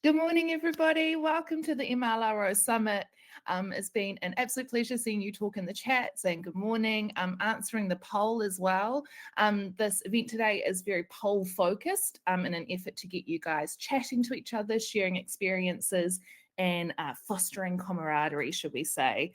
Good morning, everybody. Welcome to the MLRO Summit. It's been an absolute pleasure seeing you talk in the chat, saying good morning, answering the poll as well. This event today is very poll focused in an effort to get you guys chatting to each other, sharing experiences, and fostering camaraderie, should we say.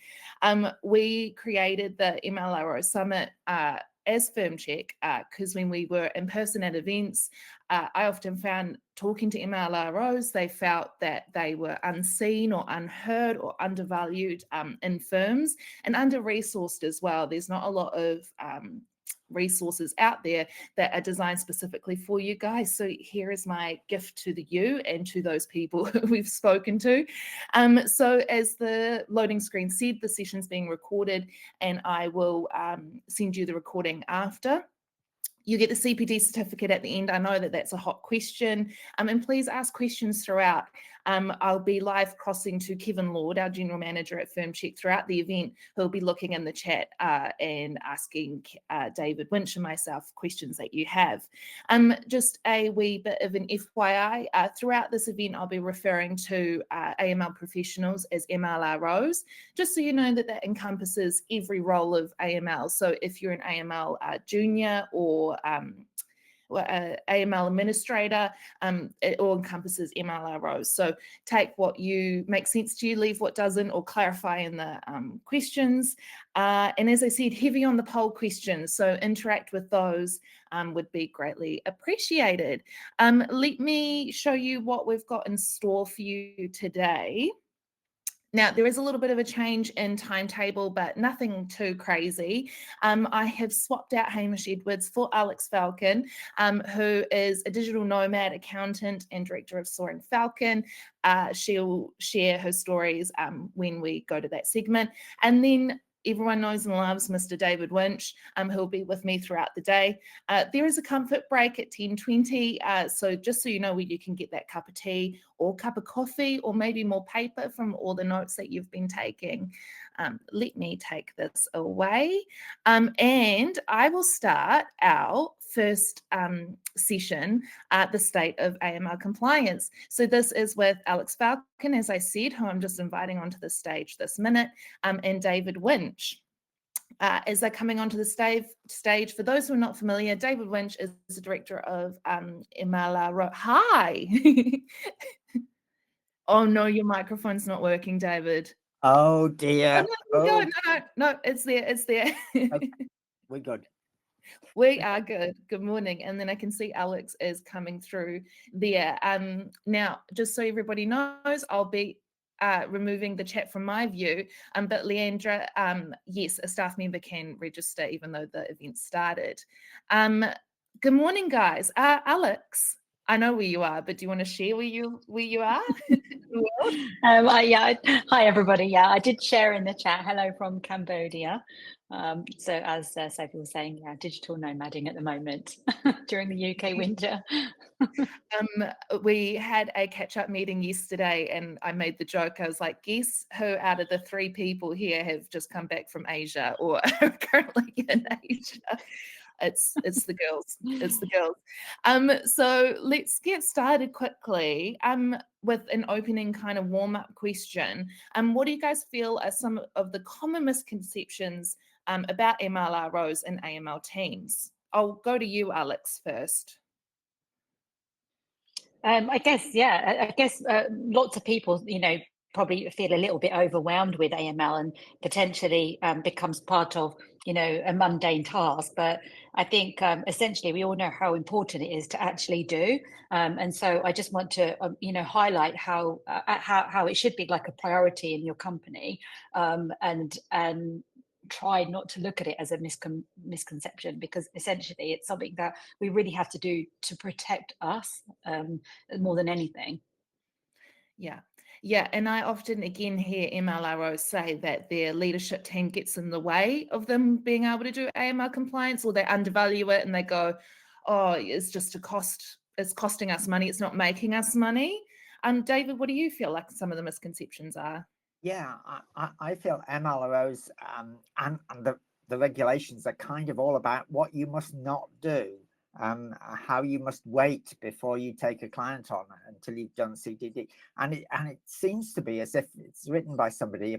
We created the MLRO Summit as Firmcheck because when we were in person at events, I often found talking to MLROs, they felt that they were unseen or unheard or undervalued in firms and under-resourced as well. There's not a lot of resources out there that are designed specifically for you guys. So here is my gift to you and to those people who we've spoken to. So as the loading screen said, the session's being recorded and I will send you the recording after. You get the CPD certificate at the end. I know that that's a hot question. And please ask questions throughout. I'll be live crossing to Kevin Lord, our General Manager at Firmcheck, throughout the event, who'll be looking in the chat and asking David Winch and myself questions that you have. Just a wee bit of an FYI, throughout this event, I'll be referring to AML professionals as MLROs, just so you know that that encompasses every role of AML. So if you're an AML junior or AML administrator, it all encompasses MLROs. So take what makes sense to you, leave what doesn't, or clarify in the questions. And as I said, heavy on the poll questions, so interact with those would be greatly appreciated. Let me show you what we've got in store for you today. Now, there is a little bit of a change in timetable, but nothing too crazy. I have swapped out Hamish Edwards for Alex Falcon, who is a digital nomad accountant and director of Soaring Falcon. She'll share her stories when we go to that segment. And then everyone knows and loves Mr. David Winch, who'll be with me throughout the day. There is a comfort break at 10:20, so just so you know where you can get that cup of tea or cup of coffee or maybe more paper from all the notes that you've been taking. Let me take this away. And I will start our first session at the state of AML compliance. So this is with Alex Falcon, as I said, who I'm just inviting onto the stage this minute, and David Winch. As they're coming onto the stage, for those who are not familiar, David Winch is the director of MLRO. Hi. Oh no, your microphone's not working, David. Oh dear. Oh, no, it's there. Okay, we're good. We are good. Good morning. And then I can see Alex is coming through there. Now, just so everybody knows, I'll be removing the chat from my view. But Leandra, yes, a staff member can register even though the event started. Good morning, guys. Alex, I know where you are, but do you want to share where you are? Yeah. Hi, everybody. Yeah, I did share in the chat. Hello from Cambodia. So as Sophie was saying, yeah, digital nomading at the moment during the UK winter. We had a catch-up meeting yesterday and I made the joke. I was like, guess who out of the 3 people here have just come back from Asia or are currently in Asia? It's the girls. It's the girls. So let's get started quickly with an opening kind of warm-up question. What do you guys feel are some of the common misconceptions about MLROs and AML teams? I'll go to you, Alex, first. I guess lots of people, probably feel a little bit overwhelmed with AML and potentially becomes part of, a mundane task. But I think essentially we all know how important it is to actually do. And so I just want to, highlight how it should be like a priority in your company, and try not to look at it as a misconception, because essentially it's something that we really have to do to protect us more than anything. Yeah, and I often again hear MLROs say that their leadership team gets in the way of them being able to do AML compliance, or they undervalue it and they go, oh, it's just a cost, it's costing us money, it's not making us money. David, what do you feel like some of the misconceptions are? Yeah, I feel MLROs and the regulations are kind of all about what you must not do. how you must wait before you take a client on until you've done CPD. And it seems to be as if it's written by somebody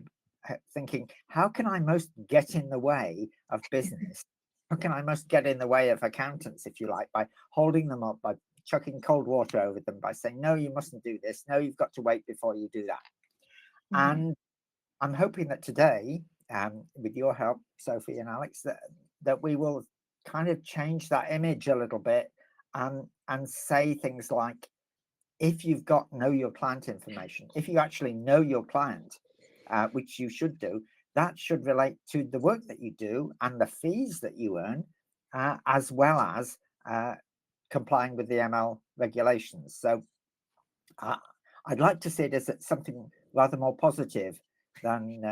thinking, how can I most get in the way of business? How can I most get in the way of accountants, if you like, by holding them up, by chucking cold water over them, by saying, no, you mustn't do this. No, you've got to wait before you do that. And I'm hoping that today, with your help, Sophie and Alex, that we will kind of change that image a little bit, and say things like, if you've got know your client information, if you actually know your client, which you should do, that should relate to the work that you do and the fees that you earn, as well as complying with the ML regulations. So I'd like to see it as something rather more positive than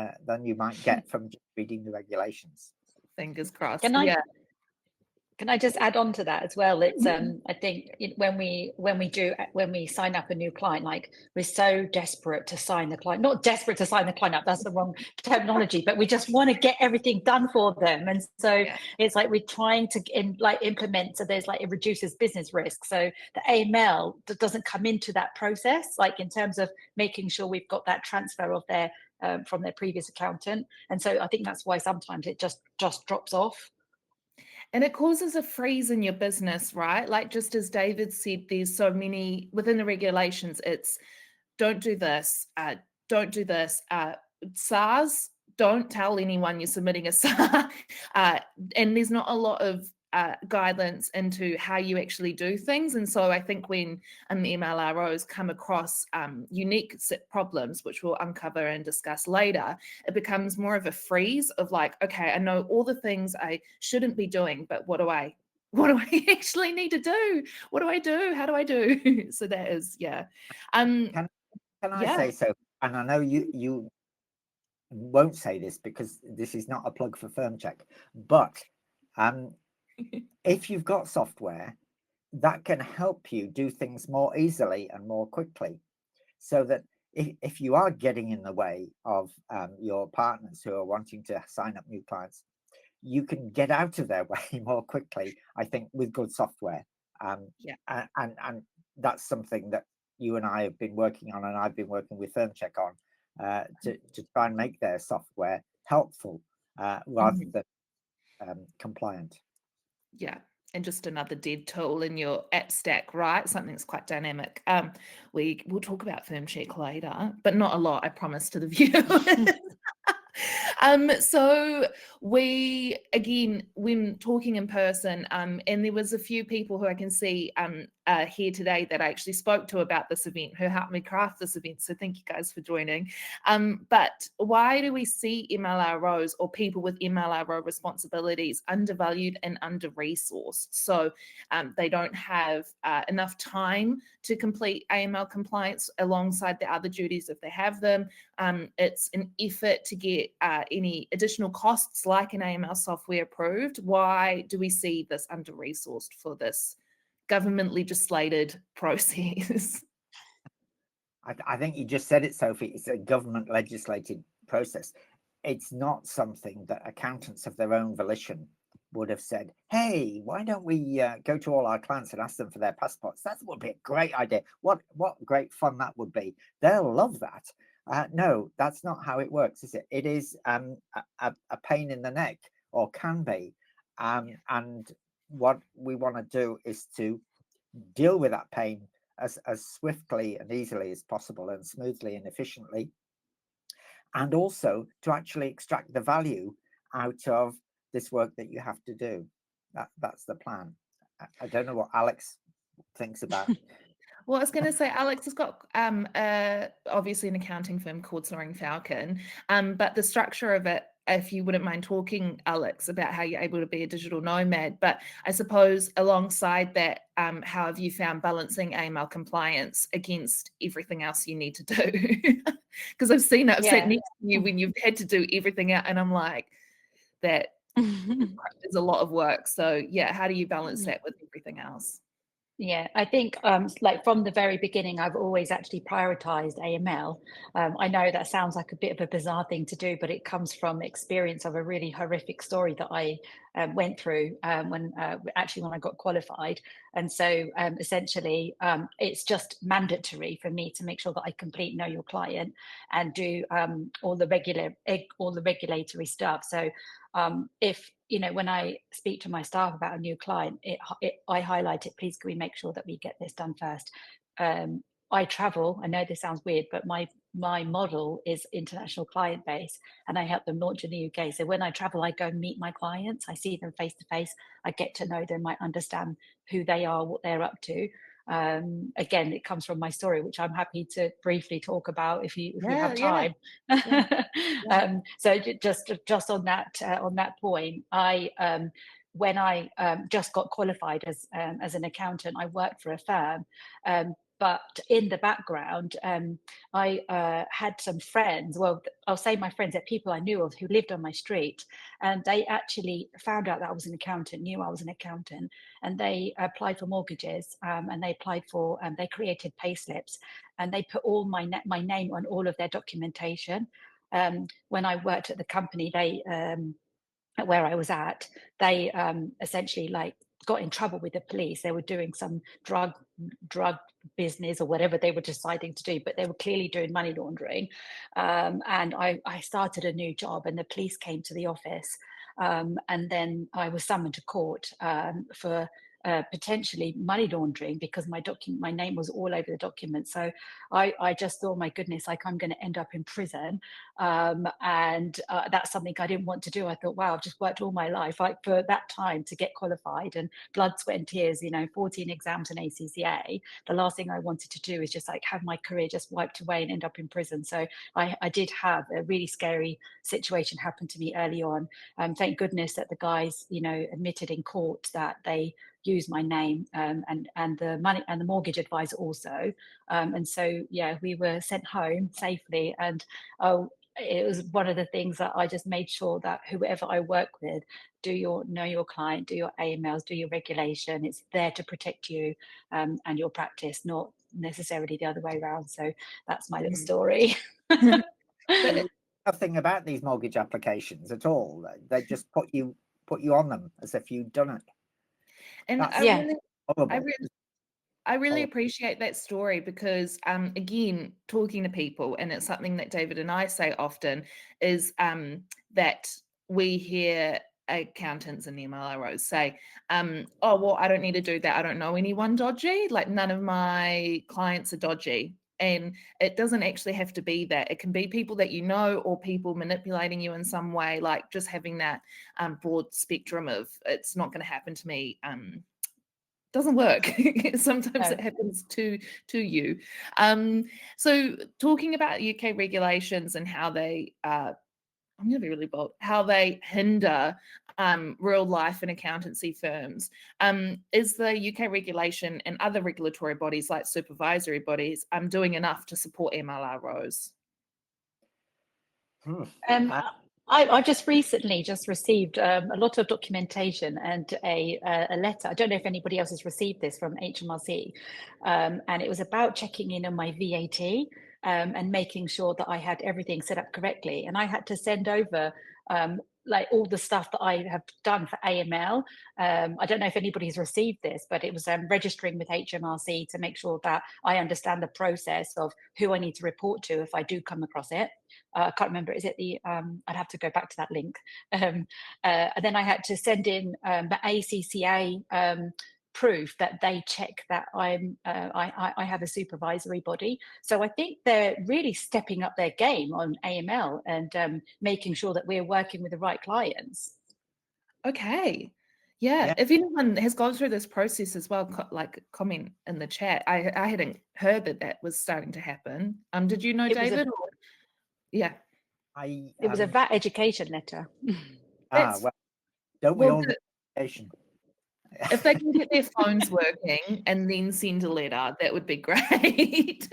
you might get from just reading the regulations. Fingers crossed. Can I just add on to that as well? It's I think when we sign up a new client, like, we're so desperate to sign the client, not desperate to sign the client up, that's the wrong terminology, but we just want to get everything done for them. And so it's like we're trying to implement, so there's like, it reduces business risk. So the AML doesn't come into that process, like in terms of making sure we've got that transfer of their from their previous accountant. And so I think that's why sometimes it just drops off. And it causes a freeze in your business, right? Like, just as David said, there's so many within the regulations. It's don't do this, don't do this. SARS, don't tell anyone you're submitting a SAR. And there's not a lot of guidelines into how you actually do things. And so I think when the MLROs come across unique problems, which we'll uncover and discuss later, it becomes more of a freeze of like, okay, I know all the things I shouldn't be doing, but what do I actually need to do? What do I do? How do I do? So that is, Can I say so? And I know you won't say this because this is not a plug for Firmcheck, but if you've got software that can help you do things more easily and more quickly, so that if you are getting in the way of your partners who are wanting to sign up new clients, you can get out of their way more quickly, I think, with good software. And that's something that you and I have been working on, and I've been working with Firmcheck on, to try and make their software helpful rather than compliant. And just another dead tool in your app stack, right? Something that's quite dynamic. We'll talk about Firmcheck later, but not a lot, I promise to the viewers. So we, again, when talking in person, and there was a few people who I can see here today that I actually spoke to about this event, who helped me craft this event. So thank you guys for joining. But why do we see MLROs or people with MLRO responsibilities undervalued and under-resourced? So they don't have enough time to complete AML compliance alongside the other duties if they have them. It's an effort to get any additional costs like an AML software approved. Why do we see this under-resourced for this government legislated process? I think you just said it, Sophie. It's a government legislated process. It's not something that accountants of their own volition would have said, hey, why don't we go to all our clients and ask them for their passports? That would be a great idea. What great fun that would be. They'll love that. No, that's not how it works, is it? It is a pain in the neck, or can be. And what we want to do is to deal with that pain as swiftly and easily as possible, and smoothly and efficiently, and also to actually extract the value out of this work that you have to do. That's the plan. I don't know what Alex thinks about. Well, I was going to say, Alex has got obviously an accounting firm called Soaring Falcon, but the structure of it, if you wouldn't mind talking, Alex, about how you're able to be a digital nomad. But I suppose alongside that, how have you found balancing AML compliance against everything else you need to do? Because I've seen it, I've sat next to you when you've had to do everything out, and I'm like, that is a lot of work. So yeah, how do you balance that with everything else? Yeah, I think like from the very beginning, I've always actually prioritized AML. I know that sounds like a bit of a bizarre thing to do, but it comes from experience of a really horrific story that I went through when I got qualified. And so essentially, it's just mandatory for me to make sure that I complete Know Your Client and do all the regulatory stuff. So if, when I speak to my staff about a new client, I highlight it, please can we make sure that we get this done first. I travel, I know this sounds weird, but my model is international client base, and I help them launch in the UK. So when I travel, I go and meet my clients, I see them face to face, I get to know them, I understand who they are, what they're up to. Again, it comes from my story, which I'm happy to briefly talk about if you have time. So just on that point, when I just got qualified as an accountant, I worked for a firm. But in the background, I had some friends, well, I'll say my friends, that people I knew of who lived on my street, and they actually found out that I was an accountant, knew I was an accountant, and they applied for mortgages, and they applied for, they created pay slips, and they put all my name on all of their documentation. When I worked at the company, where I was at, they essentially got in trouble with the police. They were doing some drug business or whatever they were deciding to do, but they were clearly doing money laundering. And I started a new job, and the police came to the office, and then I was summoned to court for potentially money laundering, because my name was all over the document. So I just thought, my goodness, I'm going to end up in prison, and that's something I didn't want to do. I thought, wow, I've just worked all my life for that time to get qualified, and blood, sweat and tears, 14 exams and ACCA. The last thing I wanted to do is just have my career just wiped away and end up in prison. So I did have a really scary situation happen to me early on. Thank goodness that the guys, admitted in court that they used my name, and the money and the mortgage advisor also. And so, we were sent home safely. And it was one of the things that I just made sure that whoever I work with, know your client, do your AMLs, do your regulation. It's there to protect you and your practice, not necessarily the other way around. So that's my little story. But nothing about these mortgage applications at all. They just put you on them as if you'd done it. And I really appreciate that story, because again, talking to people, and it's something that David and I say often, is that we hear accountants and MLROs say, oh, well, I don't need to do that, I don't know anyone dodgy, none of my clients are dodgy. And it doesn't actually have to be that. It can be people that you know, or people manipulating you in some way, just having that broad spectrum of, it's not going to happen to me. Doesn't work. Sometimes it happens to you. So talking about UK regulations and how they, I'm going to be really bold, how they hinder real life and accountancy firms, is the UK regulation and other regulatory bodies like supervisory bodies doing enough to support MLROs? I just recently received a lot of documentation and a letter. I don't know if anybody else has received this from HMRC, and it was about checking in on my VAT and making sure that I had everything set up correctly. And I had to send over all the stuff that I have done for AML. I don't know if anybody's received this, but it was registering with HMRC to make sure that I understand the process of who I need to report to if I do come across it. I can't remember, is it the, I'd have to go back to that link. And then I had to send in the ACCA proof that they check that I have a supervisory body. So I think they're really stepping up their game on AML and making sure that we're working with the right clients. Okay. Yeah. If anyone has gone through this process as well, comment in the chat. I hadn't heard that was starting to happen. Did you know, David? Yeah. It was a VAT education letter. Well, don't we all need education? If they can get their phones working and then send a letter, that would be great.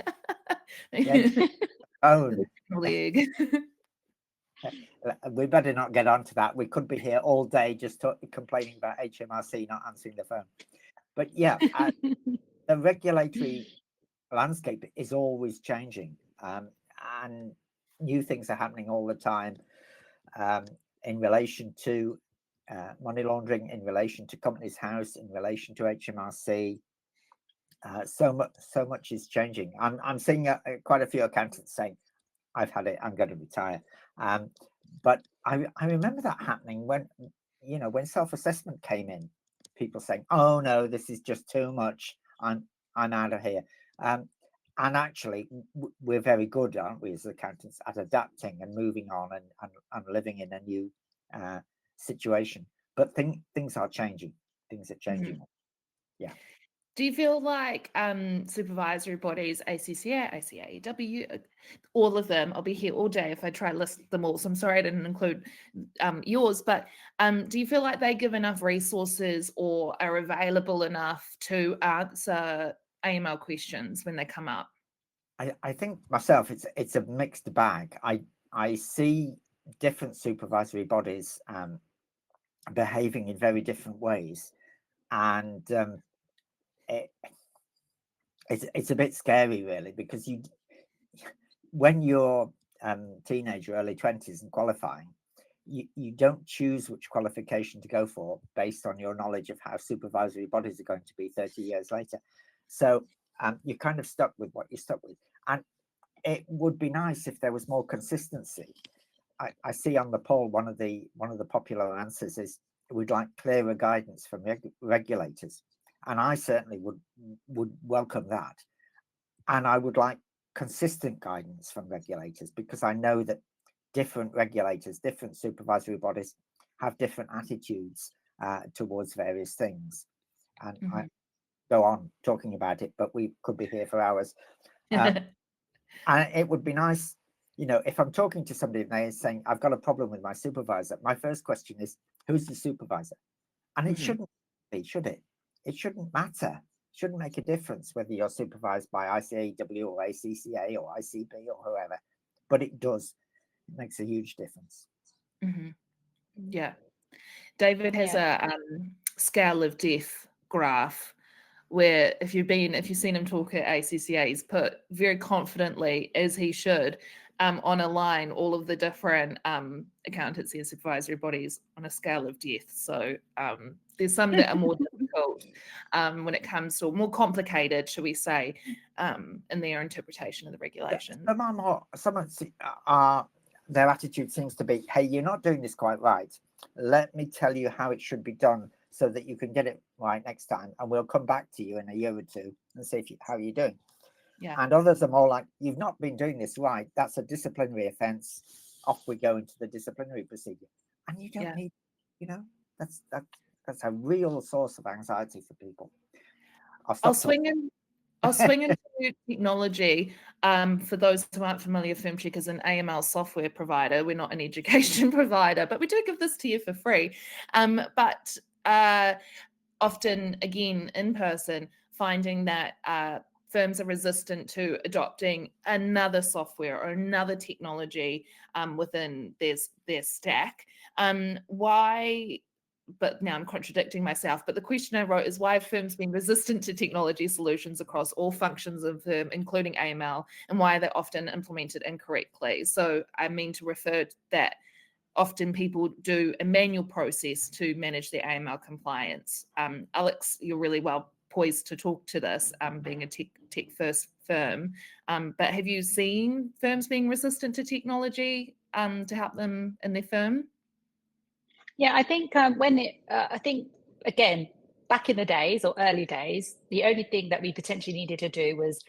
We better not get onto that. We could be here all day just complaining about HMRC not answering the phone. But the regulatory landscape is always changing, and new things are happening all the time in relation to money laundering in relation to Companies House, in relation to HMRC. So much is changing. I'm seeing quite a few accountants saying, "I've had it. I'm going to retire." But I remember that happening when self-assessment came in. People saying, "Oh no, this is just too much. I'm out of here." And actually, we're very good, aren't we, as accountants, at adapting and moving on and living in a new situation. But things are changing. Things are changing. Yeah. Do you feel like supervisory bodies, ACCA, ACAEW, all of them, I'll be here all day if I try to list them all, so I'm sorry I didn't include yours, but do you feel like they give enough resources or are available enough to answer AML questions when they come up? I think myself, it's a mixed bag. I see different supervisory bodies behaving in very different ways, and it's a bit scary, really, because when you're teenager, early 20s, and qualifying, you don't choose which qualification to go for based on your knowledge of how supervisory bodies are going to be 30 years later. So you're kind of stuck with what you're stuck with. And it would be nice if there was more consistency. I see on the poll one of the popular answers is we'd like clearer guidance from regulators, and I certainly would welcome that. And I would like consistent guidance from regulators, because I know that different regulators, different supervisory bodies have different attitudes towards various things. And I go on talking about it, but we could be here for hours. And it would be nice, if I'm talking to somebody and they're saying, "I've got a problem with my supervisor," my first question is, who's the supervisor? And it shouldn't be, should it? It shouldn't matter. It shouldn't make a difference whether you're supervised by ICAEW or ACCA or ICB or whoever, but it does. It makes a huge difference. Yeah. David has a scale of death graph where if you've seen him talk at ACCA, he's put very confidently, as he should, on a line all of the different accountancy and supervisory bodies on a scale of death. So there's some that are more difficult when it comes to, more complicated, shall we say, in their interpretation of the regulation. Their attitude seems to be, "Hey, you're not doing this quite right. Let me tell you how it should be done so that you can get it right next time, and we'll come back to you in a year or two and see how you're doing." Yeah. And others are more like, "You've not been doing this right. That's a disciplinary offence. Off we go into the disciplinary procedure." And you don't need, that's a real source of anxiety for people. I'll swing into technology. For those who aren't familiar, Firmcheck is an AML software provider. We're not an education provider, but we do give this to you for free. But often, again, in person, finding that firms are resistant to adopting another software or another technology within their stack. Why? But now I'm contradicting myself. But the question I wrote is, why have firms been resistant to technology solutions across all functions of firm, including AML, and why are they often implemented incorrectly? So I mean to refer that often people do a manual process to manage their AML compliance. Alex, you're really well poised to talk to this, being a tech first firm. But have you seen firms being resistant to technology to help them in their firm? Yeah, I think I think, again, back in the days or early days, the only thing that we potentially needed to do was,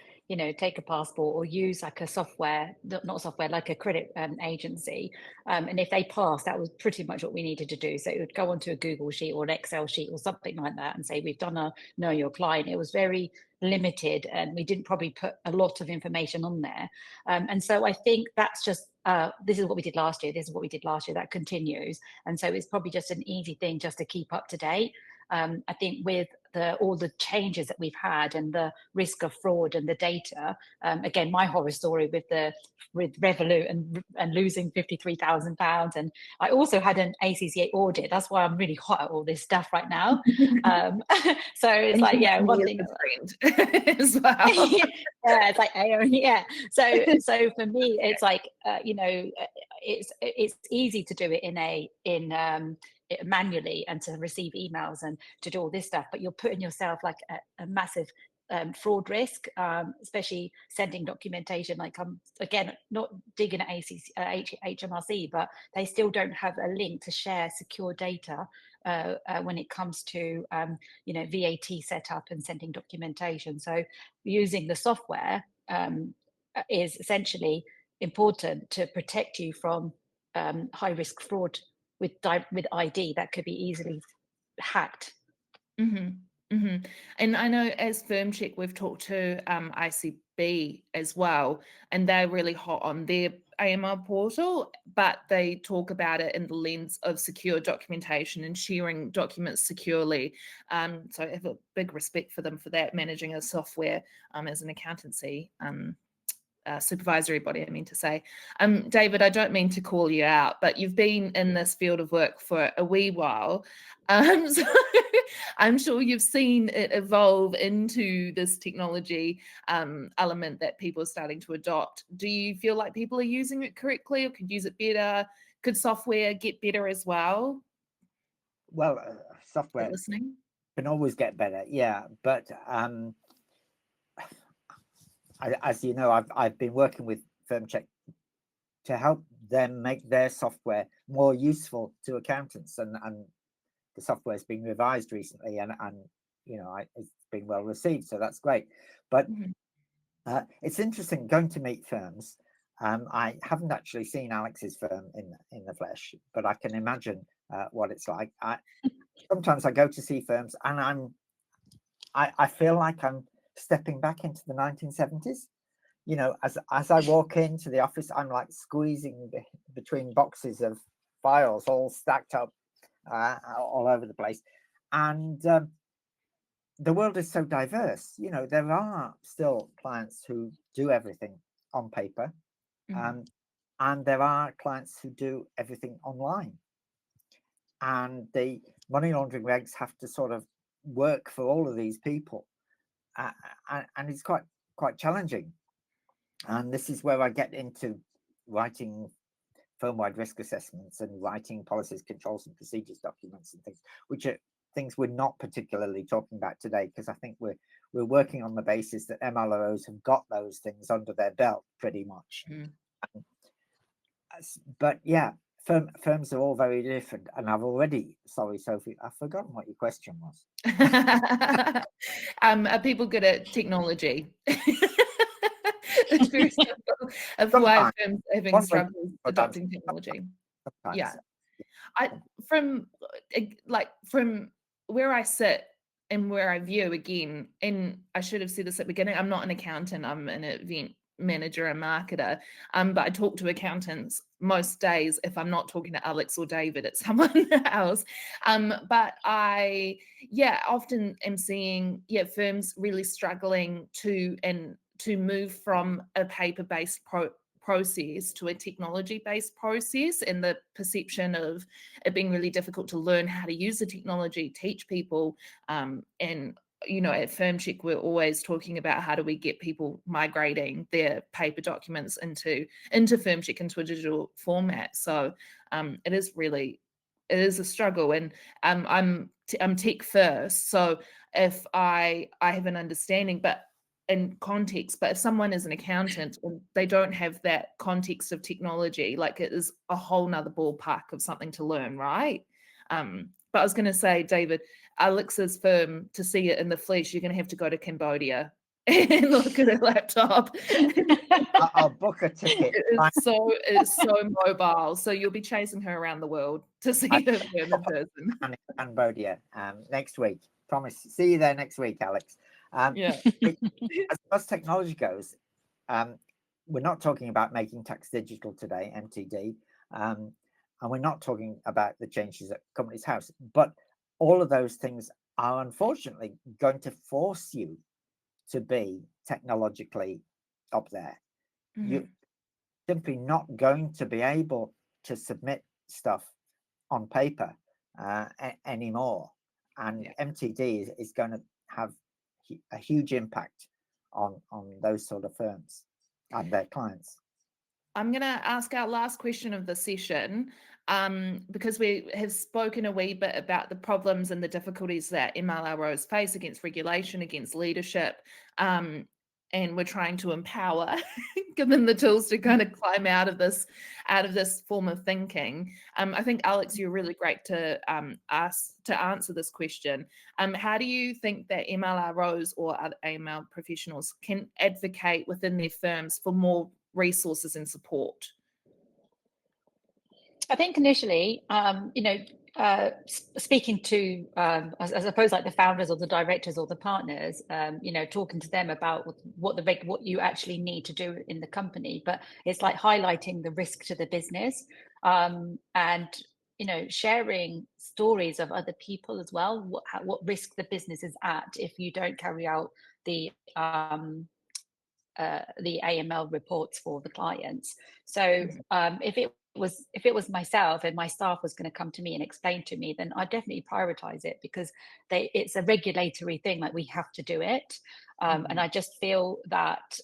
take a passport or use like a software, not software, like a credit agency. And if they passed, that was pretty much what we needed to do. So it would go onto a Google sheet or an Excel sheet or something like that and say, "We've done a know your client." It was very limited and we didn't probably put a lot of information on there. And so I think that's just, this is what we did last year. This is what we did last year. That continues. And so it's probably just an easy thing just to keep up to date. I think with all the changes that we've had and the risk of fraud and the data, again, my horror story with Revolut and losing £53,000, and I also had an ACCA audit. That's why I'm really hot at all this stuff right now. So it's like, one thing as well. Yeah, it's like So for me, it's like it's easy to do it it manually and to receive emails and to do all this stuff, but you're putting yourself like a massive fraud risk, especially sending documentation. Like I'm again not digging at HMRC, but they still don't have a link to share secure data when it comes to VAT setup and sending documentation. So using the software is essentially important to protect you from high risk fraud with ID that could be easily hacked. And I know as Firmcheck, we've talked to ICB as well, and they're really hot on their AML portal, but they talk about it in the lens of secure documentation and sharing documents securely. So I have a big respect for them for that, managing a software as an accountancy supervisory body, I mean to say. David, I don't mean to call you out, but you've been in this field of work for a wee while. So I'm sure you've seen it evolve into this technology element that people are starting to adopt. Do you feel like people are using it correctly or could use it better? Could software get better as well? Well, software Listening? can always get better, yeah, but as you know, I've been working with Firmcheck to help them make their software more useful to accountants, and the software has been revised recently, and it's been well received, so that's great. But it's interesting going to meet firms. I haven't actually seen Alex's firm in the flesh, but I can imagine what it's like. Sometimes I go to see firms, and I feel like I'm stepping back into the 1970s. As I walk into the office, I'm like squeezing between boxes of files all stacked up all over the place. And the world is so diverse. There are still clients who do everything on paper, and there are clients who do everything online. And the money laundering regs have to sort of work for all of these people. And it's quite challenging. And this is where I get into writing firm-wide risk assessments and writing policies, controls, and procedures documents and things, which are things we're not particularly talking about today, because I think we're working on the basis that MLROs have got those things under their belt pretty much. But yeah, firms are all very different. And sorry, Sophie, I've forgotten what your question was. Are people good at technology? It's very simple of why firms are having struggles adopting technology. Yeah. From where I sit and where I view again, and I should have said this at the beginning, I'm not an accountant, I'm an event manager and marketer, but I talk to accountants most days. If I'm not talking to Alex or David, it's someone else. But I often am seeing firms really struggling to move from a paper-based process to a technology-based process, and the perception of it being really difficult to learn how to use the technology, teach people, and at Firmcheck, we're always talking about how do we get people migrating their paper documents into Firmcheck, into a digital format. So it is a struggle, and I'm tech first. So if I have an understanding, but in context, but if someone is an accountant and they don't have that context of technology, like it is a whole nother ballpark of something to learn, right? But I was going to say, David, Alex's firm, to see it in the flesh, you're going to have to go to Cambodia and look at a laptop. I'll book a ticket. It's so mobile. So you'll be chasing her around the world to see her firm in person. And in Cambodia next week. Promise. See you there next week, Alex. As far as technology goes, we're not talking about making tax digital today, MTD, and we're not talking about the changes at Companies House, but all of those things are unfortunately going to force you to be technologically up there. You're simply not going to be able to submit stuff on paper anymore, and MTD is going to have a huge impact on those sort of firms and their clients. I'm going to ask our last question of the session, because we have spoken a wee bit about the problems and the difficulties that MLROs face against regulation, against leadership, and we're trying to empower, give them the tools to kind of climb out of this form of thinking. I think, Alex, you're really great to answer this question. How do you think that MLROs or other AML professionals can advocate within their firms for more resources and support? I think initially, speaking to, I suppose, like the founders or the directors or the partners, talking to them about what you actually need to do in the company. But it's like highlighting the risk to the business, and sharing stories of other people as well. What risk the business is at if you don't carry out the AML reports for the clients. So if it was myself and my staff was going to come to me and explain to me, then I'd definitely prioritize it, because it's a regulatory thing, like we have to do it. And I just feel that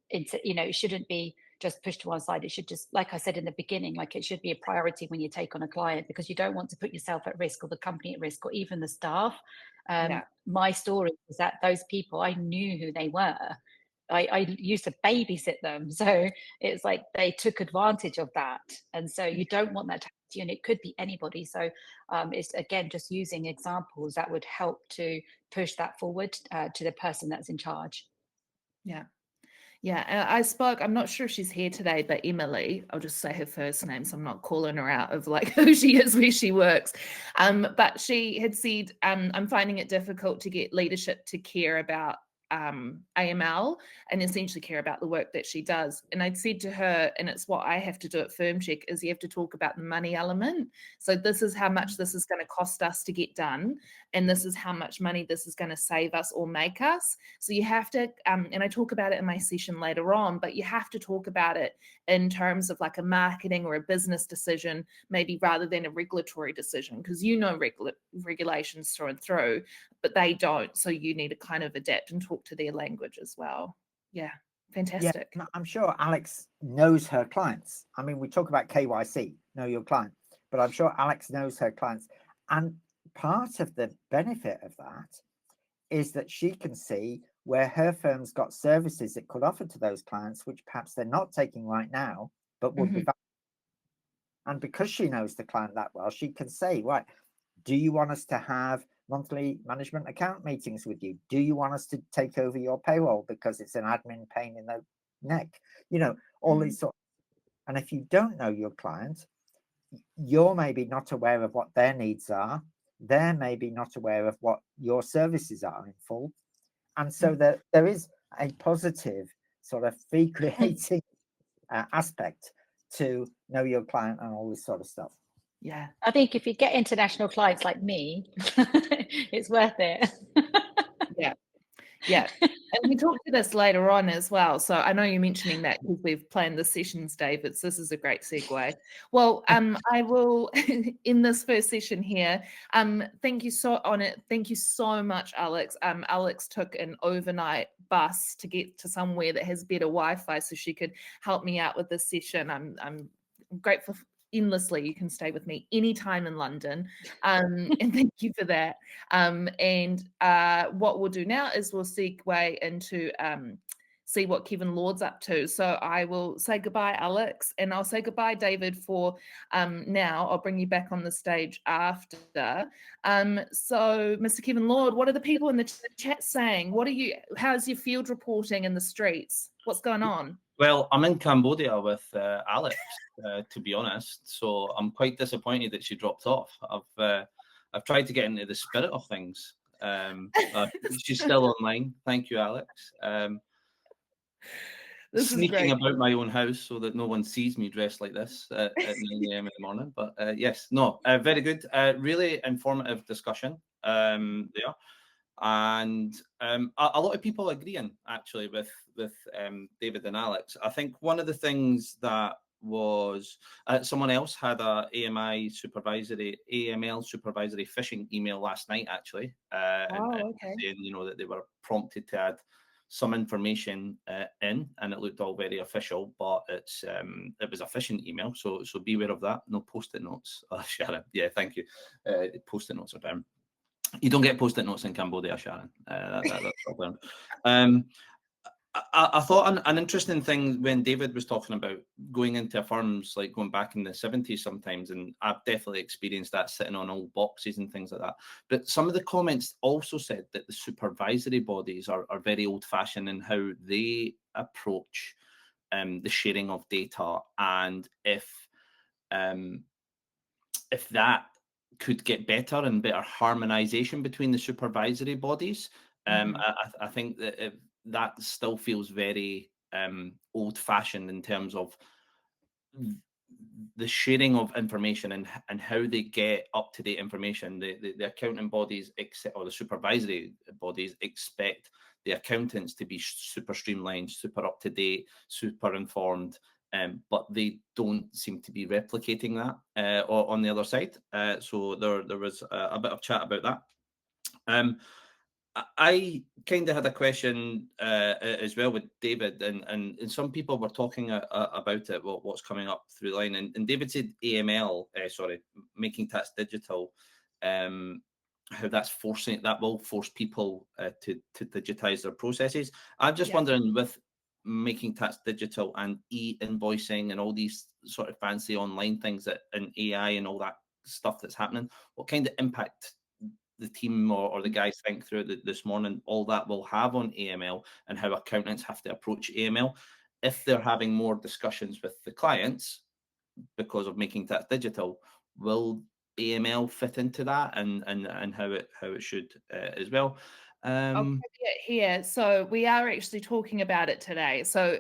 it shouldn't be just pushed to one side. It should just, like I said in the beginning, like it should be a priority when you take on a client, because you don't want to put yourself at risk or the company at risk or even the staff. My story is that those people, I knew who they were. I used to babysit them. So it's like they took advantage of that. And so you don't want that to happen to you, and it could be anybody. So it's, again, just using examples that would help to push that forward to the person that's in charge. Yeah, I spoke, I'm not sure if she's here today, but Emily, I'll just say her first name, so I'm not calling her out of like who she is, where she works. But she had said, I'm finding it difficult to get leadership to care about AML and essentially care about the work that she does. And I'd said to her, and it's what I have to do at Firmcheck, is you have to talk about the money element. So this is how much this is going to cost us to get done, and this is how much money this is going to save us or make us. So you have to, and I talk about it in my session later on, but you have to talk about it in terms of like a marketing or a business decision, maybe rather than a regulatory decision, because regulations through and through, but they don't. So you need to kind of adapt and talk to their language as well. Yeah, fantastic. Yeah, I'm sure Alex knows her clients. I mean, we talk about KYC, know your client, but I'm sure Alex knows her clients. And part of the benefit of that is that she can see where her firm's got services it could offer to those clients, which perhaps they're not taking right now, but would be valuable. And because she knows the client that well, she can say, right, do you want us to have monthly management account meetings with you? Do you want us to take over your payroll because it's an admin pain in the neck? All these sorts. And if you don't know your client, you're maybe not aware of what their needs are. They're maybe not aware of what your services are in full. And so there is a positive sort of fee creating aspect to know your client and all this sort of stuff. Yeah, I think if you get international clients like me, it's worth it. Yeah. And we talk to this later on as well. So I know you're mentioning that because we've planned the sessions, David. So this is a great segue. Well, I will in this first session here. Thank you so much, Alex. Alex took an overnight bus to get to somewhere that has better Wi-Fi, so she could help me out with this session. I'm grateful endlessly. You can stay with me anytime in London, and thank you for that. And what we'll do now is we'll segue into see what Kevin Lord's up to. So I will say goodbye, Alex, and I'll say goodbye, David, for now. I'll bring you back on the stage after. So Mr. Kevin Lord, what are the people in the chat saying? How's your field reporting in the streets? What's going on? Well, I'm in Cambodia with Alex, to be honest. So I'm quite disappointed that she dropped off. I've tried to get into the spirit of things. She's still online. Thank you, Alex. Sneaking about my own house so that no one sees me dressed like this at 9 a.m. in the morning. But yes, no, very good. Really informative discussion there. And a lot of people agreeing actually with David and Alex. I think one of the things that was someone else had a AML supervisory phishing email last night actually, and saying that they were prompted to add some information in, and it looked all very official, but it was a phishing email, so beware of that. No post-it notes. Oh, Sharon, yeah, thank you. Post-it notes are down. You don't get post-it notes in Cambodia, Sharon. That's all. I thought an interesting thing when David was talking about going into firms, like going back in the 70s sometimes, and I've definitely experienced that, sitting on old boxes and things like that. But some of the comments also said that the supervisory bodies are very old-fashioned in how they approach the sharing of data, and if that could get better and better harmonization between the supervisory bodies. I think that that still feels very old-fashioned in terms of the sharing of information and how they get up-to-date information. The accounting bodies, or the supervisory bodies, expect the accountants to be super streamlined, super up-to-date, super informed, but they don't seem to be replicating that on the other side. So there was a bit of chat about that. I kind of had a question as well with David, and some people were talking about it, what's coming up through the line. And David said AML, making tax digital, how that will force people to digitize their processes. I'm just wondering, with making tax digital and e-invoicing and all these sort of fancy online things and AI and all that stuff that's happening, what kind of impact the team or the guys think through this morning all that will have on AML, and how accountants have to approach AML if they're having more discussions with the clients because of making tax digital? Will AML fit into that, and how it should as well? I'll give you it here. So we are actually talking about it today. So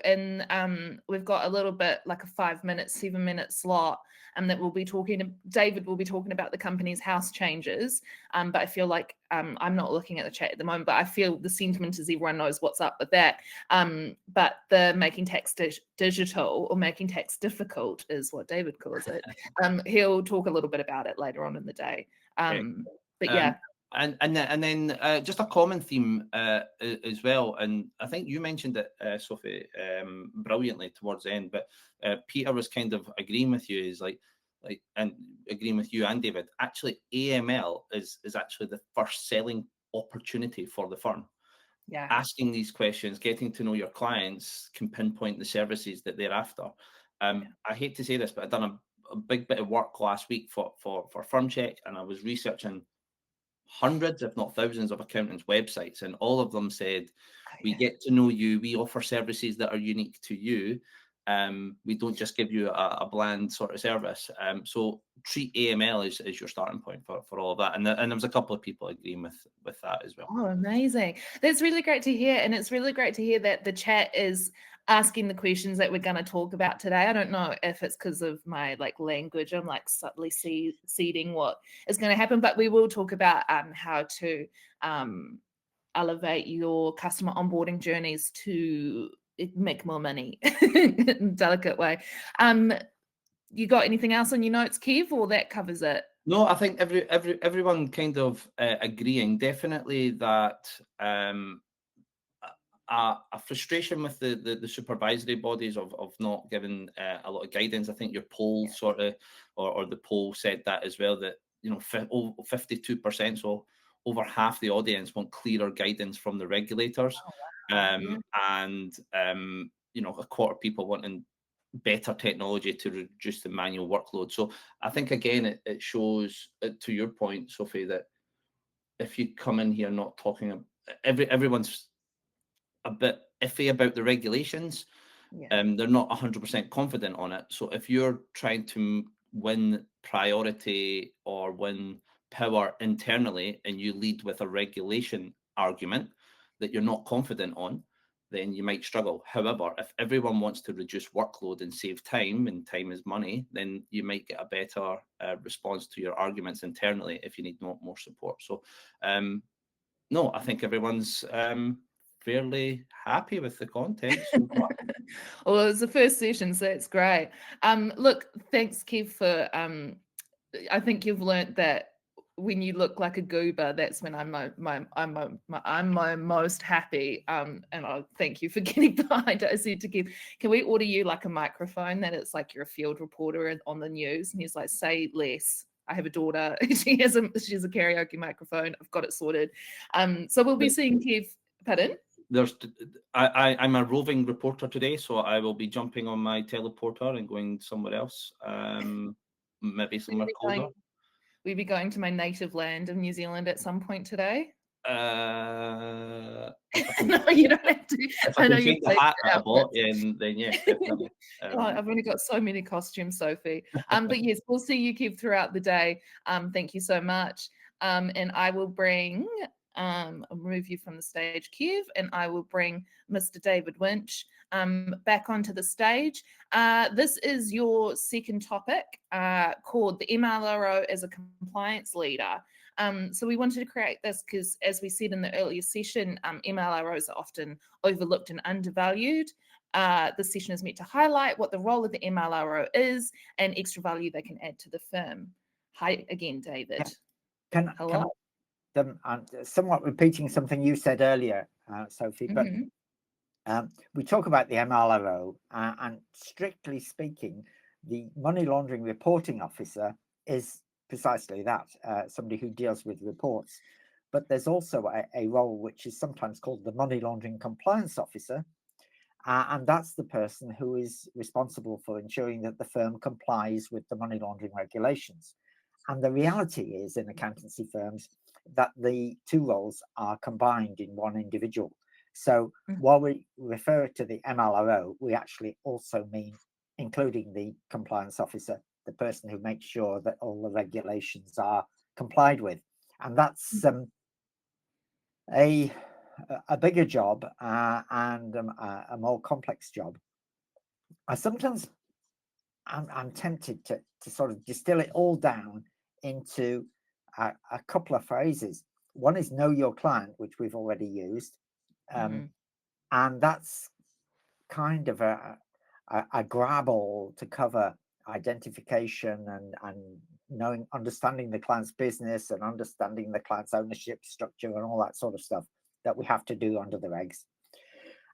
we've got a little bit like a 7-minute slot, and that we'll be talking. David will be talking about the company's house changes. But I feel like I'm not looking at the chat at the moment, but I feel the sentiment is everyone knows what's up with that. But the making tax digital, or making tax difficult, is what David calls it. He'll talk a little bit about it later on in the day. But yeah. And then just a common theme as well, and I think you mentioned it, Sophie, brilliantly towards the end. But Peter was kind of agreeing with you, and agreeing with you and David. Actually, AML is actually the first selling opportunity for the firm. Yeah, asking these questions, getting to know your clients, can pinpoint the services that they're after. I hate to say this, but I've done a big bit of work last week for Firmcheck, and I was researching hundreds, if not thousands, of accountants' websites, and all of them said, we get to know you, we offer services that are unique to you. We don't just give you a bland sort of service. So treat AML as your starting point for all of that. And there was a couple of people agreeing with that as well. Oh, amazing. That's really great to hear. And it's really great to hear that the chat is asking the questions that we're going to talk about today. I don't know if it's because of my language. I'm subtly seeding what is going to happen, but we will talk about how to elevate your customer onboarding journeys to make more money in a delicate way. You got anything else on your notes, Kev, or that covers it? No, I think everyone kind of agreeing definitely that a frustration with the supervisory bodies of not giving a lot of guidance. I think your poll sort of, or the poll said that as well, that 52%, so over half the audience, want clearer guidance from the regulators. And a quarter of people wanting better technology to reduce the manual workload. So I think, again, it shows, to your point, Sophie, that if you come in here not talking, everyone's a bit iffy about the regulations. They're not 100% confident on it. So if you're trying to win priority or win power internally, and you lead with a regulation argument that you're not confident on, then you might struggle. However, if everyone wants to reduce workload and save time, and time is money, then you might get a better response to your arguments internally if you need more support. So no, I think everyone's fairly happy with the content so far. Well, it was the first session, so it's great. Look, thanks, Kev, for I think you've learned that when you look like a goober, that's when I'm my most happy. And I thank you for getting behind it. I said to Keith, can we order you like a microphone that it's like you're a field reporter on the news? And he's like, say less. I have a daughter. She has a karaoke microphone. I've got it sorted. So we'll be seeing Keith. Pardon? I'm a roving reporter today, so I will be jumping on my teleporter and going somewhere else. Maybe somewhere colder. We'll be going to my native land of New Zealand at some point today. No, you don't have to. If I know you the hat that I bought, then yes, definitely. I've only got so many costumes, Sophie. But yes, we'll see you, Kev, throughout the day. Thank you so much. And I will bring, I'll remove you from the stage, Kev, and I will bring Mr. David Winch back onto the stage. This is your second topic called the MLRO as a compliance leader. So we wanted to create this because, as we said in the earlier session, MLROs are often overlooked and undervalued. This session is meant to highlight what the role of the MLRO is and extra value they can add to the firm. Hi again, David. Yeah. Hello. I'm somewhat repeating something you said earlier, Sophie, but we talk about the MLRO, and strictly speaking, the money laundering reporting officer is precisely that, somebody who deals with reports. But there's also a role which is sometimes called the money laundering compliance officer, and that's the person who is responsible for ensuring that the firm complies with the money laundering regulations. And the reality is, in accountancy firms, that the two roles are combined in one individual. So while we refer to the MLRO, we actually also mean including the compliance officer, the person who makes sure that all the regulations are complied with. And that's a bigger job and a more complex job. I'm tempted to sort of distill it all down into a couple of phrases. One is know your client, which we've already used. And that's kind of a grab all to cover identification and understanding the client's business and understanding the client's ownership structure and all that sort of stuff that we have to do under the regs.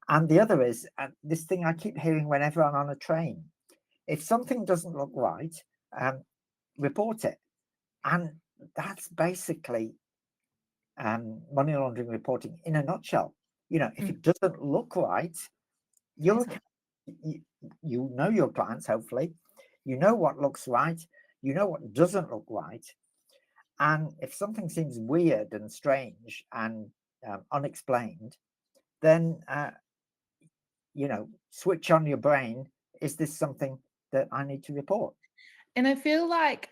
And the other is this thing I keep hearing whenever I'm on a train. If something doesn't look right, report it. And that's basically money laundering reporting in a nutshell. You know, if it doesn't look right, you know your clients, hopefully. You know what looks right. You know what doesn't look right. And if something seems weird and strange and unexplained, then, switch on your brain. Is this something that I need to report? And I feel like,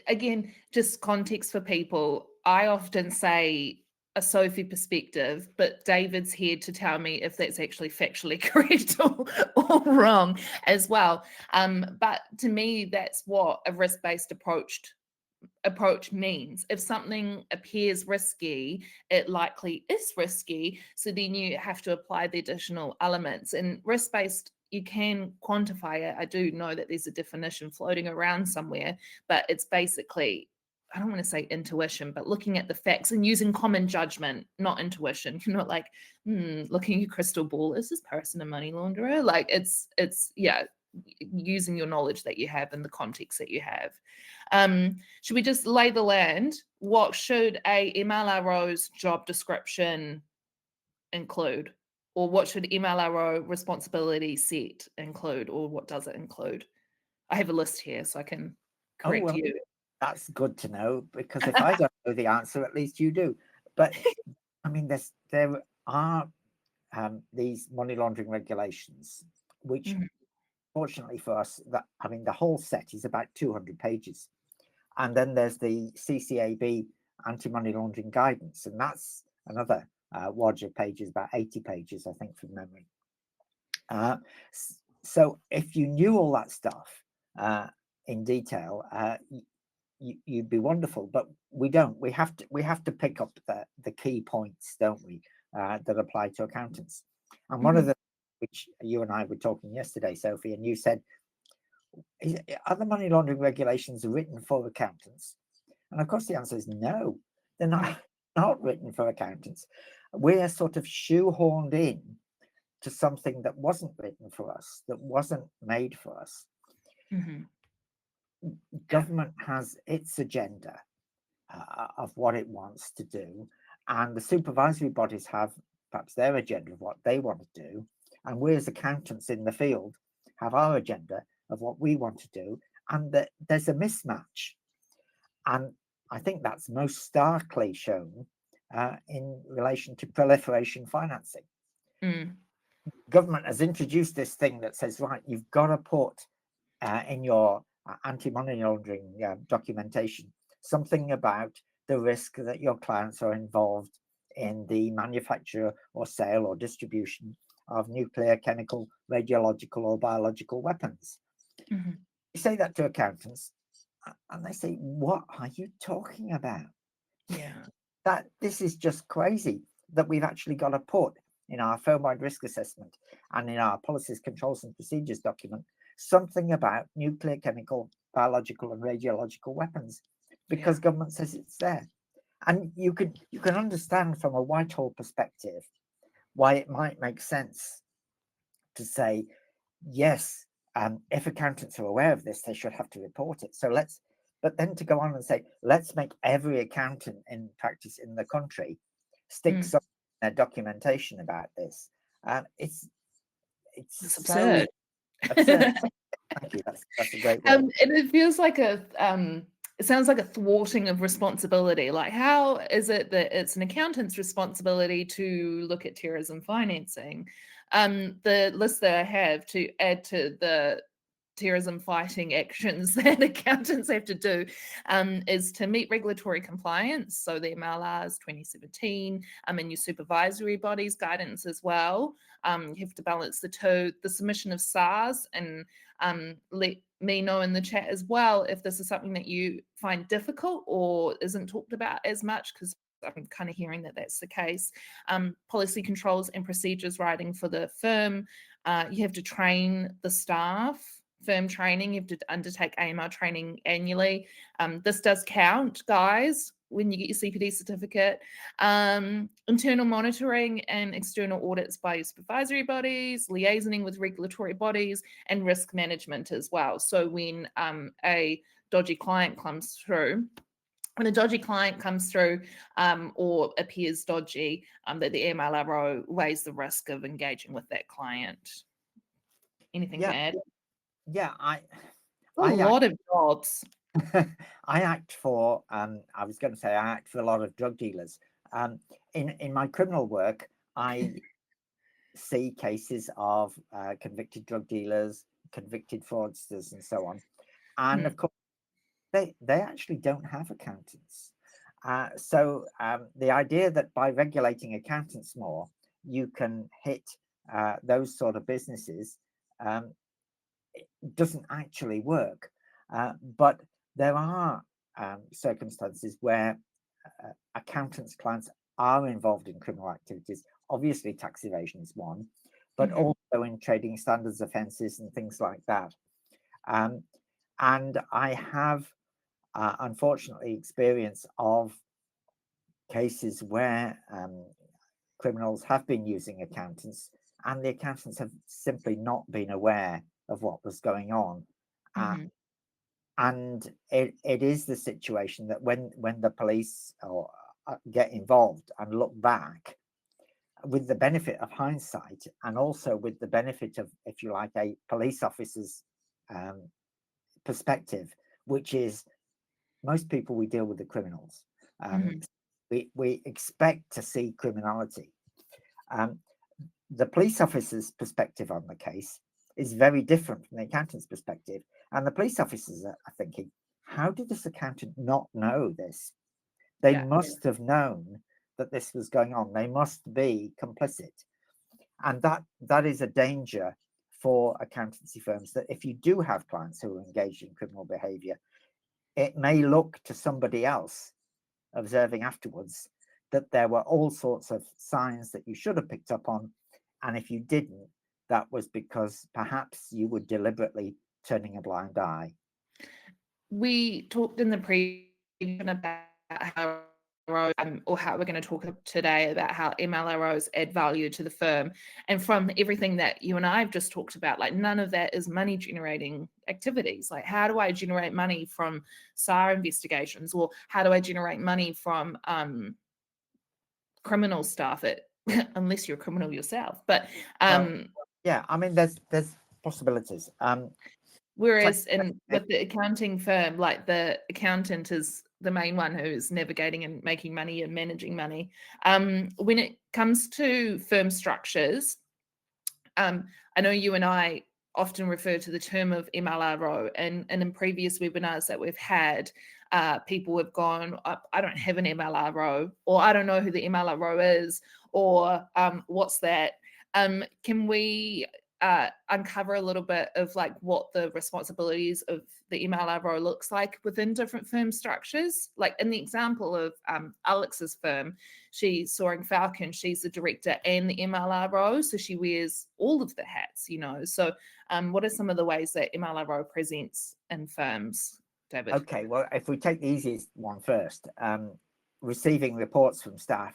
again, just context for people, I often say a Sophie perspective, but David's here to tell me if that's actually factually correct or wrong as well. But to me, that's what a risk-based approach means. If something appears risky, it likely is risky. So then you have to apply the additional elements. And risk-based, you can quantify it. I do know that there's a definition floating around somewhere, but it's basically, I don't want to say intuition, but looking at the facts and using common judgment, not intuition. You're not like, looking at your crystal ball, is this person a money launderer? Like it's using your knowledge that you have and the context that you have. Should we just lay the land? What should a MLRO's job description include? Or what should MLRO responsibility set include? Or what does it include? I have a list here so I can correct you. That's good to know, because if I don't know the answer, at least you do. But I mean, there are these money laundering regulations, which fortunately for us, the whole set is about 200 pages. And then there's the CCAB anti-money laundering guidance, and that's another wad of pages, about 80 pages, I think, from memory. So if you knew all that stuff in detail, you'd be wonderful. But we don't. We have to pick up the key points, don't we, that apply to accountants. And one of the, which you and I were talking yesterday, Sophie, and you said, are the money laundering regulations written for accountants? And of course, the answer is no, they're not, not written for accountants. We're sort of shoehorned in to something that wasn't written for us, that wasn't made for us. Government has its agenda of what it wants to do, and the supervisory bodies have perhaps their agenda of what they want to do, and we as accountants in the field have our agenda of what we want to do, and that there's a mismatch. And I think that's most starkly shown in relation to proliferation financing. Government has introduced this thing that says, right, you've got to put in your anti-money laundering documentation something about the risk that your clients are involved in the manufacture or sale or distribution of nuclear, chemical, radiological, or biological weapons. You say that to accountants, and they say, what are you talking about? That this is just crazy that we've actually got to put in our firm-wide risk assessment and in our policies, controls, and procedures document something about nuclear, chemical, biological, and radiological weapons, because government says it's there. And you can understand from a Whitehall perspective why it might make sense to say, yes, if accountants are aware of this, they should have to report it. So but then to go on and say, let's make every accountant in practice in the country stick some in their documentation about this. It's absurd. Absurd. Thank you. That's a great word. And it feels like it sounds like a thwarting of responsibility. Like, how is it that it's an accountant's responsibility to look at terrorism financing? The list that I have to add to the terrorism fighting actions that accountants have to do is to meet regulatory compliance. So the MLRs 2017 and your supervisory bodies guidance as well. You have to balance the two. The submission of SARS, and let me know in the chat as well if this is something that you find difficult or isn't talked about as much, because I'm kind of hearing that that's the case. Policy controls and procedures writing for the firm. You have to train the staff. Firm training, you have to undertake AML training annually. This does count, guys, when you get your CPD certificate. Internal monitoring and external audits by your supervisory bodies, liaisoning with regulatory bodies, and risk management as well. So when a dodgy client comes through, or appears dodgy, that the MLRO weighs the risk of engaging with that client. Anything to add? Yeah, a lot of jobs. I act for, I was going to say I act for a lot of drug dealers. In my criminal work, I see cases of convicted drug dealers, convicted fraudsters, and so on. And of course, they actually don't have accountants. So the idea that by regulating accountants more, you can hit those sort of businesses doesn't actually work. But there are circumstances where accountants' clients are involved in criminal activities. Obviously, tax evasion is one, but also in trading standards offences and things like that. And I have, unfortunately, experience of cases where criminals have been using accountants, and the accountants have simply not been aware of what was going on. And it is the situation that when the police get involved and look back, with the benefit of hindsight, and also with the benefit of, if you like, a police officer's perspective, which is most people we deal with the criminals. We expect to see criminality. The police officer's perspective on the case is very different from the accountant's perspective. And the police officers are thinking, how did this accountant not know this? They must have known that this was going on. They must be complicit. And that is a danger for accountancy firms, that if you do have clients who are engaged in criminal behavior, it may look to somebody else observing afterwards that there were all sorts of signs that you should have picked up on. And if you didn't, that was because perhaps you were deliberately turning a blind eye. We talked in the about how or how we're going to talk today about how MLROs add value to the firm. And from everything that you and I have just talked about, like none of that is money generating activities. Like how do I generate money from SAR investigations, or how do I generate money from criminal stuff? Unless you're a criminal yourself, but yeah, I mean there's possibilities. Whereas with the accounting firm, like the accountant is the main one who's navigating and making money and managing money. When it comes to firm structures, I know you and I often refer to the term of MLRO, and in previous webinars that we've had, people have gone, I don't have an MLRO, or I don't know who the MLRO is, or what's that? Can we uncover a little bit of like what the responsibilities of the MLRO looks like within different firm structures? Like in the example of Alex's firm, she's Soaring Falcon, she's the director and the MLRO, so she wears all of the hats, you know. So what are some of the ways that MLRO presents in firms, David? Okay, well, if we take the easiest one first, receiving reports from staff,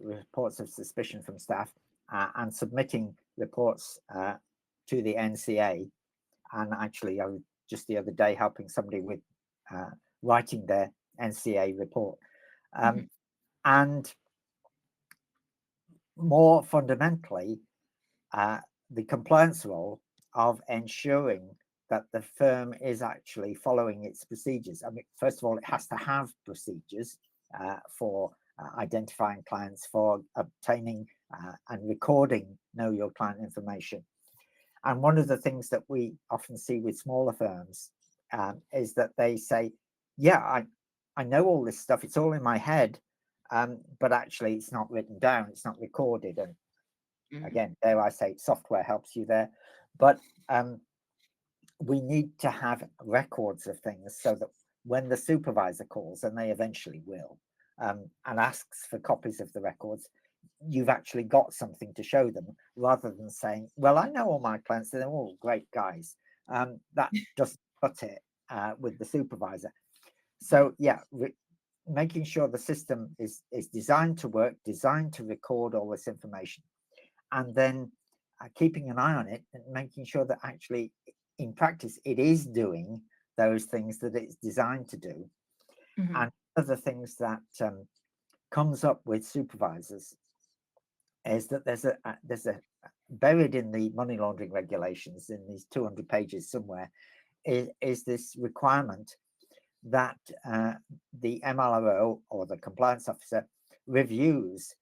reports of suspicion from staff, and submitting reports to the NCA. And actually, I was just the other day helping somebody with writing their NCA report. And more fundamentally, the compliance role of ensuring that the firm is actually following its procedures. I mean, first of all, it has to have procedures for identifying clients, for obtaining and recording know your client information. And one of the things that we often see with smaller firms is that they say, yeah, I know all this stuff, it's all in my head, but actually it's not written down, it's not recorded. And again, dare I say, software helps you there. But we need to have records of things so that when the supervisor calls, and they eventually will, and asks for copies of the records, you've actually got something to show them, rather than saying, well, I know all my clients, they're all great guys. That doesn't cut it with the supervisor. So yeah, making sure the system is designed to work, designed to record all this information, and then keeping an eye on it and making sure that actually in practice it is doing those things that it's designed to do. And other things that comes up with supervisors is that there's a buried in the money laundering regulations, in these 200 pages somewhere, is this requirement that the MLRO or the compliance officer reviews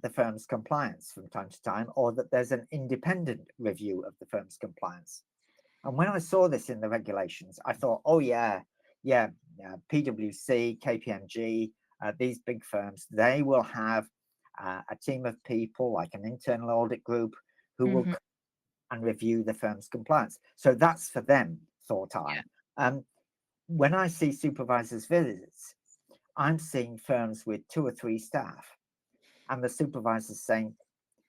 the firm's compliance from time to time, or that there's an independent review of the firm's compliance. And when I saw this in the regulations, I thought, oh yeah, PwC, KPMG, these big firms, they will have a team of people, like an internal audit group, who will come and review the firm's compliance. So that's for them, thought I. When I see supervisors' visits, I'm seeing firms with 2 or 3 staff, and the supervisor's saying,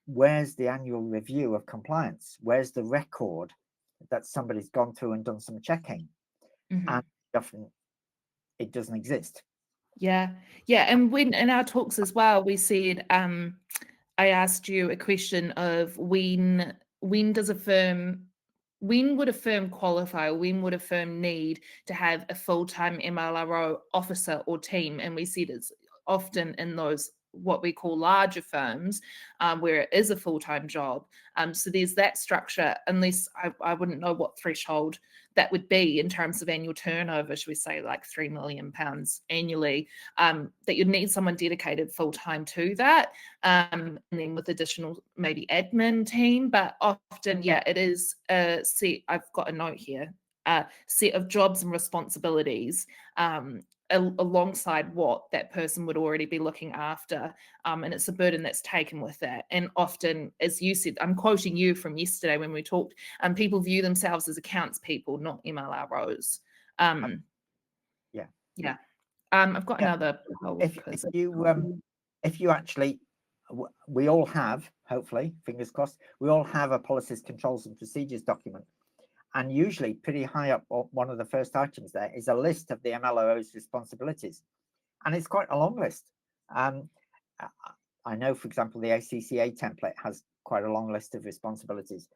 where's the annual review of compliance? Where's the record that somebody's gone through and done some checking? And often it doesn't exist. Yeah. And when in our talks as well, we said, I asked you a question of when would a firm qualify, or when would a firm need to have a full-time MLRO officer or team? And we said it's often in those what we call larger firms, where it is a full-time job. So there's that structure, unless I wouldn't know what threshold that would be in terms of annual turnover, should we say like £3 million annually, that you'd need someone dedicated full-time to that, and then with additional maybe admin team. But often, it is a set, I've got a note here, a set of jobs and responsibilities alongside what that person would already be looking after, and it's a burden that's taken with that. And often, as you said, I'm quoting you from yesterday when we talked, people view themselves as accounts people, not MLROs. I've got another poll. If you actually, we all have, hopefully, fingers crossed, we all have a policies, controls and procedures document, And usually pretty high up, one of the first items there is a list of the MLRO's responsibilities. And it's quite a long list. I know, for example, the ACCA template has quite a long list of responsibilities,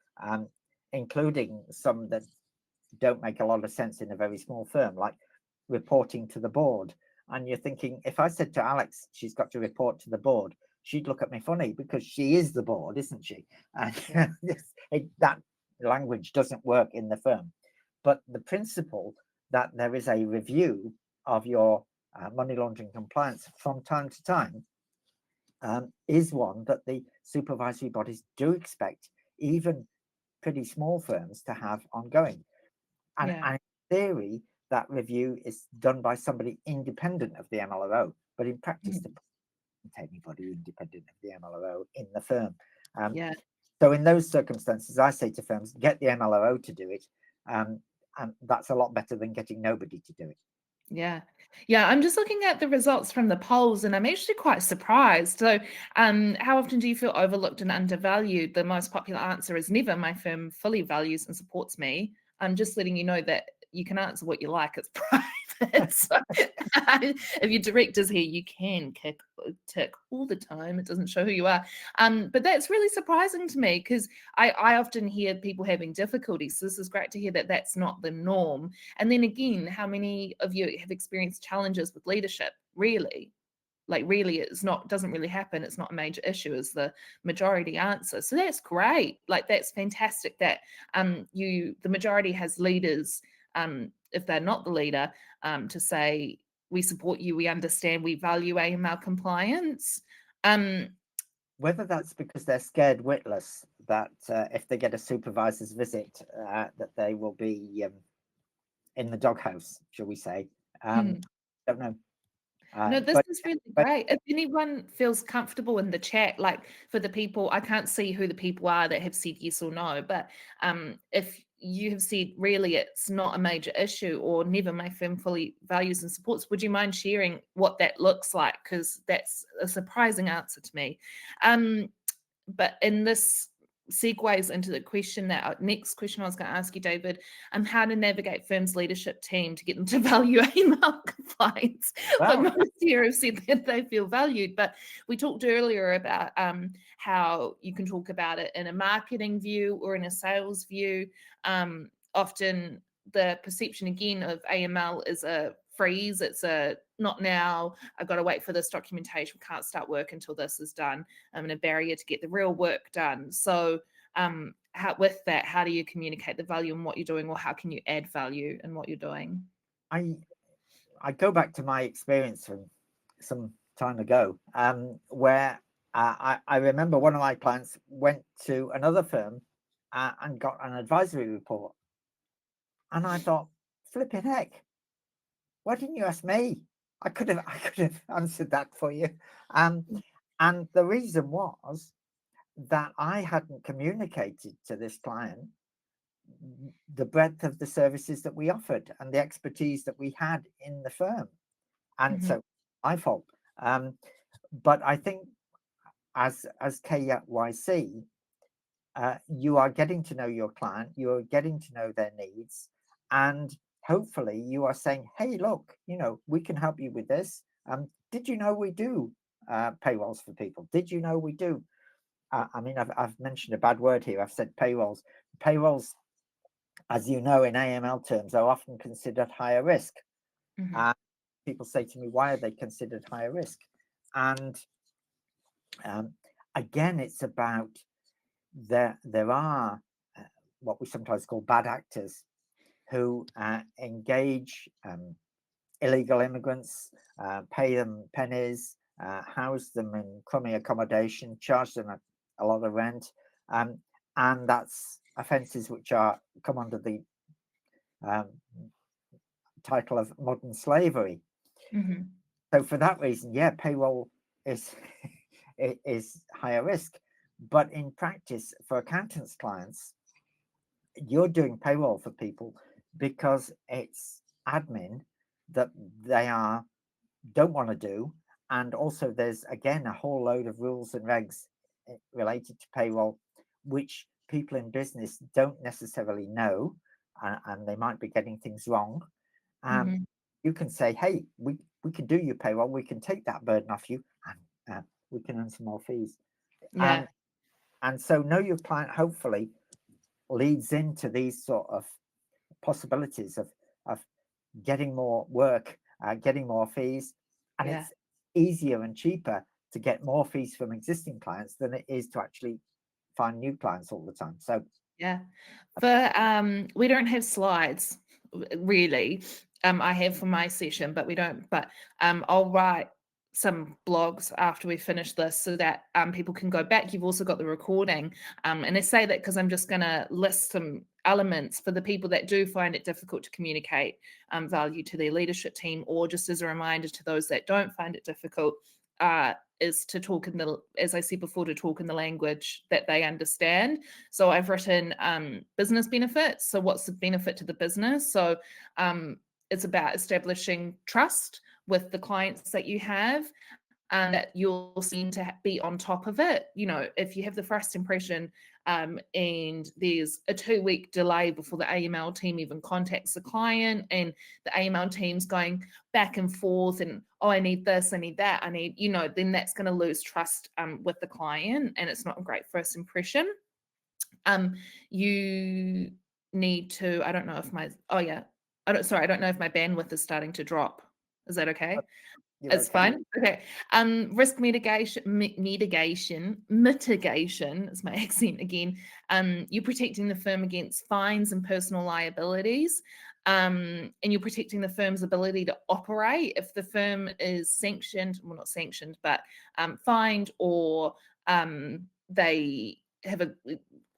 including some that don't make a lot of sense in a very small firm, like reporting to the board. And you're thinking, if I said to Alex, she's got to report to the board, she'd look at me funny because she is the board, isn't she? And that language doesn't work in the firm. But the principle that there is a review of your money laundering compliance from time to time is one that the supervisory bodies do expect even pretty small firms to have ongoing. And, Yeah. and in theory, that review is done by somebody independent of the MLRO, but in practice, there isn't anybody independent of the MLRO in the firm. Yeah. So in those circumstances, I say to firms, get the MLRO to do it, and that's a lot better than getting nobody to do it. Yeah. Yeah. I'm just looking at the results from the polls and I'm actually quite surprised. So, how often do you feel overlooked and undervalued? The most popular answer is never. My firm fully values and supports me. I'm just letting you know that you can answer what you like. It's private. So, if your director's here, you can tick all the time. It doesn't show who you are. But that's really surprising to me because I often hear people having difficulties. So this is great to hear that that's not the norm. And then again, how many of you have experienced challenges with leadership? Really? Like really, doesn't really happen. It's not a major issue is the majority answer. So that's great. Like that's fantastic that the majority has leaders, if they're not the leader, to say, we support you, we understand, we value AML compliance. Whether that's because they're scared witless that if they get a supervisor's visit, that they will be in the doghouse, shall we say? Don't know. No, this is really great. If anyone feels comfortable in the chat, like for the people, I can't see who the people are that have said yes or no, but if you have said really it's not a major issue or never my firm fully values and supports, would you mind sharing what that looks like? Because that's a surprising answer to me. But in this segues into the question next question I was going to ask you, David, how to navigate firms' leadership team to get them to value AML compliance. Wow. But most here have said that they feel valued. But we talked earlier about how you can talk about it in a marketing view or in a sales view. Often the perception again of AML is a freeze. It's a not now. I've got to wait for this documentation. Can't start work until this is done. And a barrier to get the real work done. So with that, how do you communicate the value in what you're doing, or how can you add value in what you're doing? I go back to my experience from some time ago, where I remember one of my clients went to another firm and got an advisory report. And I thought, flipping heck, why didn't you ask me? I could have answered that for you. And the reason was that I hadn't communicated to this client the breadth of the services that we offered and the expertise that we had in the firm. And so my fault. But I think as KYC, you are getting to know your client, you are getting to know their needs, and hopefully you are saying, hey, look, we can help you with this. Did you know we do payrolls for people? Did you know we do? I mean, I've mentioned a bad word here. I've said payrolls. Payrolls, as you know, in AML terms, are often considered higher risk. People say to me, why are they considered higher risk? And again, it's about there are what we sometimes call bad actors who engage illegal immigrants, pay them pennies, house them in crummy accommodation, charge them a lot of rent, and that's offences which come under the title of modern slavery. So for that reason, yeah, payroll is higher risk. But in practice, for accountants' clients, you're doing payroll for people because it's admin that they don't want to do. And also there's, again, a whole load of rules and regs related to payroll, which people in business don't necessarily know. and they might be getting things wrong. Mhm. You can say, hey, we can do your payroll, we can take that burden off you, and we can earn some more fees. Yeah. And so know your client hopefully leads into these sort of possibilities of getting more work, getting more fees, and Yeah. it's easier and cheaper to get more fees from existing clients than it is to actually find new clients all the time. So Yeah. For we don't have slides really. I have for my session, but we don't. But I'll write some blogs after we finish this so that people can go back. You've also got the recording. And I say that because I'm just going to list some elements for the people that do find it difficult to communicate value to their leadership team, or just as a reminder to those that don't find it difficult, is to talk in the, as I said before, to talk in the language that they understand. So I've written business benefits. So what's the benefit to the business? So it's about establishing trust with the clients that you have, and that you'll seem to be on top of it. You know, if you have the first impression and there's a 2-week delay before the AML team even contacts the client, and the AML team's going back and forth and, oh, I need this, I need that, I need, you know, then that's going to lose trust with the client, and it's not a great first impression. You need to, I don't know if my, oh yeah, I don't know if my bandwidth is starting to drop. Is that okay? you're It's okay. fine. Okay. Risk mitigation is my accent again. You're protecting the firm against fines and personal liabilities. And you're protecting the firm's ability to operate if the firm is sanctioned, well, not sanctioned, but fined, or they have a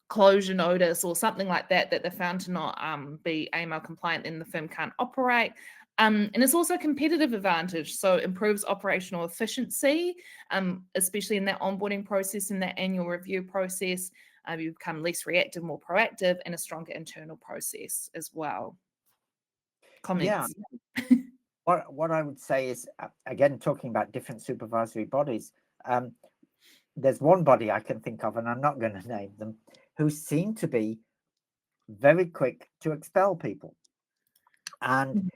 closure notice or something like that, that they're found to not be AML compliant, then the firm can't operate. And it's also a competitive advantage, so improves operational efficiency, especially in that onboarding process and that annual review process. You become less reactive, more proactive, and a stronger internal process as well. Comments? Yeah. What I would say is, again, talking about different supervisory bodies, there's one body I can think of, and I'm not going to name them, who seem to be very quick to expel people. And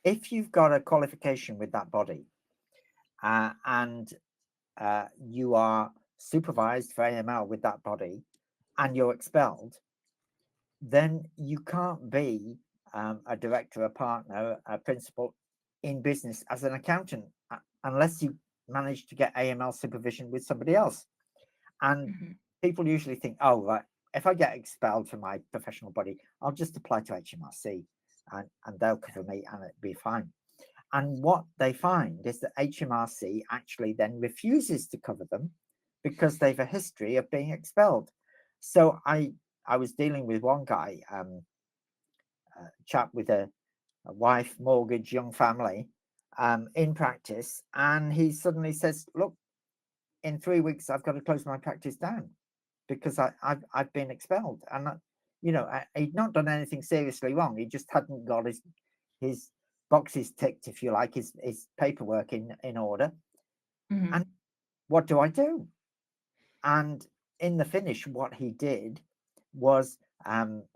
if you've got a qualification with that body, and you are supervised for AML with that body, and you're expelled, then you can't be a director, a partner, a principal in business as an accountant unless you manage to get AML supervision with somebody else. And people usually think, oh, right, if I get expelled from my professional body, I'll just apply to HMRC and they'll cover me and it'll be fine. And what they find is that HMRC actually then refuses to cover them because they've a history of being expelled. So I was dealing with one guy, a chap with a wife, mortgage, young family, in practice, and he suddenly says, look, in 3 weeks I've got to close my practice down because I've been expelled. And you know, he'd not done anything seriously wrong, he just hadn't got his boxes ticked, if you like, his paperwork in order. And what do I do? And in the finish, what he did was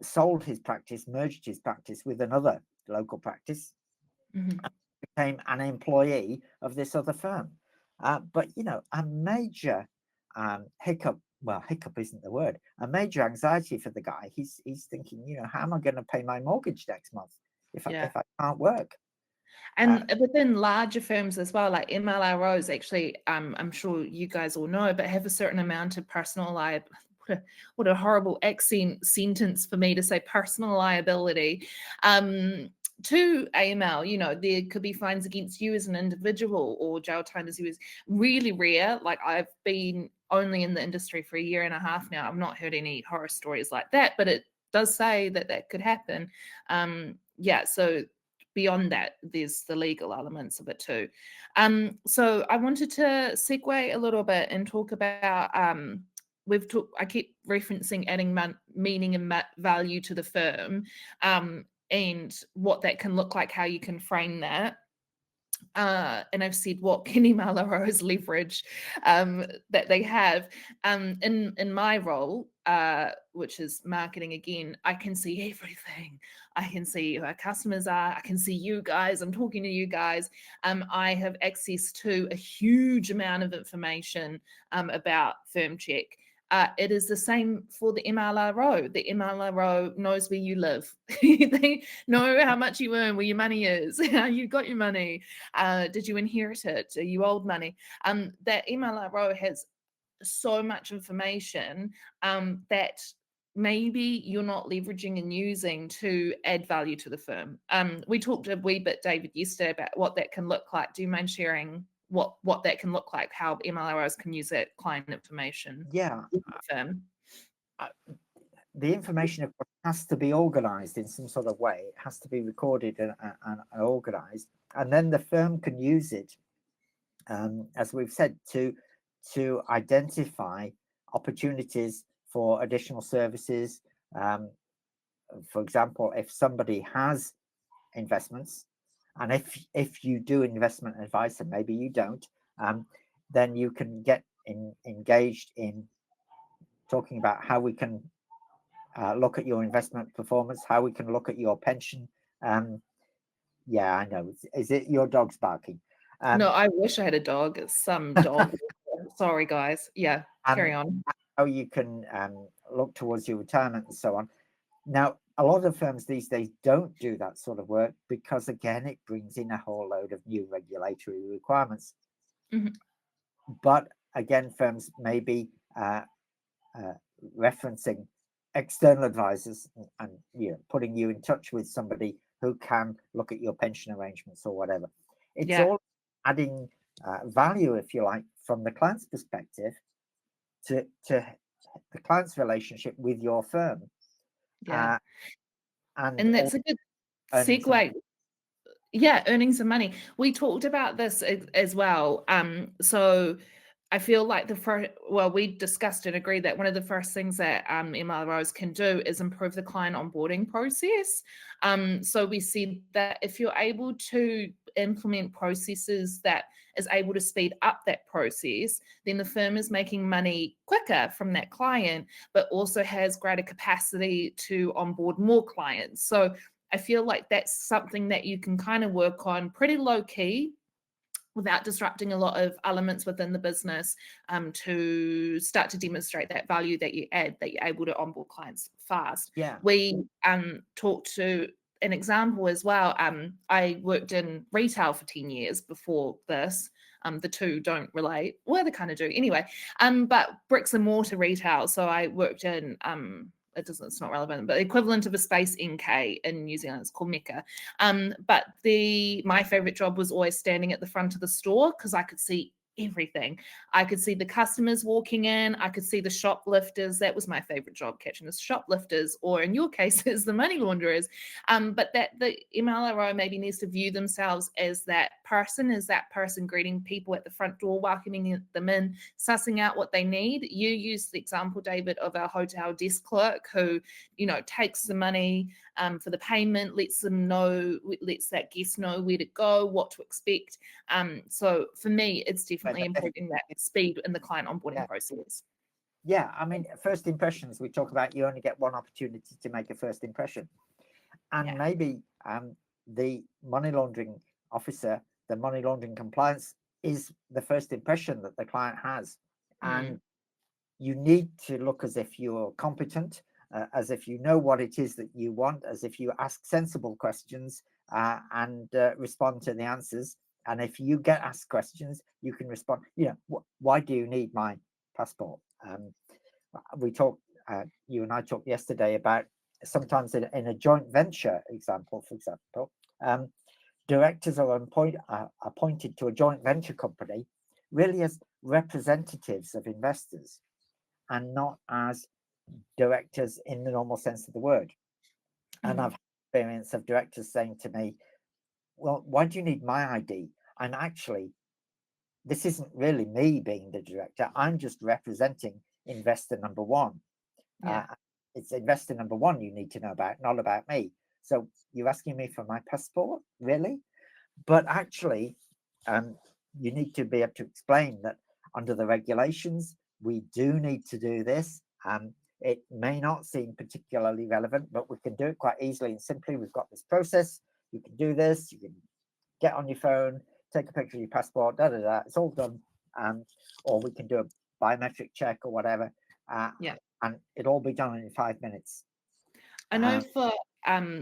sold his practice, merged his practice with another local practice, became an employee of this other firm. But, you know, a major hiccup, well, hiccup isn't the word, a major anxiety for the guy. He's thinking, you know, how am I going to pay my mortgage next month if I can't work? And within larger firms as well, like MLROs, actually, I'm sure you guys all know, but have a certain amount of personal liability. What a horrible accent sentence for me to say, personal liability. To AML, you know, there could be fines against you as an individual, or jail time as you is really rare. Like, I've been only in the industry for 1.5 years now. I've not heard any horror stories like that, but it does say that that could happen. So beyond that, there's the legal elements of it too. So I wanted to segue a little bit and talk about, I keep referencing adding meaning and value to the firm, and what that can look like, how you can frame that. And I've said, what can MLROs leverage that they have? In my role, which is marketing again, I can see everything. I can see who our customers are. I can see you guys. I'm talking to you guys. I have access to a huge amount of information about Firmcheck. It is the same for the MLRO. The MLRO knows where you live. They know how much you earn, where your money is, how you got your money. Did you inherit it? Are you old money? That MLRO has so much information that maybe you're not leveraging and using to add value to the firm. We talked a wee bit, David, yesterday about what that can look like. Do you mind sharing what that can look like, how MLROs can use that client information? Yeah. Firm. The information, of course, has to be organized in some sort of way. It has to be recorded and organized, and then the firm can use it, as we've said, to identify opportunities for additional services. For example, if somebody has investments, and if you do investment advice and maybe you don't, then you can get engaged in talking about how we can look at your investment performance, how we can look at your pension. Yeah, I know. Is it your dog's barking? No, I wish I had a dog. It's some dog. Sorry, guys. Yeah, carry on. How you can look towards your retirement and so on. Now, a lot of firms these days don't do that sort of work because, again, it brings in a whole load of new regulatory requirements. Mhm. But again, firms may be referencing external advisors and putting you in touch with somebody who can look at your pension arrangements or whatever. It's all adding value, if you like, from the client's perspective to the client's relationship with your firm. Yeah. And that's a good earning some- segue. Yeah, earning some money. We talked about this as well. So I feel like we discussed and agreed that one of the first things that MLROs can do is improve the client onboarding process. So we see that if you're able to implement processes that is able to speed up that process, then the firm is making money quicker from that client, but also has greater capacity to onboard more clients. So I feel like that's something that you can kind of work on pretty low key without disrupting a lot of elements within the business, to start to demonstrate that value that you add, that you're able to onboard clients fast. Yeah. We talked to an example as well. I worked in retail for 10 years before this. The two don't relate. Well, they kind of do anyway. But bricks and mortar retail. So I worked in it's not relevant, but the equivalent of a space NK in New Zealand, it's called Mecca. But my favorite job was always standing at the front of the store because I could see everything. I could see the customers walking in. I could see the shoplifters. That was my favorite job, catching the shoplifters, or in your case, is the money launderers. But that the MLRO maybe needs to view themselves as that person greeting people at the front door, welcoming them in, sussing out what they need. You used the example, David, of our hotel desk clerk who, takes the money for the payment, lets that guest know where to go, what to expect. So for me, it's definitely improving that speed in the client onboarding process. Yeah, I mean, first impressions, we talk about you only get one opportunity to make a first impression. And maybe the money laundering officer, the money laundering compliance is the first impression that the client has. And you need to look as if you're competent, as if you know what it is that you want, as if you ask sensible questions and respond to the answers. And if you get asked questions, you can respond. Why do you need my passport? We talked, you and I talked yesterday about sometimes in a joint venture example, for example, directors are appointed to a joint venture company really as representatives of investors and not as directors in the normal sense of the word. And I've had experience of directors saying to me, well, why do you need my ID? And actually, this isn't really me being the director. I'm just representing investor number one. It's investor number one you need to know about, not about me. So you're asking me for my passport, really? But actually, you need to be able to explain that under the regulations, we do need to do this. It may not seem particularly relevant, but we can do it quite easily and simply. We've got this process. You can do this. You can get on your phone, take a picture of your passport, it's all done. Or we can do a biometric check or whatever. And it'll all be done in 5 minutes. I know for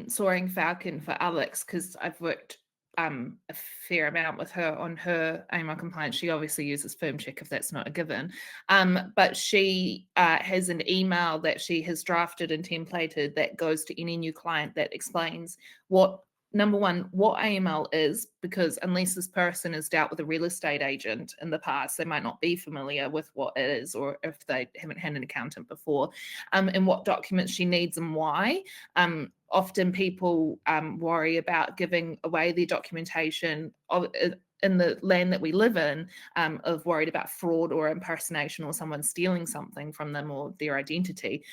Soaring Falcon, for Alex, because I've worked a fair amount with her on her AML compliance. She obviously uses Firmcheck if that's not a given. But she has an email that she has drafted and templated that goes to any new client that explains what, number one, what AML is, because unless this person has dealt with a real estate agent in the past, they might not be familiar with what it is, or if they haven't had an accountant before, and what documents she needs and why. Often people worry about giving away their documentation in the land that we live in, of worried about fraud or impersonation or someone stealing something from them or their identity.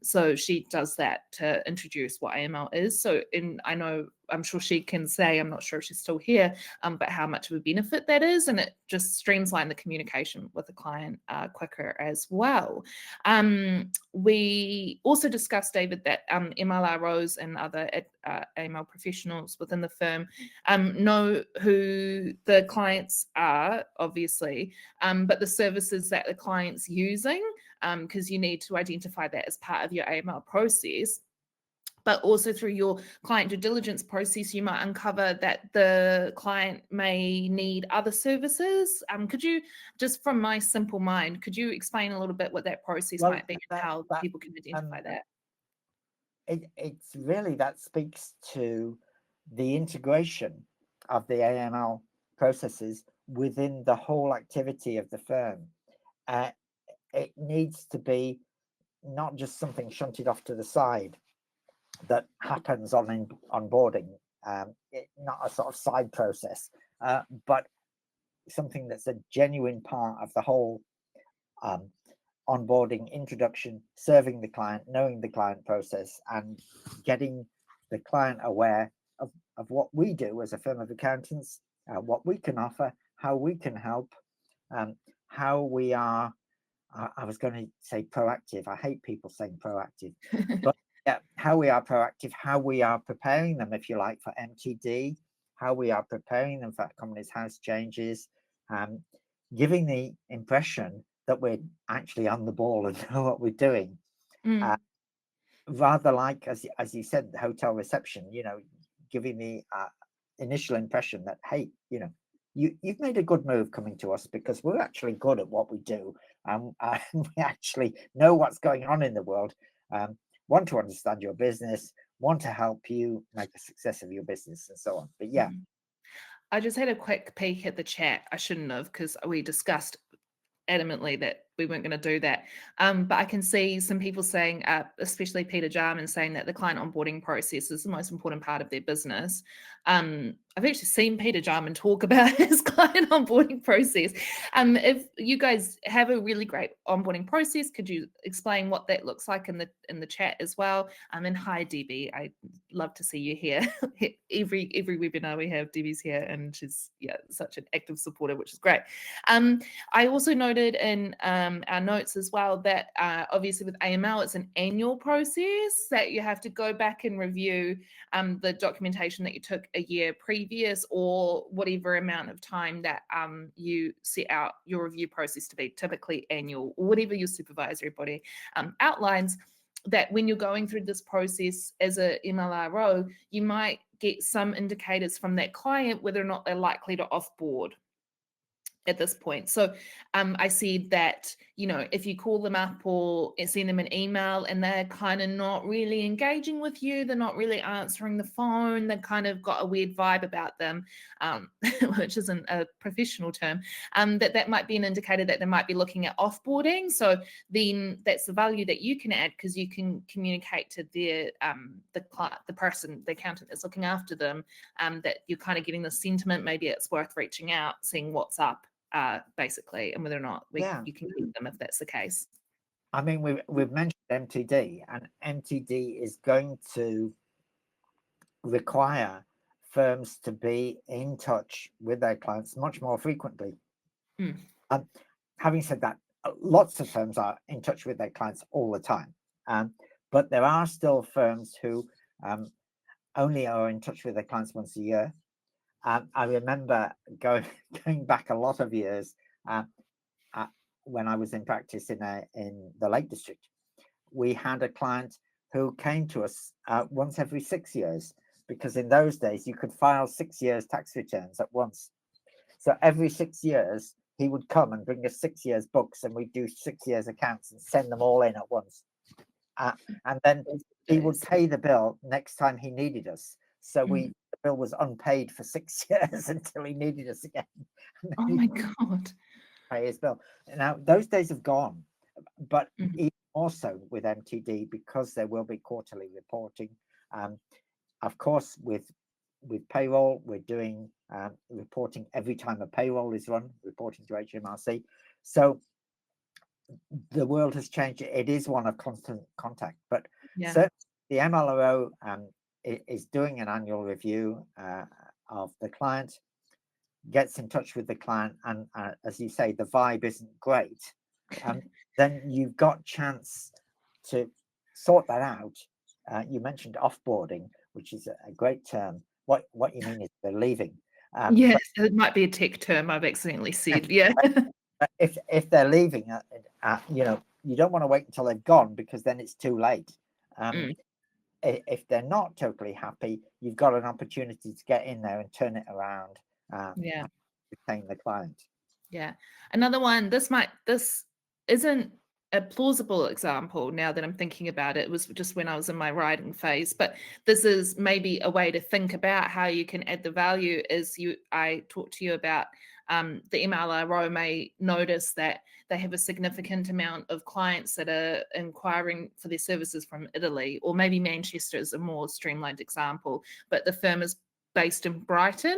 So she does that to introduce what AML is. So I'm sure she can say, I'm not sure if she's still here, but how much of a benefit that is. And it just streamlines the communication with the client quicker as well. We also discussed, David, that MLROs and other AML professionals within the firm know who the clients are, obviously, but the services that the client's using, because you need to identify that as part of your AML process. But also through your client due diligence process, you might uncover that the client may need other services. Could you, just from my simple mind, could you explain a little bit what that process might be and how people can identify that? It's really, that speaks to the integration of the AML processes within the whole activity of the firm. It needs to be not just something shunted off to the side that happens on onboarding, not a sort of side process, but something that's a genuine part of the whole onboarding, introduction, serving the client, knowing the client process, and getting the client aware of what we do as a firm of accountants, what we can offer, how we can help, how we are, I was going to say proactive. I hate people saying proactive, but yeah, how we are proactive, how we are preparing them, if you like, for MTD, how we are preparing them for Companies House changes, giving the impression that we're actually on the ball and know what we're doing. Rather like, as you said, the hotel reception, giving the initial impression that, hey, you've made a good move coming to us because we're actually good at what we do, and we actually know what's going on in the world. Want to understand your business, want to help you make a success of your business, and so on. But yeah. I just had a quick peek at the chat. I shouldn't have, because we discussed adamantly that we weren't going to do that. But I can see some people saying, especially Peter Jarman, saying that the client onboarding process is the most important part of their business. I've actually seen Peter Jarman talk about his client onboarding process. If you guys have a really great onboarding process, could you explain what that looks like in the chat as well? And hi, Debbie. I love to see you here. every webinar we have, Debbie's here, and she's such an active supporter, which is great. I also noted in our notes as well that obviously with AML, it's an annual process that you have to go back and review the documentation that you took a year previous, or whatever amount of time that you set out your review process to be, typically annual, or whatever your supervisory body outlines. That when you're going through this process as a MLRO, you might get some indicators from that client whether or not they're likely to offboard at this point. So I see that, if you call them up or send them an email and they're kind of not really engaging with you, they're not really answering the phone, they've kind of got a weird vibe about them, which isn't a professional term, that might be an indicator that they might be looking at offboarding. So then that's the value that you can add, because you can communicate to the person, the accountant that's looking after them, that you're kind of getting the sentiment, maybe it's worth reaching out, seeing what's up, basically, and whether or not you can keep them if that's the case. I mean, we've mentioned MTD, and MTD is going to require firms to be in touch with their clients much more frequently. Having said that, lots of firms are in touch with their clients all the time. But there are still firms who only are in touch with their clients once a year. I remember going back a lot of years when I was in practice in the Lake District. We had a client who came to us once every 6 years, because in those days you could file 6 years tax returns at once. So every 6 years he would come and bring us 6 years books, and we'd do 6 years accounts and send them all in at once. And then he would pay the bill next time he needed us. So the bill was unpaid for 6 years until he needed us again. Oh my God. Pay his bill. Now those days have gone, but even more so with MTD, because there will be quarterly reporting. Of course, with payroll, we're doing reporting every time a payroll is run, reporting to HMRC. So the world has changed. It is one of constant contact, but certainly the MLRO is doing an annual review of the client, gets in touch with the client, and as you say, the vibe isn't great. Then you've got chance to sort that out. You mentioned offboarding, which is a great term. What you mean is they're leaving. Yes, it might be a tech term I've accidentally said. Yeah. But if they're leaving, you don't want to wait until they've gone, because then it's too late. If they're not totally happy, you've got an opportunity to get in there and turn it around. And retain the client. Yeah. Another one, this isn't a plausible example now that I'm thinking about it. It was just when I was in my writing phase, but this is maybe a way to think about how you can add the value. I talked to you about the MLRO may notice that they have a significant amount of clients that are inquiring for their services from Italy, or maybe Manchester is a more streamlined example, but the firm is based in Brighton.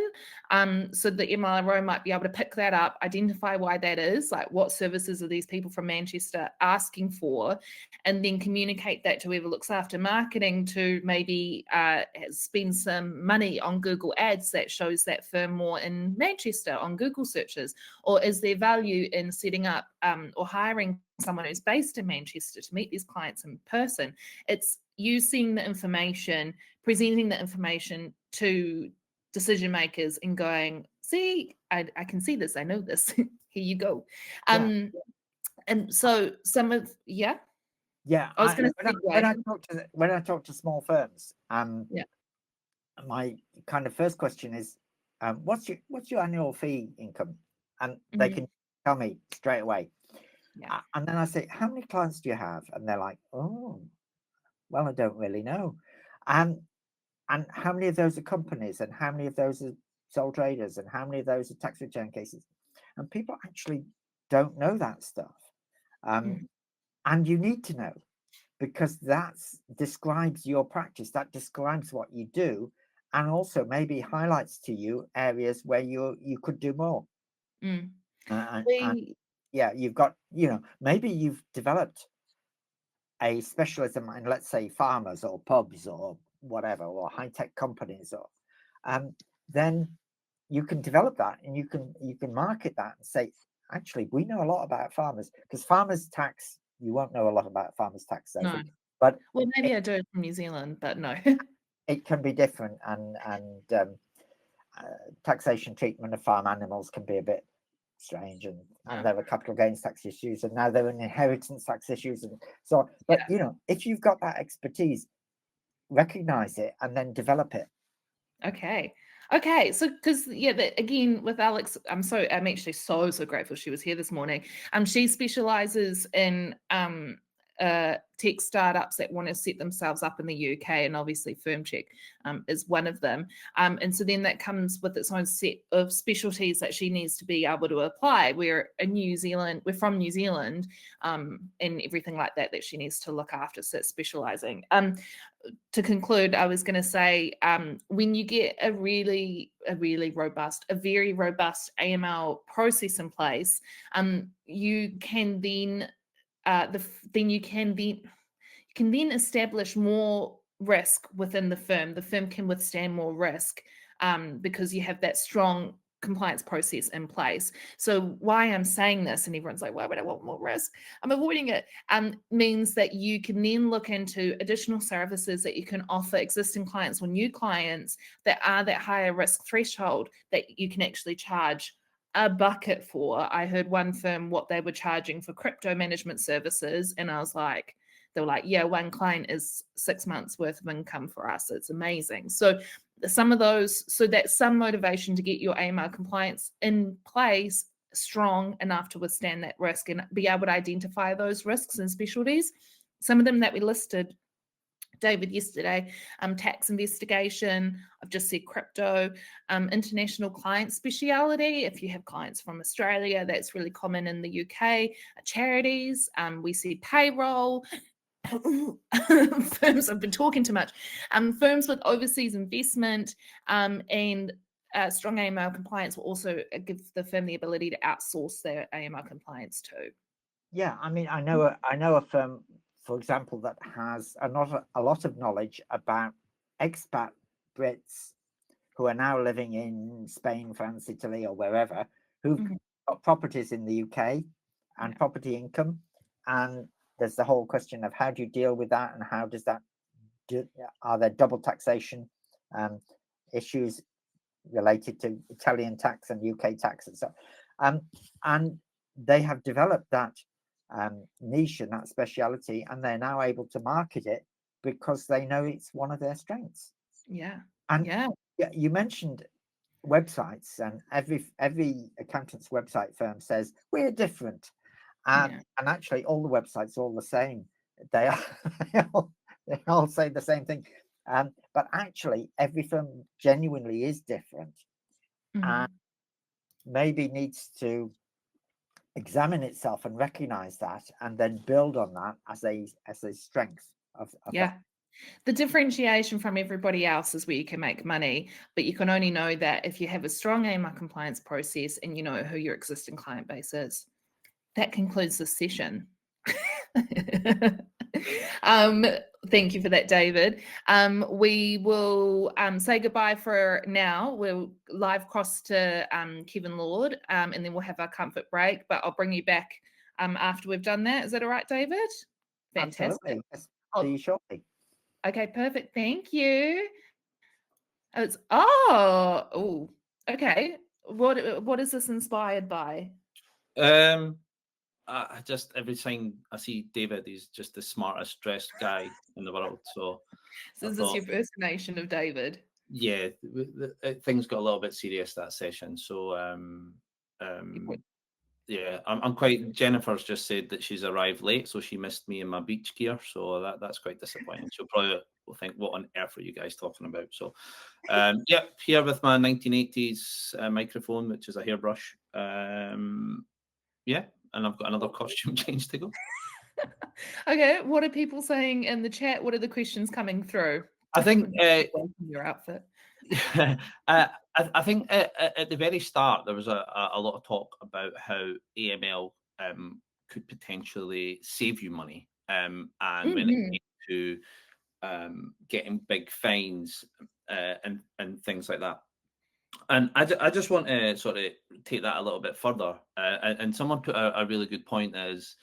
So the MLRO might be able to pick that up, identify why that is, like what services are these people from Manchester asking for, and then communicate that to whoever looks after marketing to maybe spend some money on Google Ads that shows that firm more in Manchester on Google searches. Or is there value in setting up or hiring someone who's based in Manchester to meet these clients in person? It's using the information, presenting the information to decision makers and going, see, I can see this, I know this. Here you go. And so some of I was going to when I talk to small firms, my kind of first question is, what's your annual fee income? And they can tell me straight away. And then I say, how many clients do you have? And they're like, oh, well, I don't really know. And how many of those are companies, and how many of those are sole traders, and how many of those are tax return cases? And people actually don't know that stuff. And you need to know, because that describes your practice, that describes what you do, and also maybe highlights to you areas where you could do more. You've got, maybe you've developed a specialism in, let's say, farmers or pubs or whatever, or high-tech companies, or then you can develop that, and you can market that and say, actually, we know a lot about farmers, because farmers tax, you won't know a lot about farmers tax, no. But well, maybe I do it from New Zealand, but no. It can be different, and taxation treatment of farm animals can be a bit strange, and there were capital gains tax issues, and now there are inheritance tax issues, and so on. But if you've got that expertise, recognize it and then develop it. Okay, so because again with Alex, I'm actually so grateful she was here this morning. She specializes in tech startups that want to set themselves up in the UK, and obviously Firmcheck is one of them. And so then that comes with its own set of specialties that she needs to be able to apply. We're from New Zealand, and everything like that she needs to look after. So it's specializing. To conclude, I was going to say, when you get a very robust AML process in place, you can then you can then establish more risk within the firm. The firm can withstand more risk because you have that strong compliance process in place. So why I'm saying this, and everyone's like, why would I want more risk? I'm avoiding it, means that you can then look into additional services that you can offer existing clients or new clients that are that higher risk threshold that you can actually charge a bucket for. I heard one firm what they were charging for crypto management services, and I was like, they were like, yeah, one client is 6 months worth of income for us. It's amazing. So some of those, so that's some motivation to get your AML compliance in place strong enough to withstand that risk and be able to identify those risks and specialties. Some of them that we listed, David, yesterday, tax investigation, I've just said crypto, international client speciality. If you have clients from Australia, that's really common in the UK, charities, we see payroll, firms, I've been talking too much, firms with overseas investment, and strong AML compliance will also give the firm the ability to outsource their AML compliance too. Yeah, I mean, I know a firm, for example, that has a lot of knowledge about expat Brits who are now living in Spain, France, Italy, or wherever, who've got properties in the UK and property income. And there's the whole question of how do you deal with that, and how does that are there double taxation issues related to Italian tax and UK tax and stuff. And they have developed that niche and that speciality, and they're now able to market it because they know it's one of their strengths. Yeah. And you mentioned websites, and every accountant's website firm says we're different, and actually all the websites are all the same. They all say the same thing, but actually every firm genuinely is different, and maybe needs to examine itself and recognize that, and then build on that as a strength of that. The differentiation from everybody else is where you can make money, but you can only know that if you have a strong AML compliance process and you know who your existing client base is. That concludes the session. Thank you for that, David. We will say goodbye for now. We'll live cross to Kevin Lord, and then we'll have our comfort break, but I'll bring you back after we've done that. Is that all right, David? Fantastic. Absolutely. See you shortly. Okay, perfect. Thank you. Okay. What is this inspired by? I just, every time I see David, he's just the smartest dressed guy in the world. So is this your first nation of David? Yeah, things got a little bit serious that session. So yeah, I'm quite. Jennifer's just said that she's arrived late, so she missed me in my beach gear. So that's quite disappointing. She'll probably will think, what on earth are you guys talking about? So yeah, here with my 1980s microphone, which is a hairbrush. Yeah, and I've got another costume change to go. Okay, what are people saying in the chat? What are the questions coming through? I think your outfit. I think at the very start there was a lot of talk about how AML could potentially save you money, and when it came to getting big fines and things like that. And I just want to sort of take that a little bit further. And someone put a really good point as,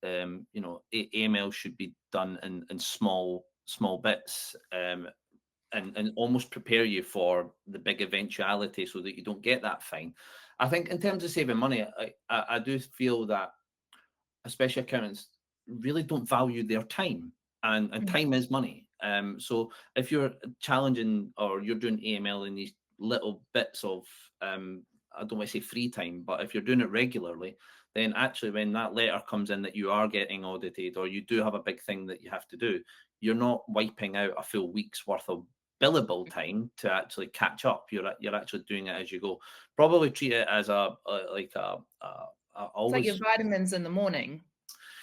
you know, AML should be done in small bits, and almost prepare you for the big eventuality so that you don't get that fine. I think in terms of saving money, I do feel that especially accountants really don't value their time, and time is money. So if you're challenging or you're doing AML in these little bits of I don't want to say free time, but if you're doing it regularly, then actually when that letter comes in that you are getting audited or you do have a big thing that you have to do, you're not wiping out a full week's worth of billable time to actually catch up. You're actually doing it as you go. Probably treat it as always it's like your vitamins in the morning.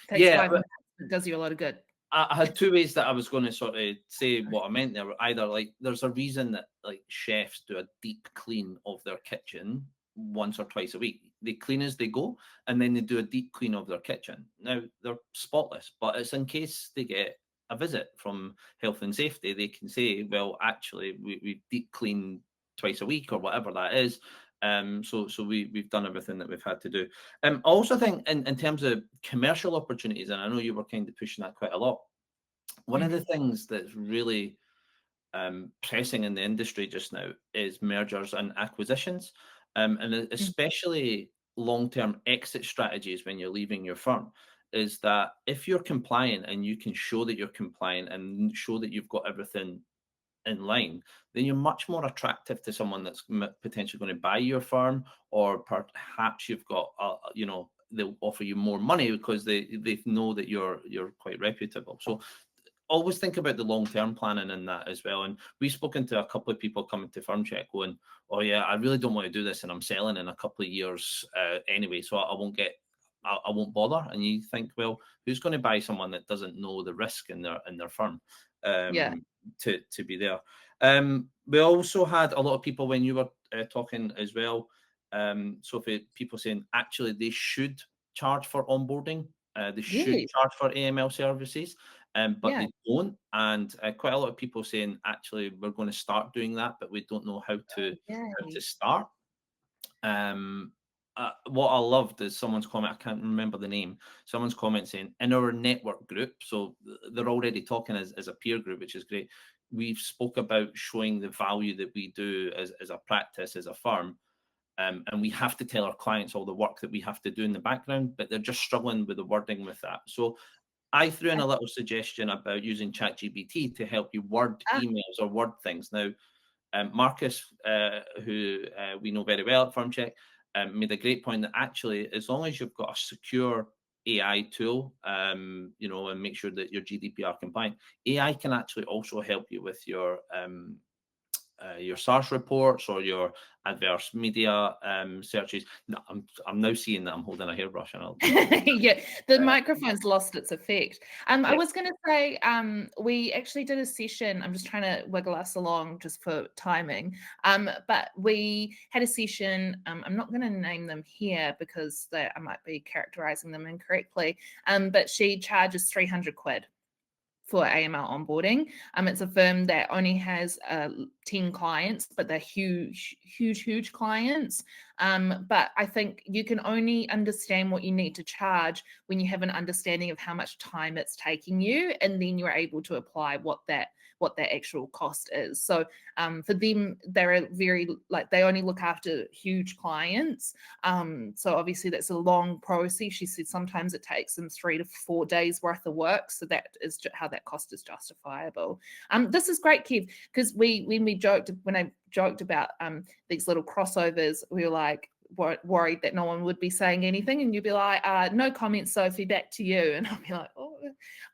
Takes 5 minutes. It does you a lot of good. I had two ways that I was going to sort of say what I meant there. Either like there's a reason that like chefs do a deep clean of their kitchen once or twice a week. They clean as they go, and then they do a deep clean of their kitchen. Now they're spotless, but it's in case they get a visit from health and safety, they can say, well, actually we deep clean twice a week or whatever that is. So we've done everything that we've had to do. I also think in terms of commercial opportunities, and I know you were kind of pushing that quite a lot. One of the things that's really pressing in the industry just now is mergers and acquisitions, and especially long-term exit strategies when you're leaving your firm. Is that if you're compliant and you can show that you're compliant and show that you've got everything in line, then you're much more attractive to someone that's potentially going to buy your firm, or perhaps you've got, you know, they'll offer you more money because they know that you're quite reputable. So always think about the long-term planning in that as well. And we've spoken to a couple of people coming to Firmcheck going, oh yeah, I really don't want to do this, and I'm selling in a couple of years anyway, so I won't bother. And you think, well, who's going to buy someone that doesn't know the risk in their firm? To be there. We also had a lot of people when you were talking as well, Sophie, people saying actually they should charge for onboarding, they should charge for AML services, but they don't. And quite a lot of people saying actually we're going to start doing that, but we don't know how to start. What I loved is someone's comment, I can't remember the name, someone's comment saying in our network group, so they're already talking as a peer group, which is great. We've spoke about showing the value that we do as a practice, as a firm, and we have to tell our clients all the work that we have to do in the background, but they're just struggling with the wording with that. So I threw in a little suggestion about using ChatGPT to help you word emails or word things. Now, Marcus, who we know very well at Firmcheck, made a great point that actually, as long as you've got a secure AI tool, you know, and make sure that you're GDPR compliant, AI can actually also help you with your SARS reports or your adverse media searches. No, I'm now seeing that I'm holding a hairbrush, and I'll yeah, the microphone's lost its effect. I was going to say, we actually did a session. I'm just trying to wiggle us along just for timing. But we had a session. I'm not going to name them here because I might be characterizing them incorrectly. But she charges 300 quid for AML onboarding. It's a firm that only has 10 clients, but they're huge clients. But I think you can only understand what you need to charge when you have an understanding of how much time it's taking you, and then you're able to apply what that actual cost is. So for them, they're very, like, they only look after huge clients. So obviously that's a long process. She said sometimes it takes them 3 to 4 days worth of work. So that is how that cost is justifiable. This is great, Kev, because when I joked about these little crossovers, we were like, worried that no one would be saying anything, and you'd be like, no comment, Sophie, back to you. And I'll be like, oh,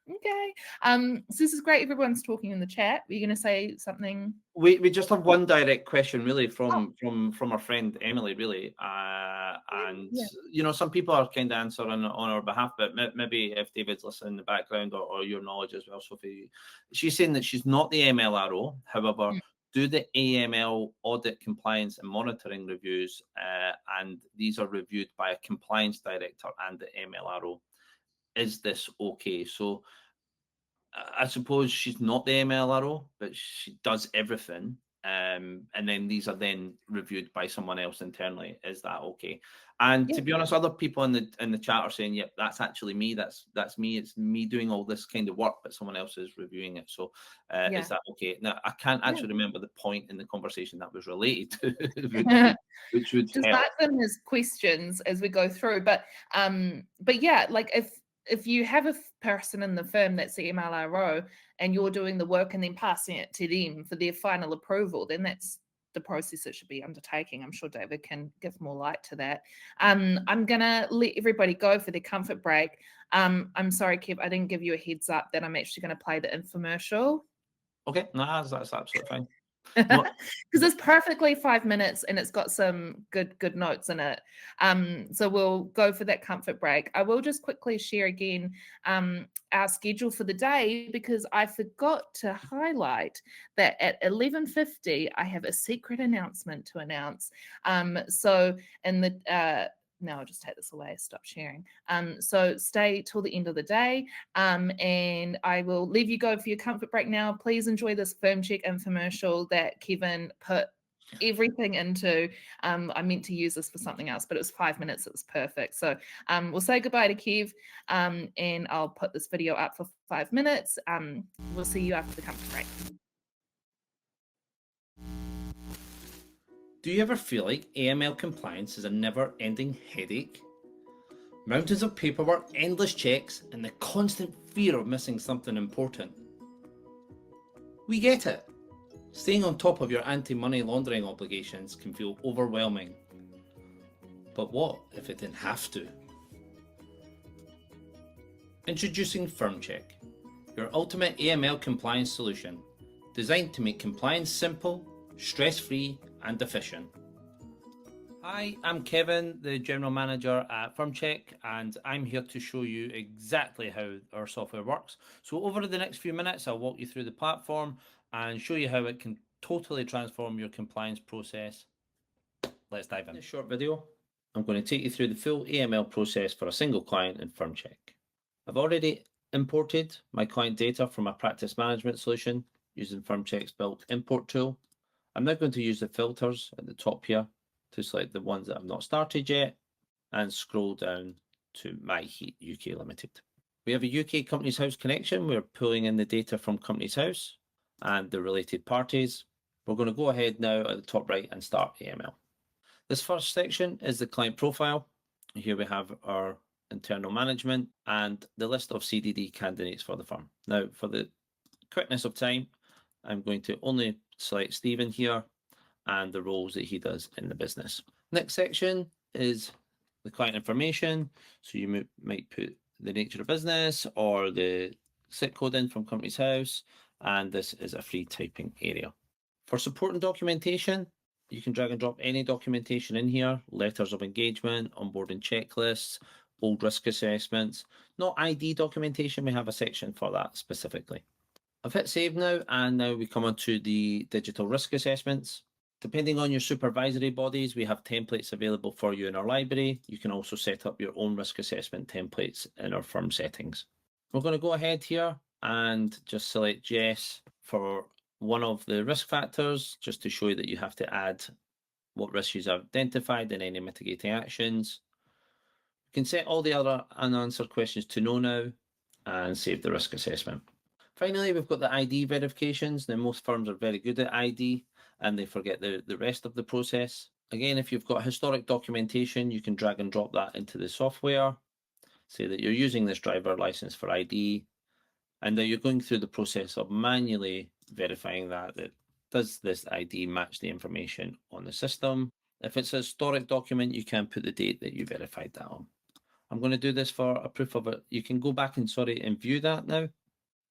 okay. So this is great. Everyone's talking in the chat. Are you going to say something? We just have one direct question really from our friend Emily, really, and you know, some people are kind of answering on our behalf, but maybe if David's listening in the background, or your knowledge as well, Sophie. She's saying that she's not the MLRO, however, do the AML audit, compliance and monitoring reviews, and these are reviewed by a compliance director and the MLRO. Is this okay? So I suppose she's not the MLRO, but she does everything. And then these are then reviewed by someone else internally. Is that okay? And to be honest, other people in the chat are saying, yep, that's actually me. That's me. It's me doing all this kind of work, but someone else is reviewing it. So is that okay? Now, I can't actually remember the point in the conversation that was related to, which would just help. ask them as questions as we go through. But yeah, like if you have a person in the firm that's the MLRO and you're doing the work and then passing it to them for their final approval, then that's the process it should be undertaking. I'm sure David can give more light to that. I'm going to let everybody go for their comfort break. I'm sorry, Kev, I didn't give you a heads up that I'm actually going to play the infomercial. Okay, no, that's absolutely fine. Because it's perfectly 5 minutes and it's got some good notes in it. So we'll go for that comfort break. I will just quickly share again our schedule for the day, because I forgot to highlight that at 11:50 I have a secret announcement to announce. So in the no, I'll just take this away, stop sharing. So stay till the end of the day, and I will leave you go for your comfort break now. Please enjoy this Firmcheck infomercial that Kevin put everything into, I meant to use this for something else, but it was 5 minutes. It was perfect. So we'll say goodbye to Kev, and I'll put this video up for 5 minutes. We'll see you after the comfort break. Do you ever feel like AML compliance is a never-ending headache? Mountains of paperwork, endless checks, and the constant fear of missing something important. We get it. Staying on top of your anti-money laundering obligations can feel overwhelming. But what if it didn't have to? Introducing Firmcheck, your ultimate AML compliance solution, designed to make compliance simple, stress-free, and efficient. Hi, I'm Kevin, the General Manager at Firmcheck, and I'm here to show you exactly how our software works. So over the next few minutes, I'll walk you through the platform and show you how it can totally transform your compliance process. Let's dive in. In this short video, I'm going to take you through the full AML process for a single client in Firmcheck. I've already imported my client data from a practice management solution using Firmcheck's built import tool. I'm now going to use the filters at the top here to select the ones that I've not started yet and scroll down to My Heat UK Limited. We have a UK Companies House connection. We're pulling in the data from Companies House and the related parties. We're going to go ahead now at the top right and start AML. This first section is the client profile. Here we have our internal management and the list of CDD candidates for the firm. Now, for the quickness of time, I'm going to only select Stephen here and the roles that he does in the business. Next section is the client information. So you might put the nature of business or the SIT code in from Companies House, and this is a free typing area. For support and documentation, you can drag and drop any documentation in here, letters of engagement, onboarding checklists, old risk assessments. Not ID documentation, we have a section for that specifically. I've hit save now, and now we come on to the digital risk assessments. Depending on your supervisory bodies, we have templates available for you in our library. You can also set up your own risk assessment templates in our firm settings. We're going to go ahead here and just select yes for one of the risk factors, just to show you that you have to add what risks you've identified and any mitigating actions. You can set all the other unanswered questions to no now and save the risk assessment. Finally, we've got the ID verifications. Now, most firms are very good at ID and they forget the rest of the process. Again, if you've got historic documentation, you can drag and drop that into the software. Say that you're using this driver license for ID, and that you're going through the process of manually verifying that does this ID match the information on the system. If it's a historic document, you can put the date that you verified that on. I'm going to do this for a proof of it. You can go back and view that now,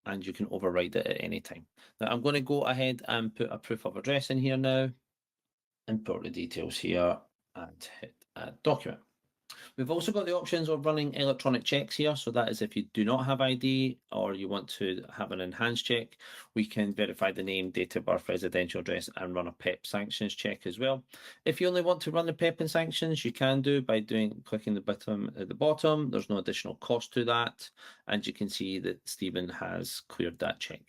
and you can override it at any time. Now I'm going to go ahead and put a proof of address in here now, import the details here and hit add document. We've also got the options of running electronic checks here. So that is if you do not have ID or you want to have an enhanced check, we can verify the name, date of birth, residential address, and run a PEP sanctions check as well. If you only want to run the PEP and sanctions, you can do by clicking the button at the bottom. There's no additional cost to that. And you can see that Stephen has cleared that check.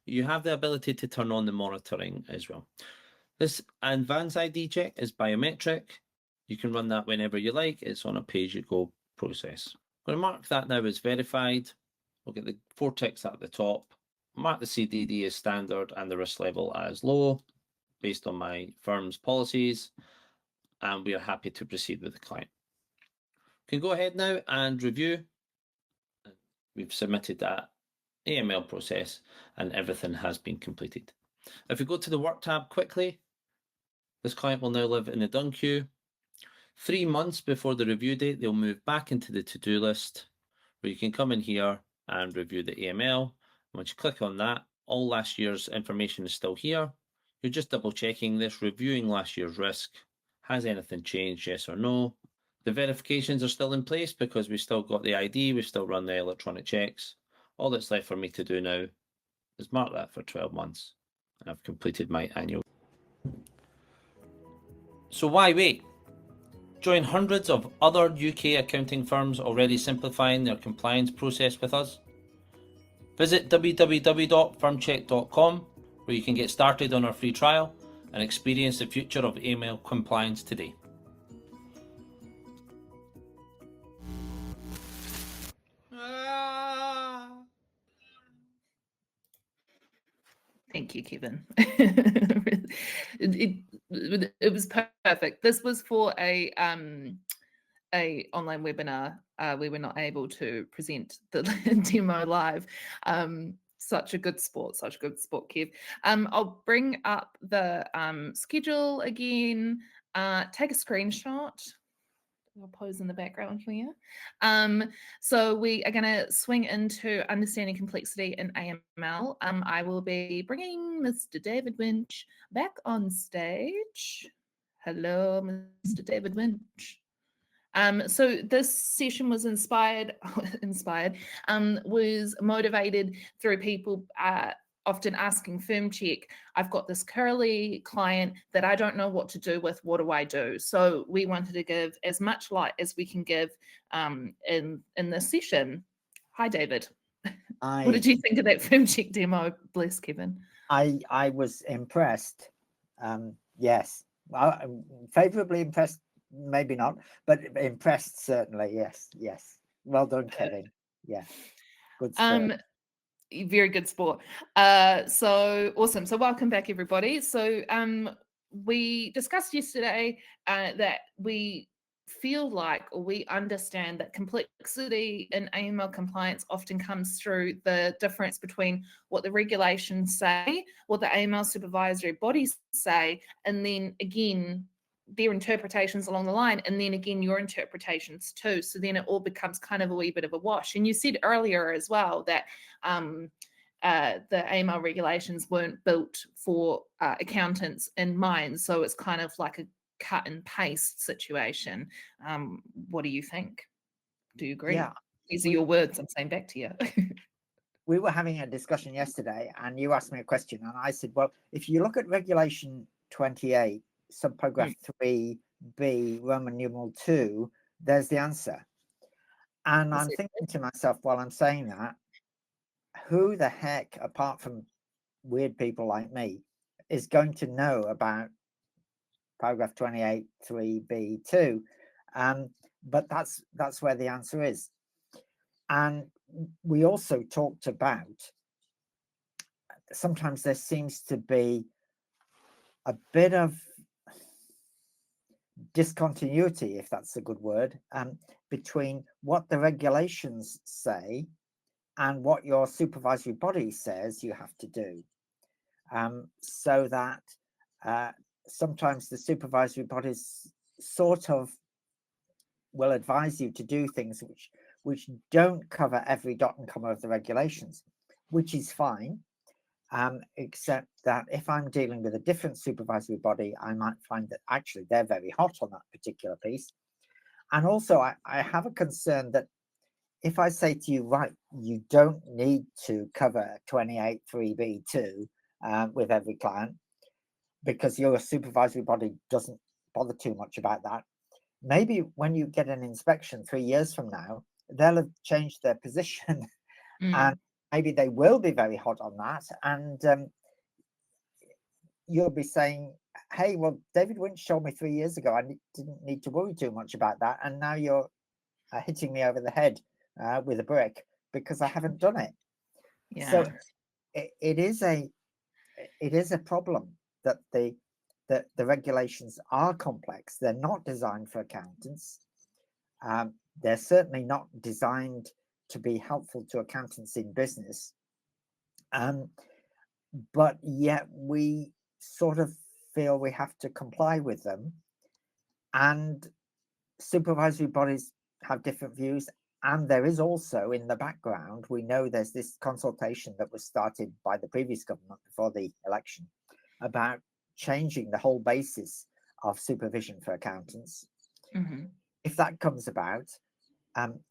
You have the ability to turn on the monitoring as well. This advanced ID check is biometric. You can run that whenever you like. It's on a pay-as-you-go process. I'm going to mark that now as verified. We'll get the 4 ticks at the top. Mark the CDD as standard and the risk level as low based on my firm's policies. And we are happy to proceed with the client. We can go ahead now and review. We've submitted that AML process and everything has been completed. If we go to the work tab quickly, this client will now live in the done queue. 3 months before the review date, they'll move back into the to-do list where you can come in here and review the AML. Once you click on that, all last year's information is still here. You're just double checking this, reviewing last year's risk. Has anything changed, yes or no? The verifications are still in place because we've still got the ID, we've still run the electronic checks. All that's left for me to do now is mark that for 12 months. And I've completed my annual. So why wait? Join hundreds of other UK accounting firms already simplifying their compliance process with us. Visit www.firmcheck.com where you can get started on our free trial and experience the future of email compliance today. Thank you, Kevin. It was perfect. This was for a online webinar. We were not able to present the demo live. Such a good sport, Kev. I'll bring up the schedule again. Take a screenshot. I'll pose in the background for you. So we are going to swing into understanding complexity in AML. I will be bringing Mr. David Winch back on stage. Hello, Mr. David Winch. So this session was was motivated through people often asking Firmcheck, I've got this curly client that I don't know what to do with, what do I do? So we wanted to give as much light as we can give in this session. Hi, David. What did you think of that Firmcheck demo? Bless, Kevin. I was impressed. Yes, well, favorably impressed, maybe not, but impressed certainly. Yes. Well done, Kevin. Yeah, good sport. Very good sport. So awesome. So welcome back, everybody. So we discussed yesterday that we feel like, or we understand that complexity in AML compliance often comes through the difference between what the regulations say, what the AML supervisory bodies say, and then again their interpretations along the line, and then again your interpretations too. So then it all becomes kind of a wee bit of a wash. And you said earlier as well that the AML regulations weren't built for accountants in mind, so it's kind of like a cut and paste situation. What do you think? Do you agree? Yeah, These are your words I'm saying back to you. We were having a discussion yesterday and you asked me a question and I said, well, if you look at regulation 28 subparagraph 3b Roman numeral 2, there's the answer. And I'm thinking to myself while I'm saying that, who the heck, apart from weird people like me, is going to know about paragraph 28 3b2? But that's where the answer is. And we also talked about sometimes there seems to be a bit of discontinuity, if that's a good word, between what the regulations say and what your supervisory body says you have to do. So that sometimes the supervisory bodies sort of will advise you to do things which don't cover every dot and comma of the regulations, which is fine. Except that if I'm dealing with a different supervisory body, I might find that actually they're very hot on that particular piece. And also I have a concern that if I say to you, right, you don't need to cover 28 3b2 with every client because your supervisory body doesn't bother too much about that, maybe when you get an inspection 3 years from now, they'll have changed their position and maybe they will be very hot on that, and you'll be saying, hey, well, David Winch told me 3 years ago I didn't need to worry too much about that, and now you're hitting me over the head with a brick because I haven't done it. Yeah. So it is a problem that the regulations are complex. They're not designed for accountants. They're certainly not designed to be helpful to accountants in business, but yet we sort of feel we have to comply with them, and supervisory bodies have different views. And there is also in the background, we know there's this consultation that was started by the previous government before the election about changing the whole basis of supervision for accountants. If that comes about,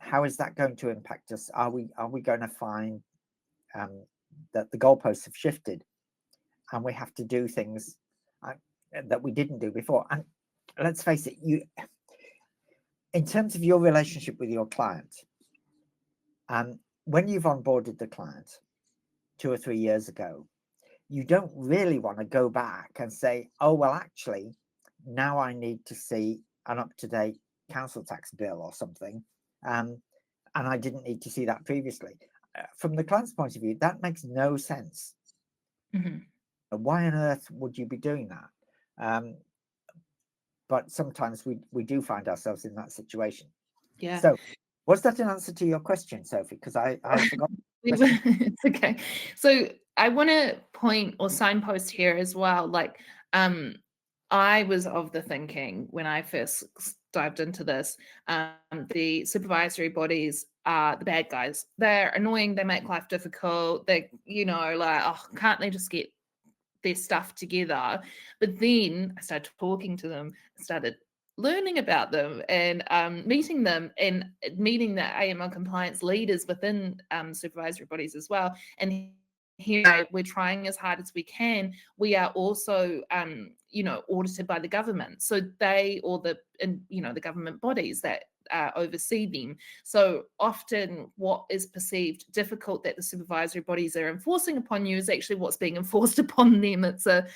how is that going to impact us? Are we going to find that the goalposts have shifted and we have to do things that we didn't do before? And let's face it, in terms of your relationship with your client, when you've onboarded the client 2 or 3 years ago, you don't really want to go back and say, oh, well, actually, now I need to see an up-to-date council tax bill or something. And I didn't need to see that previously. From the client's point of view, that makes no sense. Why on earth would you be doing that? But sometimes we do find ourselves in that situation. Yeah. So was that an answer to your question, Sophie? Because I forgot. It's okay. So I want to point or signpost here as well. Like, I was of the thinking when I first dived into this, the supervisory bodies are the bad guys. They're annoying. They make life difficult. They, like, oh, can't they just get their stuff together? But then I started talking to them, started learning about them, and meeting them, and meeting the AML compliance leaders within supervisory bodies as well. And here we're trying as hard as we can. We are also, audited by the government. So they, or the government bodies that oversee them. So often what is perceived difficult that the supervisory bodies are enforcing upon you is actually what's being enforced upon them. It's a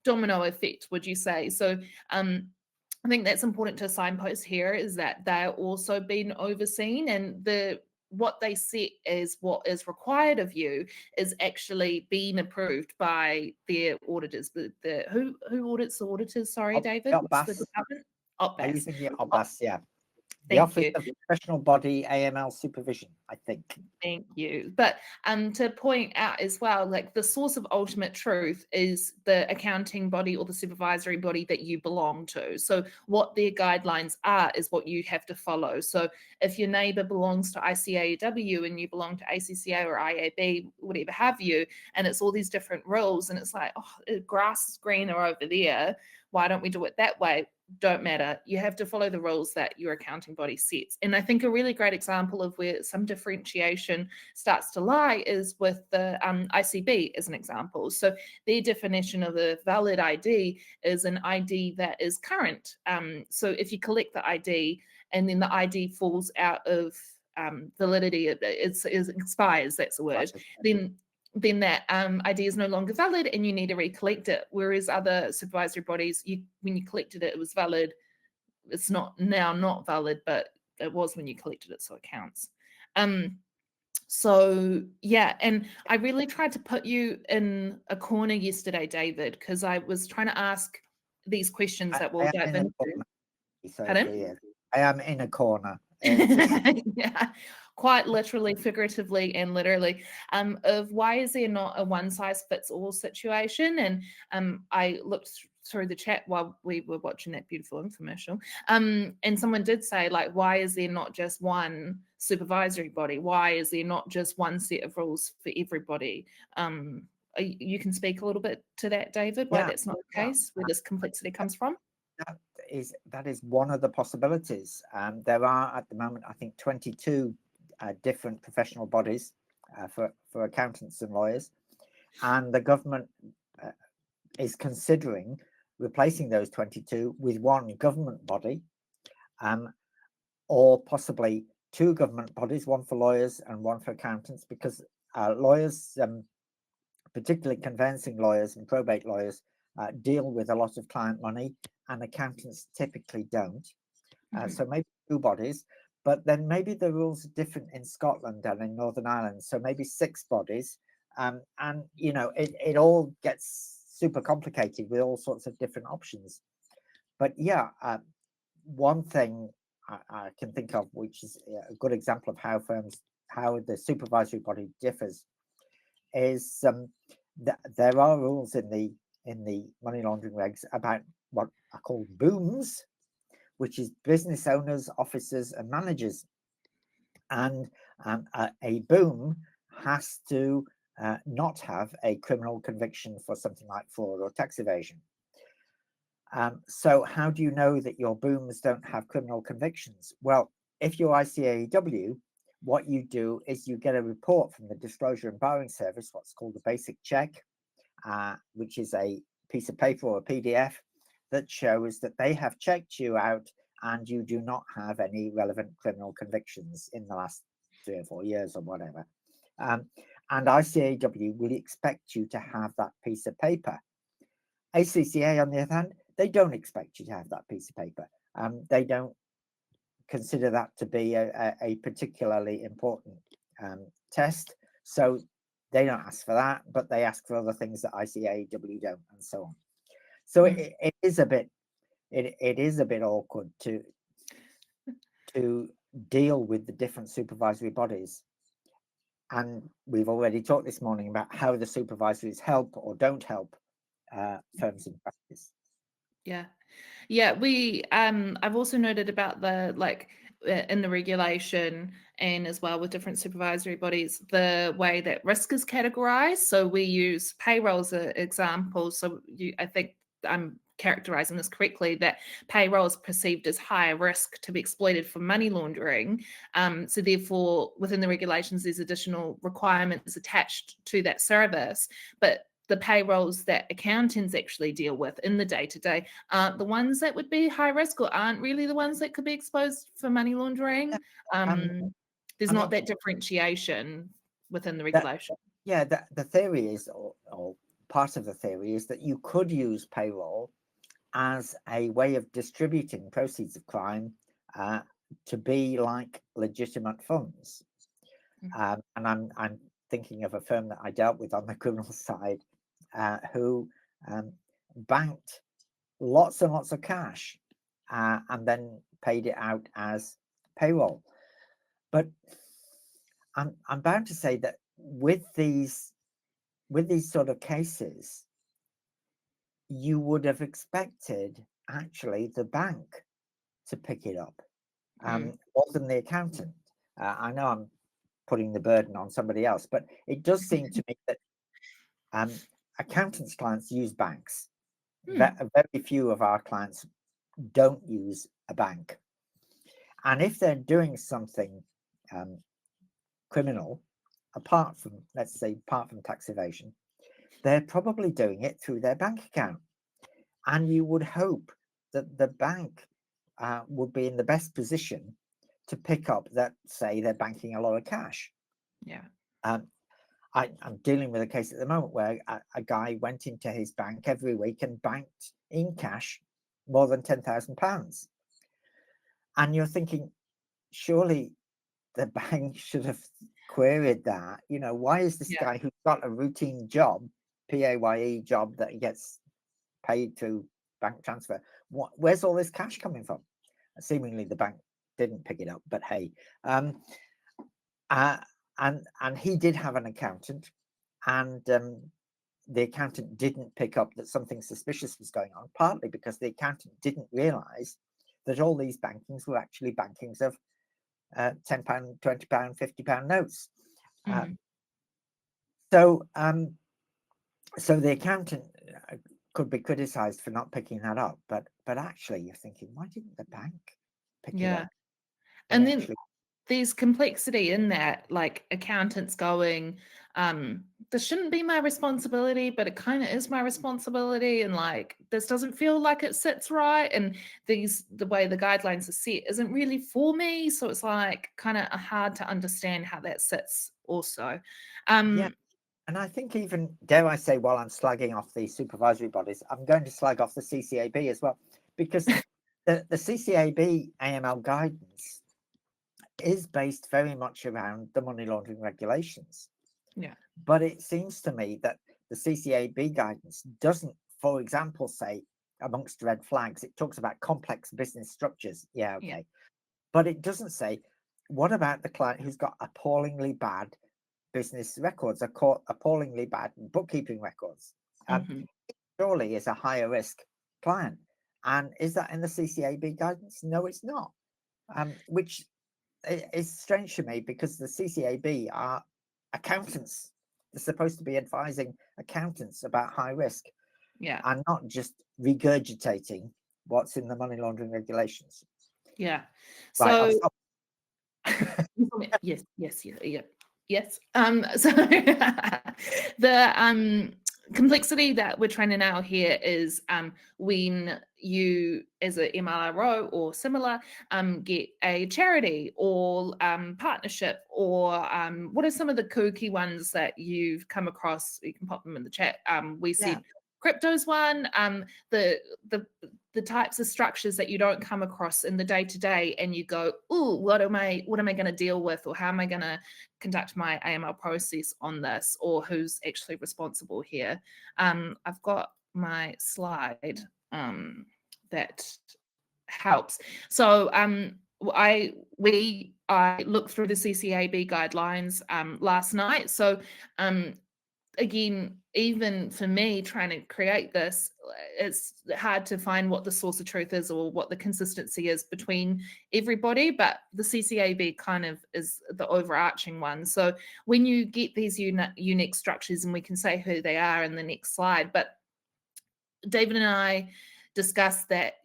domino effect, would you say? So I think that's important to signpost here, is that they're also being overseen, and what they set as what is required of you is actually being approved by their auditors. Who audits the auditors? Sorry, David. What's the department? Are you thinking OPBAS? Yeah. The Thank Office you. of Professional Body AML Supervision, I think. Thank you. But to point out as well, like, the source of ultimate truth is the accounting body or the supervisory body that you belong to. So what their guidelines are is what you have to follow. So if your neighbour belongs to ICAEW and you belong to ACCA or IAB, whatever have you, and it's all these different rules, and it's like, oh, grass is greener over there, why don't we do it that way? Don't matter. You have to follow the rules that your accounting body sets. And I think a really great example of where some differentiation starts to lie is with the ICB as an example. So their definition of a valid ID is an ID that is current. So if you collect the ID and then the ID falls out of validity, it expires, that's the word, then that ID is no longer valid and you need to recollect it. Whereas other supervisory bodies, when you collected it, it was valid. It's not valid, but it was when you collected it, so it counts. So yeah, and I really tried to put you in a corner yesterday, David, because I was trying to ask these questions that we'll dive into. Pardon? I am in a corner. Yeah, quite literally, figuratively, and literally, of why is there not a one-size-fits-all situation? And I looked through the chat while we were watching that beautiful infomercial, and someone did say, like, why is there not just one supervisory body? Why is there not just one set of rules for everybody? You can speak a little bit to that, David, why that's not the case, where this complexity comes from? That is one of the possibilities. There are at the moment, I think, 22 different professional bodies for accountants and lawyers, and the government is considering replacing those 22 with one government body, or possibly two government bodies, one for lawyers and one for accountants, because lawyers, particularly conveyancing lawyers and probate lawyers, deal with a lot of client money, and accountants typically don't. So maybe two bodies, but then maybe the rules are different in Scotland and in Northern Ireland. So maybe 6 bodies, and it all gets super complicated with all sorts of different options. But yeah, one thing I can think of, which is a good example of how the supervisory body differs, is that there are rules in the money laundering regs about what are called booms, which is business owners, officers, and managers. And a boom has to not have a criminal conviction for something like fraud or tax evasion. So how do you know that your booms don't have criminal convictions? Well, if you're ICAEW, what you do is you get a report from the Disclosure and Barring Service, what's called the basic check, which is a piece of paper or a PDF that shows that they have checked you out and you do not have any relevant criminal convictions in the last 3 or 4 years or whatever. and ICAW will expect you to have that piece of paper. ACCA, on the other hand, they don't expect you to have that piece of paper. They don't consider that to be a particularly important test, so they don't ask for that, but they ask for other things that ICAW don't, and so on. So it is a bit awkward to deal with the different supervisory bodies. And we've already talked this morning about how the supervisories help or don't help firms in practice. Yeah, we I've also noted about the in the regulation, and as well with different supervisory bodies, the way that risk is categorized. So we use payroll as an example. So I think I'm characterizing this correctly, that payroll is perceived as higher risk to be exploited for money laundering. So therefore, within the regulations, there's additional requirements attached to that service. But the payrolls that accountants actually deal with in the day-to-day aren't the ones that would be high risk, or aren't really the ones that could be exposed for money laundering. There's not that differentiation within the regulation. The theory is, or part of the theory is, that you could use payroll as a way of distributing proceeds of crime to be like legitimate funds. And I'm thinking of a firm that I dealt with on the criminal side, who banked lots and lots of cash and then paid it out as payroll. But I'm bound to say that with these sort of cases, you would have expected actually the bank to pick it up, more than the accountant. I know I'm putting the burden on somebody else, but it does seem to me that accountants' clients use banks. Very few of our clients don't use a bank. And if they're doing something criminal, apart from tax evasion, they're probably doing it through their bank account. And you would hope that the bank would be in the best position to pick up that, say, they're banking a lot of cash. I'm dealing with a case at the moment where a guy went into his bank every week and banked in cash more than £10,000. And you're thinking, surely the bank should have queried that. Why is this guy who's got a routine job, PAYE job, that he gets paid through bank transfer, where's all this cash coming from? Seemingly the bank didn't pick it up, but hey. And he did have an accountant, and the accountant didn't pick up that something suspicious was going on, partly because the accountant didn't realize that all these bankings were actually bankings of £10, £20, £50 notes. So the accountant could be criticized for not picking that up, but actually you're thinking, why didn't the bank pick it up? And then there's complexity in that, like accountants going, this shouldn't be my responsibility, but it kind of is my responsibility, and like this doesn't feel like it sits right, and the way the guidelines are set isn't really for me, so it's like kind of hard to understand how that sits also. And I think, even, dare I say, while I'm slagging off the supervisory bodies, I'm going to slag off the CCAB as well, because the CCAB AML guidance is based very much around the money laundering regulations. But it seems to me that the CCAB guidance doesn't, for example, say, amongst red flags, it talks about complex business structures. But it doesn't say, what about the client who's got appallingly bad business records, appallingly bad bookkeeping records? Surely is a higher risk client. And is that in the CCAB guidance? No, it's not. Which is strange to me, because the CCAB are accountants. They're supposed to be advising accountants about high risk, and not just regurgitating what's in the money laundering regulations. So yes. So complexity that we're trying to nail here is when you, as a MLRO or similar, get a charity or partnership, or what are some of the kooky ones that you've come across? You can pop them in the chat. We said crypto's one. The types of structures that you don't come across in the day-to-day, and you go, oh, what am I going to deal with, or how am I going to conduct my AML process on this, or who's actually responsible here? I've got my slide that helps. So I looked through the CCAB guidelines last night. So again, even for me trying to create this, it's hard to find what the source of truth is or what the consistency is between everybody, but the CCAB kind of is the overarching one. So when you get these unique structures, and we can say who they are in the next slide, but David and I discussed that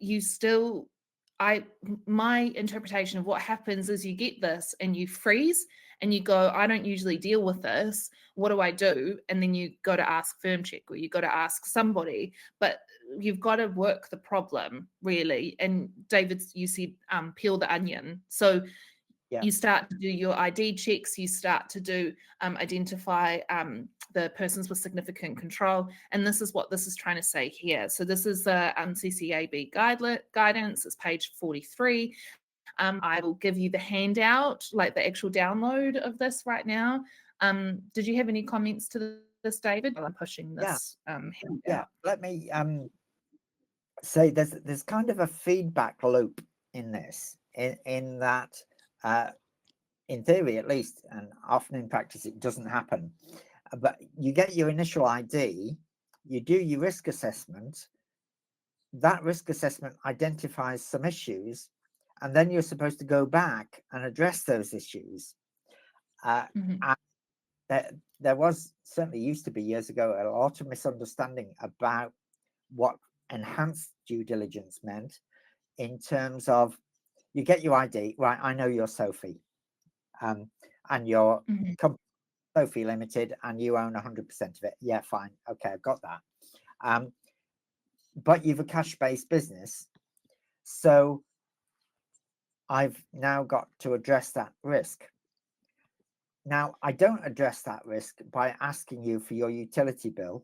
my interpretation of what happens is you get this and you freeze and you go, I don't usually deal with this. What do I do? And then you go to ask Firmcheck, or you got to ask somebody, but you've got to work the problem really. And David, you said peel the onion. So you start to do your ID checks, you start to do identify the persons with significant control. And this is what this is trying to say here. So this is the CCAB guidance. It's page 43. I will give you the handout, like the actual download of this right now. Did you have any comments to this, David? While I'm pushing this handout. Let me say there's kind of a feedback loop in this, in that in theory at least, and often in practice it doesn't happen, but you get your initial ID, you do your risk assessment, that risk assessment identifies some issues, and then you're supposed to go back and address those issues. And there was, certainly used to be years ago, a lot of misunderstanding about what enhanced due diligence meant, in terms of, you get your ID, right, I know you're Sophie, and you're Sophie Limited, and you own 100% of it. Yeah, fine. Okay, I've got that. But you've a cash-based business. So I've now got to address that risk. Now, I don't address that risk by asking you for your utility bill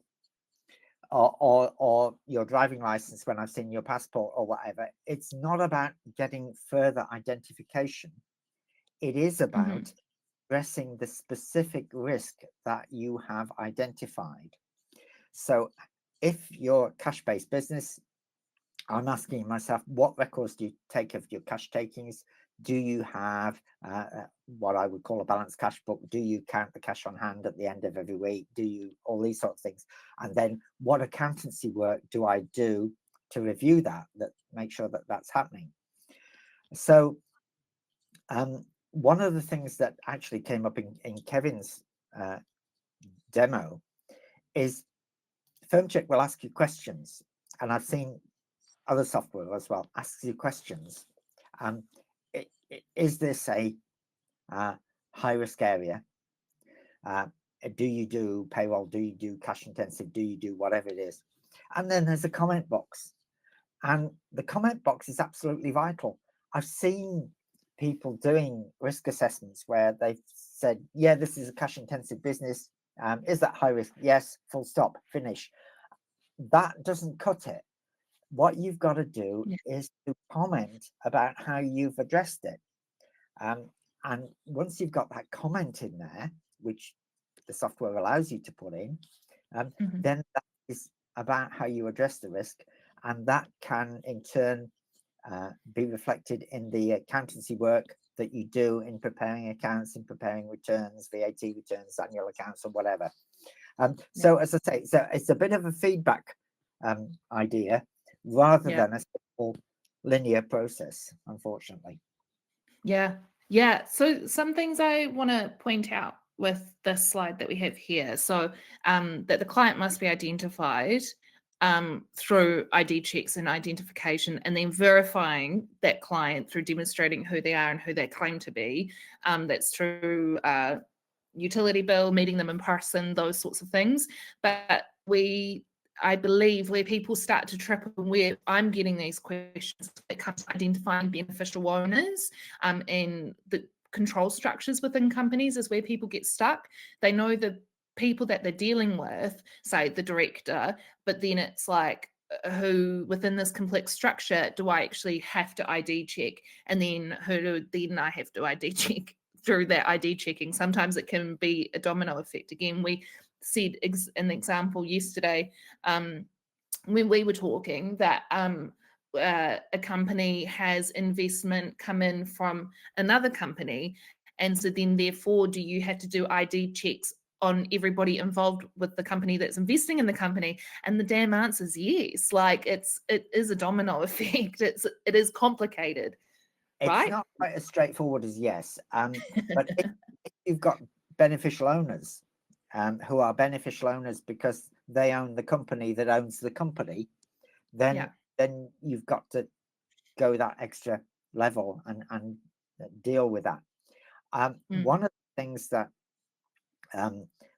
or your driving license when I've seen your passport or whatever. It's not about getting further identification. It is about addressing the specific risk that you have identified. So if you're a cash-based business, I'm asking myself, what records do you take of your cash takings? Do you have what I would call a balanced cash book? Do you count the cash on hand at the end of every week? Do you, all these sort of things? And then what accountancy work do I do to review that make sure that that's happening? So one of the things that actually came up in Kevin's demo is Firmcheck will ask you questions, and I've seen other software as well asks you questions. Is this a high risk area? Do you do payroll? Do you do cash intensive? Do you do whatever it is? And then there's a comment box, and the comment box is absolutely vital. I've seen people doing risk assessments where they've said, yeah, this is a cash intensive business. Is that high risk? Yes, full stop, finish. That doesn't cut it. What you've got to do is to comment about how you've addressed it. And once you've got that comment in there, which the software allows you to put in, then that is about how you address the risk. And that can in turn be reflected in the accountancy work that you do in preparing accounts, in preparing returns, VAT returns, annual accounts, or whatever. So as I say, it's a bit of a feedback idea rather than a simple linear process, unfortunately. Yeah. So some things I want to point out with this slide that we have here. So that the client must be identified through ID checks and identification, and then verifying that client through demonstrating who they are and who they claim to be. That's through utility bill, meeting them in person, those sorts of things. But I believe where people start to trip and where I'm getting these questions, it comes to identifying beneficial owners and the control structures within companies is where people get stuck. They know the people that they're dealing with, say the director, but then it's like, who within this complex structure do I actually have to ID check? And then who do then I have to ID check through that ID checking? Sometimes it can be a domino effect. Again, we said an example yesterday when we were talking that a company has investment come in from another company, and so then therefore do you have to do ID checks on everybody involved with the company that's investing in the company? And the damn answer is yes. Like it is a domino effect. It is complicated. It's right? not quite as straightforward as yes. But if you've got beneficial owners who are beneficial owners because they own the company that owns the company, then you've got to go that extra level and deal with that. One of the things that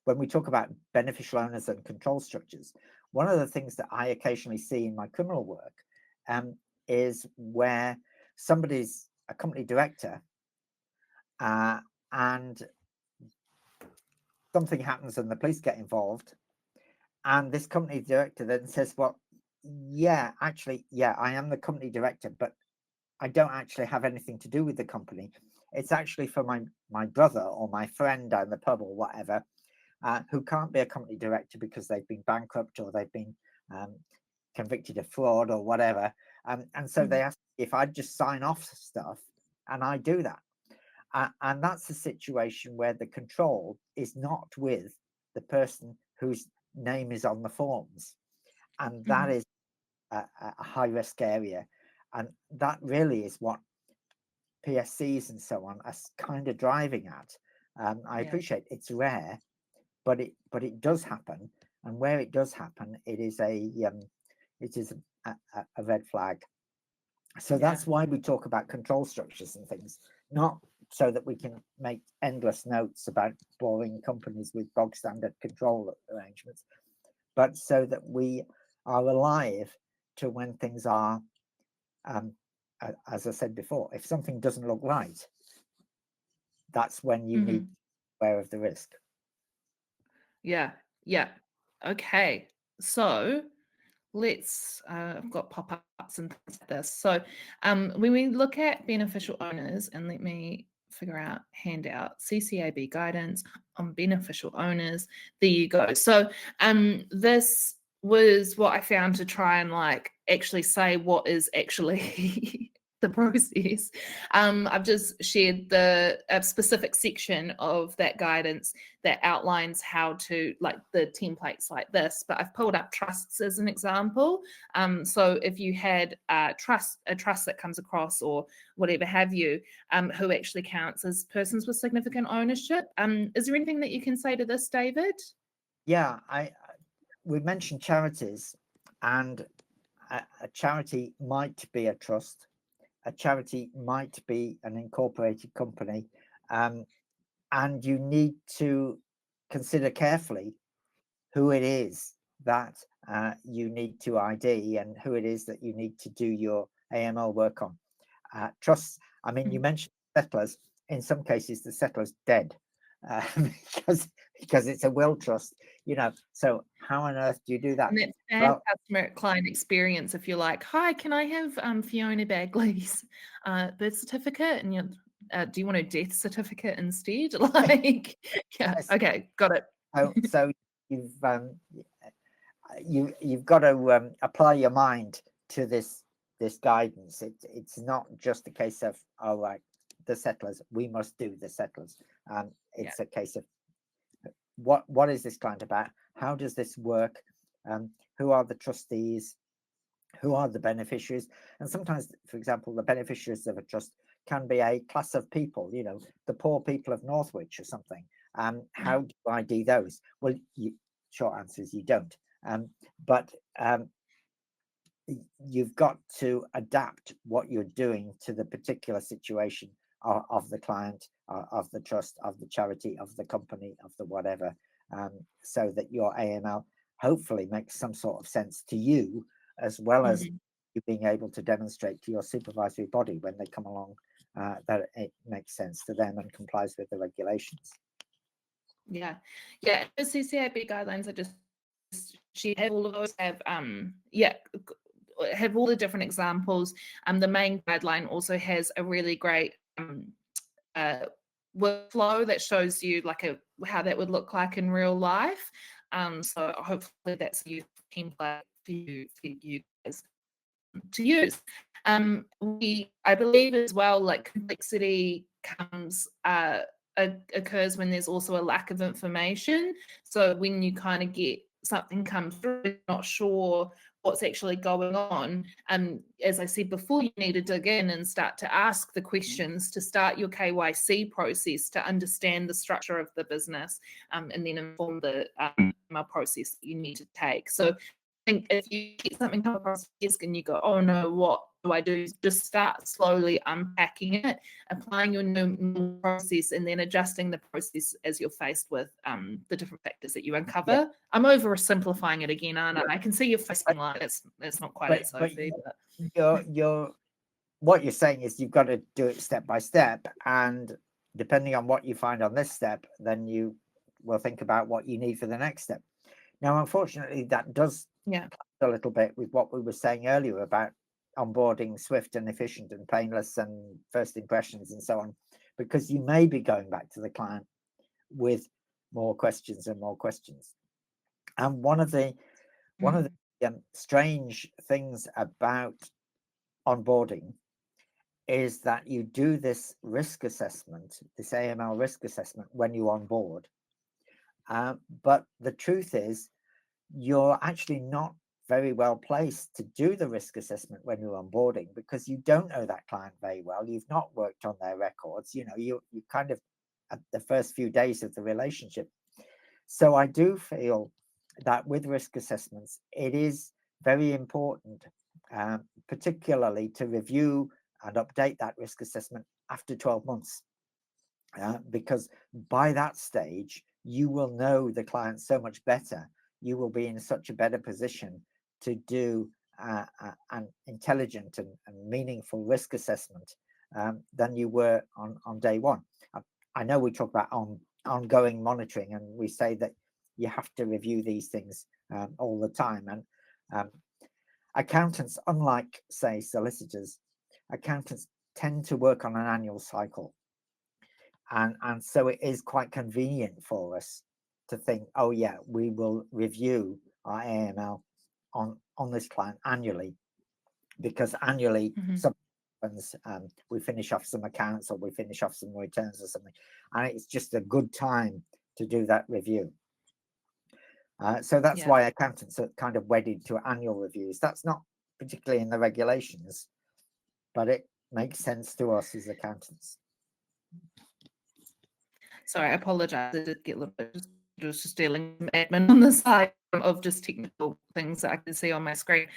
when we talk about beneficial owners and control structures, one of the things that I occasionally see in my criminal work is where somebody's a company director and something happens and the police get involved, and this company director then says, well, yeah, actually, yeah, I am the company director, but I don't actually have anything to do with the company. It's actually for my brother or my friend down the pub or whatever, who can't be a company director because they've been bankrupt or they've been convicted of fraud or whatever. And so they ask if I'd just sign off stuff, and I do that. And that's a situation where the control is not with the person whose name is on the forms. And that is a high risk area. And that really is what PSCs and so on are kind of driving at. I appreciate it's rare, but it does happen. And where it does happen, it is a red flag. So that's why we talk about control structures and things, not so that we can make endless notes about boring companies with bog standard control arrangements, but so that we are alive to when things are, as I said before, if something doesn't look right, that's when you need to be aware of the risk. Yeah. Okay. So let's, I've got pop-ups and things like this. So when we look at beneficial owners, and let me figure out handout, CCAB guidance on beneficial owners. There you go. So this was what I found to try and like actually say what is actually the process. I've just shared a specific section of that guidance that outlines how to, like the templates like this, but I've pulled up trusts as an example. So if you had a trust that comes across or whatever have you, who actually counts as persons with significant ownership. Is there anything that you can say to this, David? Yeah, we mentioned charities, and a charity might be a trust. A charity might be an incorporated company, and you need to consider carefully who it is that you need to ID and who it is that you need to do your AML work on. Trusts, I mean, you mentioned settlers. In some cases, the settler's dead because it's a will trust, so how on earth do you do that? And that's bad customer client experience if you're like, hi, can I have Fiona Bagley's birth certificate? And you're, do you want a death certificate instead? Like, Yes. Okay, got it. So you've got to apply your mind to this guidance. It's not just a case of, all right, the settlers, we must do the settlers. It's a case of what is this client about? How does this work? Who are the trustees? Who are the beneficiaries? And sometimes, for example, the beneficiaries of a trust can be a class of people, the poor people of Northwich or something. How do you ID those? Well, short answer is you don't. But you've got to adapt what you're doing to the particular situation of the client, of the trust, of the charity, of the company, of the whatever, so that your AML hopefully makes some sort of sense to you, as well as Mhm. you being able to demonstrate to your supervisory body when they come along that it makes sense to them and complies with the regulations. Yeah, yeah. The CCAB guidelines are just she have all of those have have all the different examples. The main guideline also has a really great uh, workflow that shows you like how that would look like in real life. So hopefully that's a useful template for you guys to use. I believe as well, like complexity comes occurs when there's also a lack of information. So when you kind of get something come through, not sure what's actually going on. As I said before, you need to dig in and start to ask the questions to start your KYC process to understand the structure of the business, and then inform the email process that you need to take. So I think if you get something come across your desk and you go, oh no, what do I do? Just start slowly unpacking it, applying your new process, and then adjusting the process as you're faced with the different factors that you uncover. Yeah. I'm oversimplifying it again, aren't I? I can see your face being like, it's not quite it, But Sophie. But you're what you're saying is you've got to do it step by step, and depending on what you find on this step, then you will think about what you need for the next step. Now, unfortunately, that does yeah, a little bit with what we were saying earlier about onboarding swift and efficient and painless and first impressions and so on, because you may be going back to the client with more questions and more questions. And one of the strange things about onboarding is that you do this risk assessment, this AML risk assessment, when you onboard. But the truth is, you're actually not very well placed to do the risk assessment when you're onboarding, because you don't know that client very well. You've not worked on their records. You know, you kind of at the first few days of the relationship. So I do feel that with risk assessments, it is very important, particularly to review and update that risk assessment after 12 months. Because by that stage, you will know the client so much better. You will be in such a better position to do an intelligent and meaningful risk assessment than you were on day one. I know we talk about ongoing monitoring, and we say that you have to review these things all the time. And accountants, unlike, say, solicitors, accountants tend to work on an annual cycle. And so it is quite convenient for us to think, oh yeah, we will review our AML on this client annually, because annually sometimes we finish off some accounts or we finish off some returns or something, and it's just a good time to do that review. So that's why accountants are kind of wedded to annual reviews. That's not particularly in the regulations, but it makes sense to us as accountants. Sorry, I apologize. I did get a little bit just dealing with admin on the side of just technical things that I can see on my screen.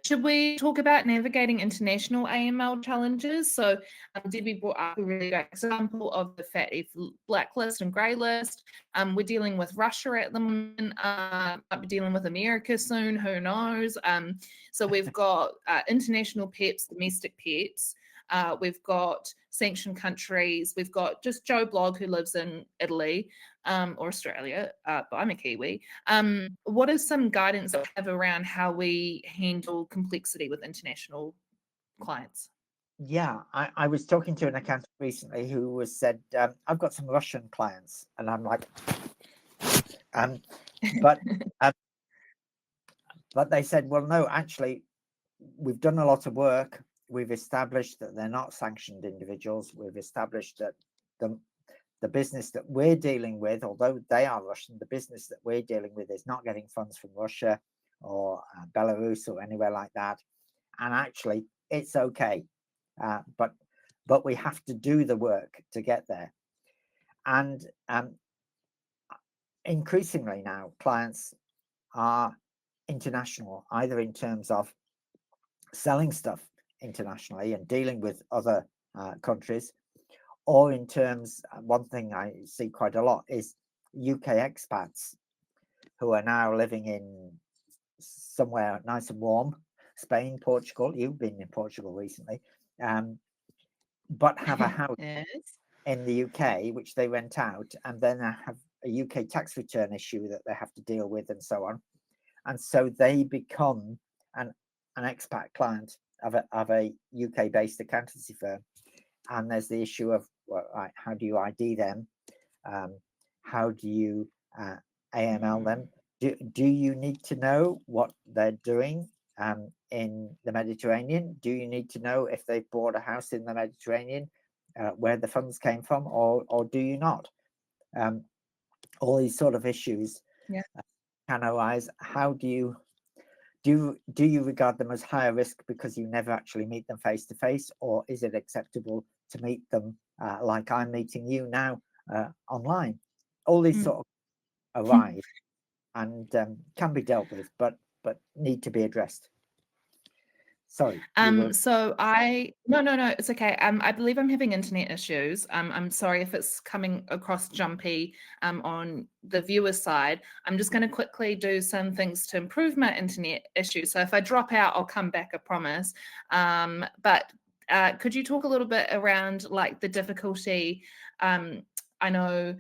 Should we talk about navigating international AML challenges? So Debbie brought up a really great example of the FATF blacklist and grey list. We're dealing with Russia at the moment. Might be dealing with America soon, who knows? So we've got international PEPs, domestic PEPs. We've got sanctioned countries. We've got just Joe Blogg, who lives in Italy or Australia, but I'm a Kiwi. What is some guidance that we have around how we handle complexity with international clients? Yeah, I was talking to an accountant recently who said, I've got some Russian clients. And I'm like, but they said, well, no, actually, we've done a lot of work. We've established that they're not sanctioned individuals. We've established that the business that we're dealing with, although they are Russian, the business that we're dealing with is not getting funds from Russia or Belarus or anywhere like that. And actually, it's okay. But we have to do the work to get there. And increasingly now, clients are international, either in terms of selling stuff internationally and dealing with other countries, or in terms, one thing I see quite a lot is UK expats who are now living in somewhere nice and warm, Spain, Portugal. You've been in Portugal recently, but have a house Yes. in the UK, which they rent out, and then have a UK tax return issue that they have to deal with, and so on. And so they become an expat client of a UK-based accountancy firm. And there's the issue of, well, how do you ID them? How do you AML them? Do you need to know what they're doing in the Mediterranean? Do you need to know if they've bought a house in the Mediterranean, where the funds came from, or do you not? All these sort of issues can arise. How do you regard them as higher risk because you never actually meet them face to face, or is it acceptable to meet them like I'm meeting you now online? All these sort of arise and can be dealt with, but need to be addressed. Sorry. So no, it's okay. I believe I'm having internet issues. I'm sorry if it's coming across jumpy on the viewer side. I'm just going to quickly do some things to improve my internet issue. So if I drop out, I'll come back, I promise. But could you talk a little bit around like the difficulty? I know,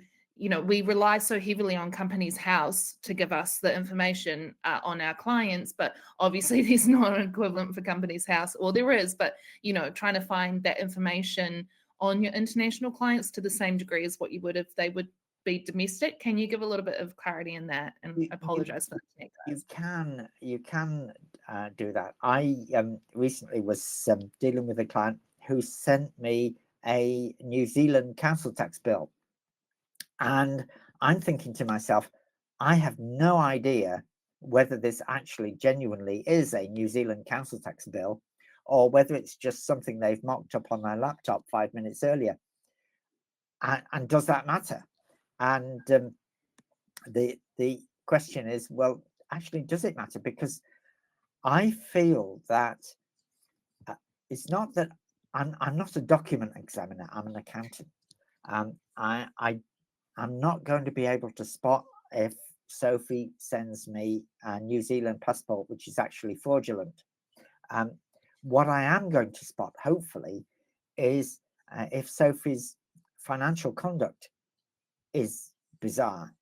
we rely so heavily on Companies House to give us the information on our clients, but obviously there's not an equivalent for Companies House, or there is, but, trying to find that information on your international clients to the same degree as what you would if they would be domestic. Can you give a little bit of clarity in that? And I apologize for that. You can do that. I recently was dealing with a client who sent me a New Zealand council tax bill. And I'm thinking to myself, I have no idea whether this actually genuinely is a New Zealand council tax bill, or whether it's just something they've mocked up on their laptop 5 minutes earlier. And does that matter? And the question is, well, actually, does it matter? Because I feel that it's not that I'm not a document examiner. I'm an accountant. I'm not going to be able to spot if Sophie sends me a New Zealand passport, which is actually fraudulent. What I am going to spot, hopefully, is if Sophie's financial conduct is bizarre.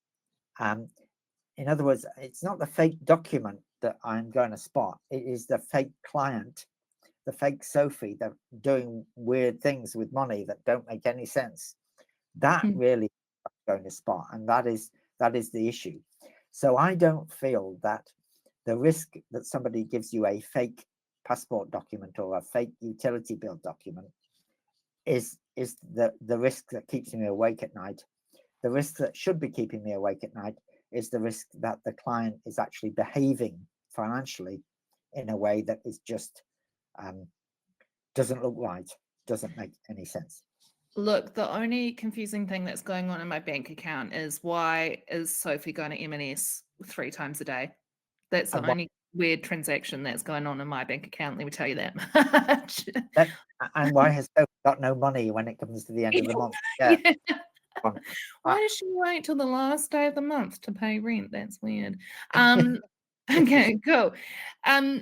In other words, it's not the fake document that I'm going to spot. It is the fake client, the fake Sophie, that doing weird things with money that don't make any sense. That really going to spot, and that is the issue. So I don't feel that the risk that somebody gives you a fake passport document or a fake utility bill document is the risk that keeps me awake at night. The risk that should be keeping me awake at night is the risk that the client is actually behaving financially in a way that is just doesn't look right, doesn't make any sense. Look, the only confusing thing that's going on in my bank account is, why is Sophie going to M&S 3 times a day? That's the only weird transaction that's going on in my bank account, let me tell you that much. And why has Sophie got no money when it comes to the end of the month? Yeah. Why does she wait till the last day of the month to pay rent? That's weird. Okay, cool.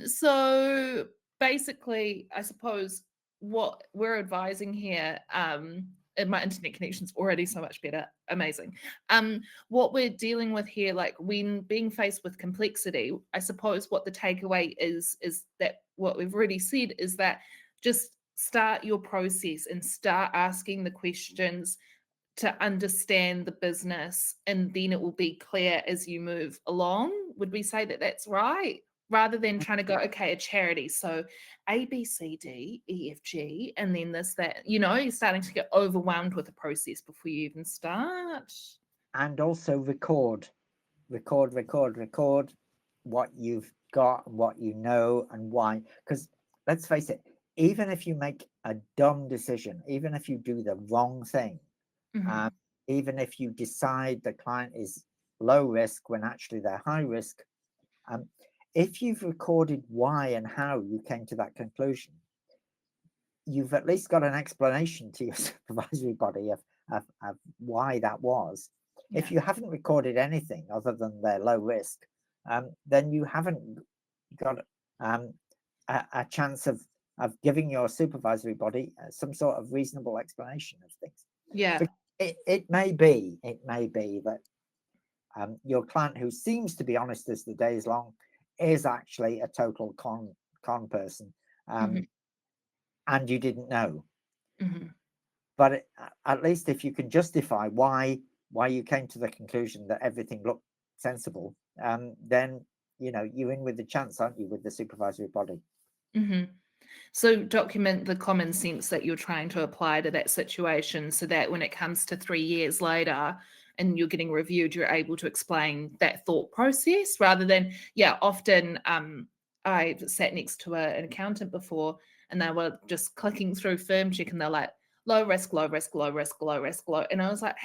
So basically, I suppose what we're advising here, and my internet connection's already so much better, amazing. What we're dealing with here, like when being faced with complexity, I suppose what the takeaway is that what we've already said is that just start your process and start asking the questions to understand the business, and then it will be clear as you move along. Would we say that that's right? Rather than trying to go, okay, a charity, so A, B, C, D, E, F, G, and then this, that, you're starting to get overwhelmed with the process before you even start. And also record what you've got, what you know, and why. Because let's face it, even if you make a dumb decision, even if you do the wrong thing, even if you decide the client is low risk when actually they're high risk, if you've recorded why and how you came to that conclusion, you've at least got an explanation to your supervisory body of why that was. If you haven't recorded anything other than their low risk, then you haven't got a chance of giving your supervisory body some sort of reasonable explanation of things. Yeah. But it may be that your client, who seems to be honest as the day is long, is actually a total con person, and you didn't know. But at least if you can justify why you came to the conclusion that everything looked sensible, then you're in with the chance, aren't you, with the supervisory body. So document the common sense that you're trying to apply to that situation, so that when it comes to 3 years later and you're getting reviewed, you're able to explain that thought process, rather than, often I sat next to an accountant before, and they were just clicking through Firmcheck, and they're like, low risk, low risk, low risk, low risk, low. And I was like,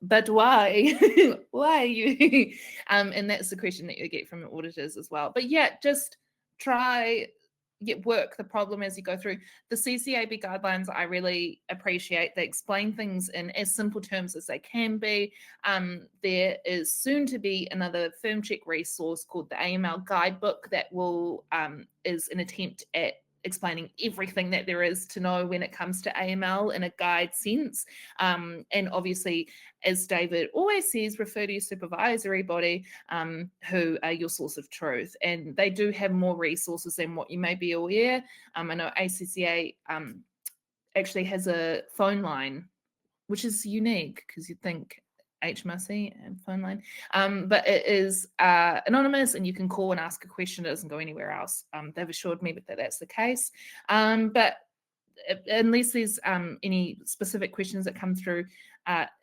but why? Why you? And that's the question that you get from auditors as well. But just try work the problem as you go through. The CCAB guidelines, I really appreciate. They explain things in as simple terms as they can be. There is soon to be another Firmcheck resource called the AML Guidebook that will is an attempt at explaining everything that there is to know when it comes to AML in a guide sense. And obviously, as David always says, refer to your supervisory body, who are your source of truth. And they do have more resources than what you may be aware. I know ACCA actually has a phone line, which is unique, because you'd think HMRC and phone line, but it is anonymous, and you can call and ask a question. It doesn't go anywhere else. They've assured me that that's the case, but unless there's any specific questions that come through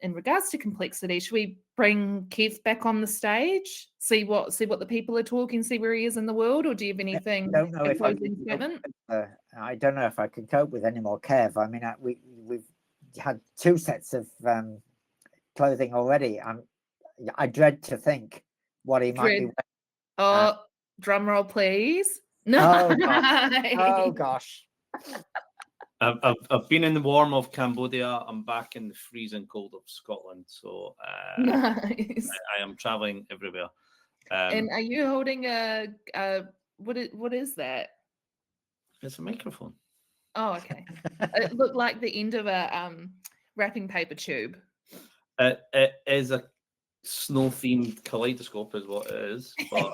in regards to complexity, should we bring Kev back on the stage, see what the people are talking, see where he is in the world, or do you have anything? I don't know if I don't know if I can cope with any more Kev. I mean, we've had 2 sets of clothing already. I dread to think what he might be wearing. Drum roll, please. No. Oh gosh. I've been in the warm of Cambodia. I'm back in the freezing cold of Scotland. So nice. I am traveling everywhere. And are you holding what is that? It's a microphone. Oh, okay. It looked like the end of a wrapping paper tube. It is a snow-themed kaleidoscope, is what it is. But,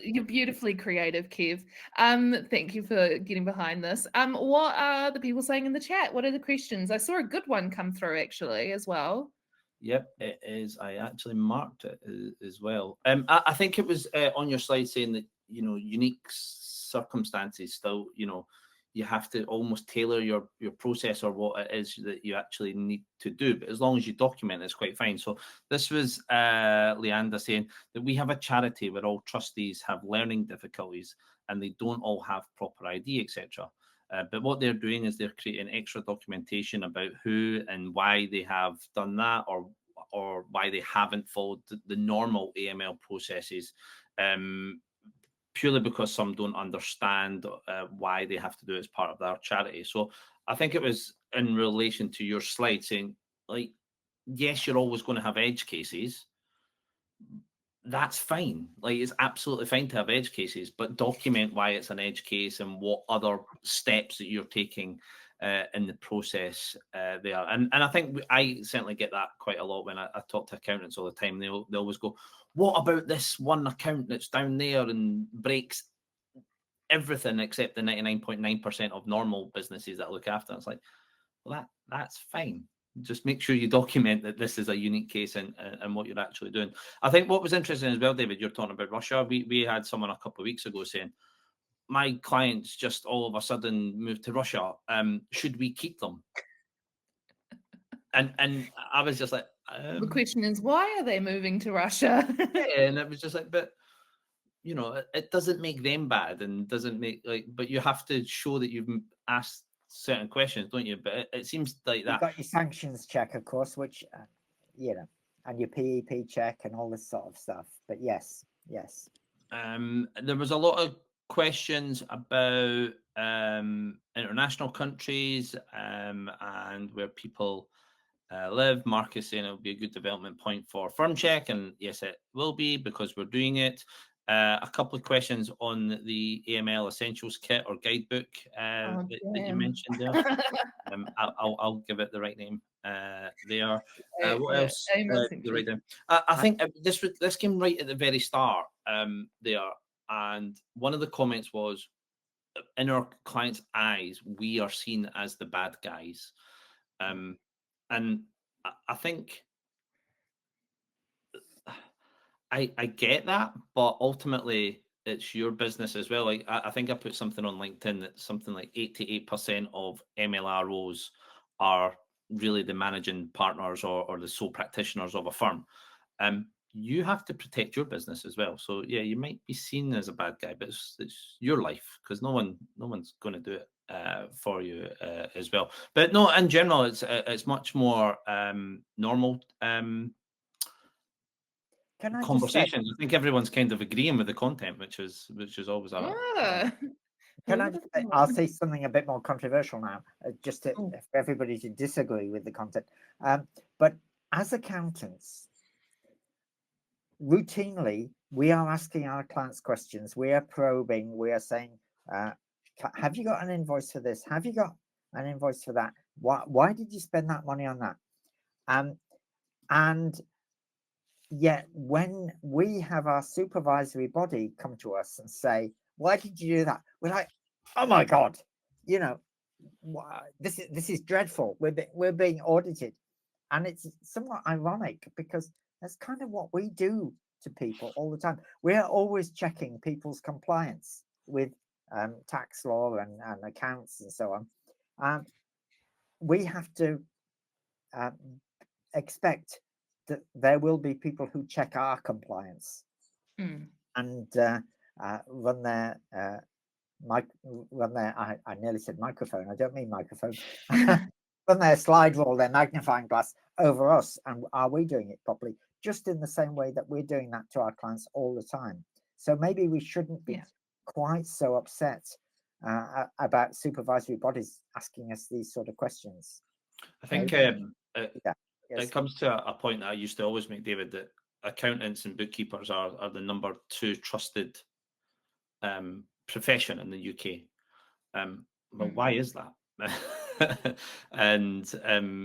you're beautifully creative, Kev. Thank you for getting behind this. What are the people saying in the chat? What are the questions? I saw a good one come through actually as well. Yep, it is. I actually marked it as well. I think it was on your slide saying that, unique circumstances still, you have to almost tailor your process or what it is that you actually need to do. But as long as you document, it's quite fine. So this was Leanda saying that we have a charity where all trustees have learning difficulties and they don't all have proper ID, etc. But what they're doing is they're creating extra documentation about who and why they have done that, or why they haven't followed the normal AML processes. Purely because some don't understand why they have to do it as part of their charity. So I think it was in relation to your slide saying, like, yes, you're always going to have edge cases. That's fine. Like, it's absolutely fine to have edge cases, but document why it's an edge case and what other steps that you're taking in the process there. And I think I certainly get that quite a lot when I talk to accountants all the time. They always go, what about this one account that's down there and breaks everything except the 99.9% of normal businesses that I look after? It's like, well, that's fine. Just make sure you document that this is a unique case and what you're actually doing. I think what was interesting as well, David, you're talking about Russia. We had someone a couple of weeks ago saying, my clients just all of a sudden moved to Russia. Should we keep them? And I was just like, the question is, why are they moving to Russia? And it was just like, but it doesn't make them bad, and doesn't make but you have to show that you've asked certain questions, don't you? But it seems like that. You've got your sanctions check, of course, which and your PEP check and all this sort of stuff. But yes. There was a lot of questions about international countries and where people Liv, Marcus saying it will be a good development point for Firmcheck, and yes, it will be because we're doing it. A couple of questions on the AML Essentials Kit or Guidebook that you mentioned there. I'll give it the right name there. What else? The right name. I think this came right at the very start there, and one of the comments was, in our clients' eyes, we are seen as the bad guys. And I think I get that, but ultimately it's your business as well. Like I think I put something on LinkedIn that something like 88% of MLROs are really the managing partners or the sole practitioners of a firm. You have to protect your business as well. So yeah, you might be seen as a bad guy, but it's your life, because no one's going to do it for you as well. But no, in general, it's much more normal conversations. I think everyone's kind of agreeing with the content, which is always I'll say something a bit more controversial now, just for everybody to disagree with the content. But as accountants, routinely, we are asking our clients questions. We are probing. We are saying, have you got an invoice for this? Have you got an invoice for that? Why did you spend that money on that? And yet, when we have our supervisory body come to us and say, why did you do that? We're like, oh my God, you know, this is dreadful. We're being audited. And it's somewhat ironic, because that's kind of what we do to people all the time. We are always checking people's compliance with tax law and accounts and so on. We have to expect that there will be people who check our compliance and run their I nearly said microphone. I don't mean microphone. Run their slide rule, their magnifying glass over us, and are we doing it properly? Just in the same way that we're doing that to our clients all the time. So maybe we shouldn't be quite so upset about supervisory bodies asking us these sort of questions. I think it comes to a point that I used to always make, David, that accountants and bookkeepers are the number 2 trusted profession in the UK. But why is that? And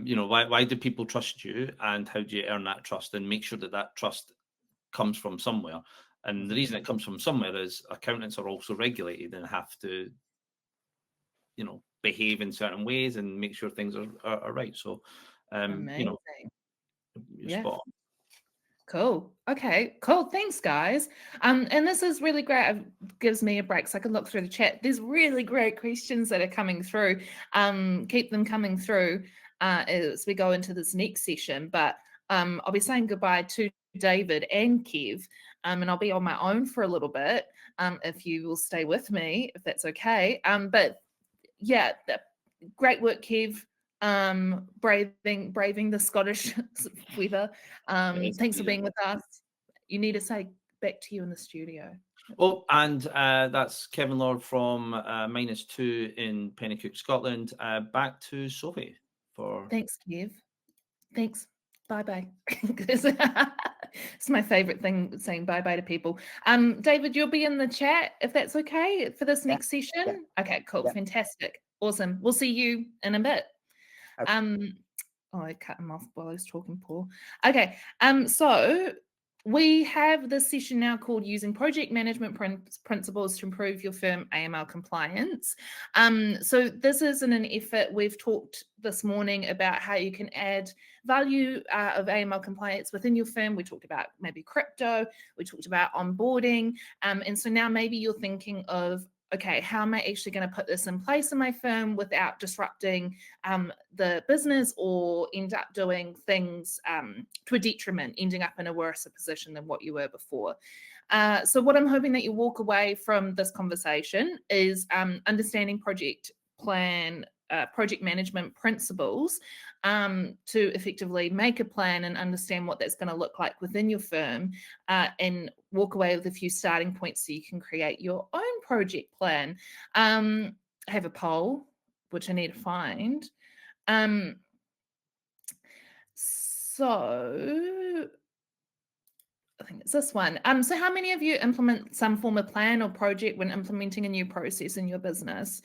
you know, why do people trust you, and how do you earn that trust and make sure that that trust comes from somewhere? And the reason it comes from somewhere is accountants are also regulated and have to, you know, behave in certain ways and make sure things are right. So you know, you're spot on. Cool. Okay, cool. Thanks, guys. And this is really great. It gives me a break so I can look through the chat. There's really great questions that are coming through. Keep them coming through as we go into this next session. But I'll be saying goodbye to David and Kev, and I'll be on my own for a little bit if you will stay with me, if that's okay. But yeah, great work, Kev. Braving the Scottish weather. Thanks for being with us. You need to say back to you in the studio. Oh, and that's Kevin Lord from -2 in Pennycook, Scotland. Back to Sophie for. Thanks, Kev. Thanks. Bye-bye. It's my favorite thing, saying bye-bye to people. David, you'll be in the chat if that's okay for this next session. Okay, cool. Fantastic. Awesome. We'll see you in a bit. Okay. I cut him off while I was talking, Paul. Okay. So we have this session now called Using Project Management Principles to Improve Your Firm AML Compliance. So this is in an effort. We've talked this morning about how you can add value of AML compliance within your firm. We talked about maybe crypto. We talked about onboarding. And so now maybe you're thinking of, okay, how am I actually going to put this in place in my firm without disrupting the business or end up doing things to a detriment, ending up in a worse position than what you were before. So what I'm hoping that you walk away from this conversation is understanding project management principles to effectively make a plan and understand what that's going to look like within your firm, and walk away with a few starting points so you can create your own project plan. I have a poll, which I need to find. So I think it's this one. So how many of you implement some form of plan or project when implementing a new process in your business?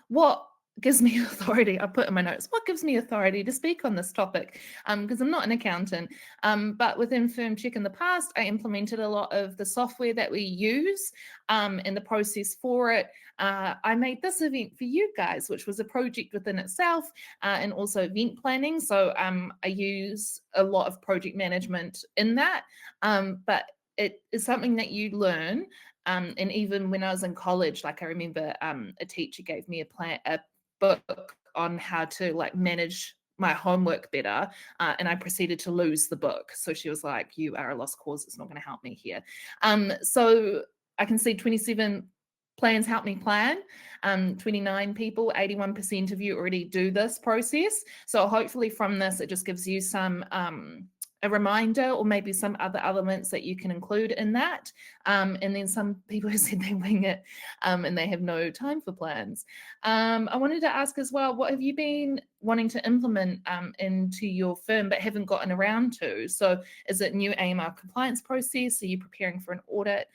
What gives me authority? I put in my notes, what gives me authority to speak on this topic? Because I'm not an accountant. But within Firmcheck in the past, I implemented a lot of the software that we use and the process for it. I made this event for you guys, which was a project within itself and also event planning. So I use a lot of project management in that, but it is something that you learn. And even when I was in college, like I remember a teacher gave me a book on how to like manage my homework better, and I proceeded to lose the book. So she was like, "You are a lost cause. It's not going to help me here." So I can see 27 plans help me plan. 29 people, 81% of you already do this process. So hopefully from this, it just gives you some a reminder or maybe some other elements that you can include in that. And then some people who said they wing it and they have no time for plans. I wanted to ask as well, what have you been wanting to implement into your firm but haven't gotten around to? So is it new AML compliance process? Are you preparing for an audit,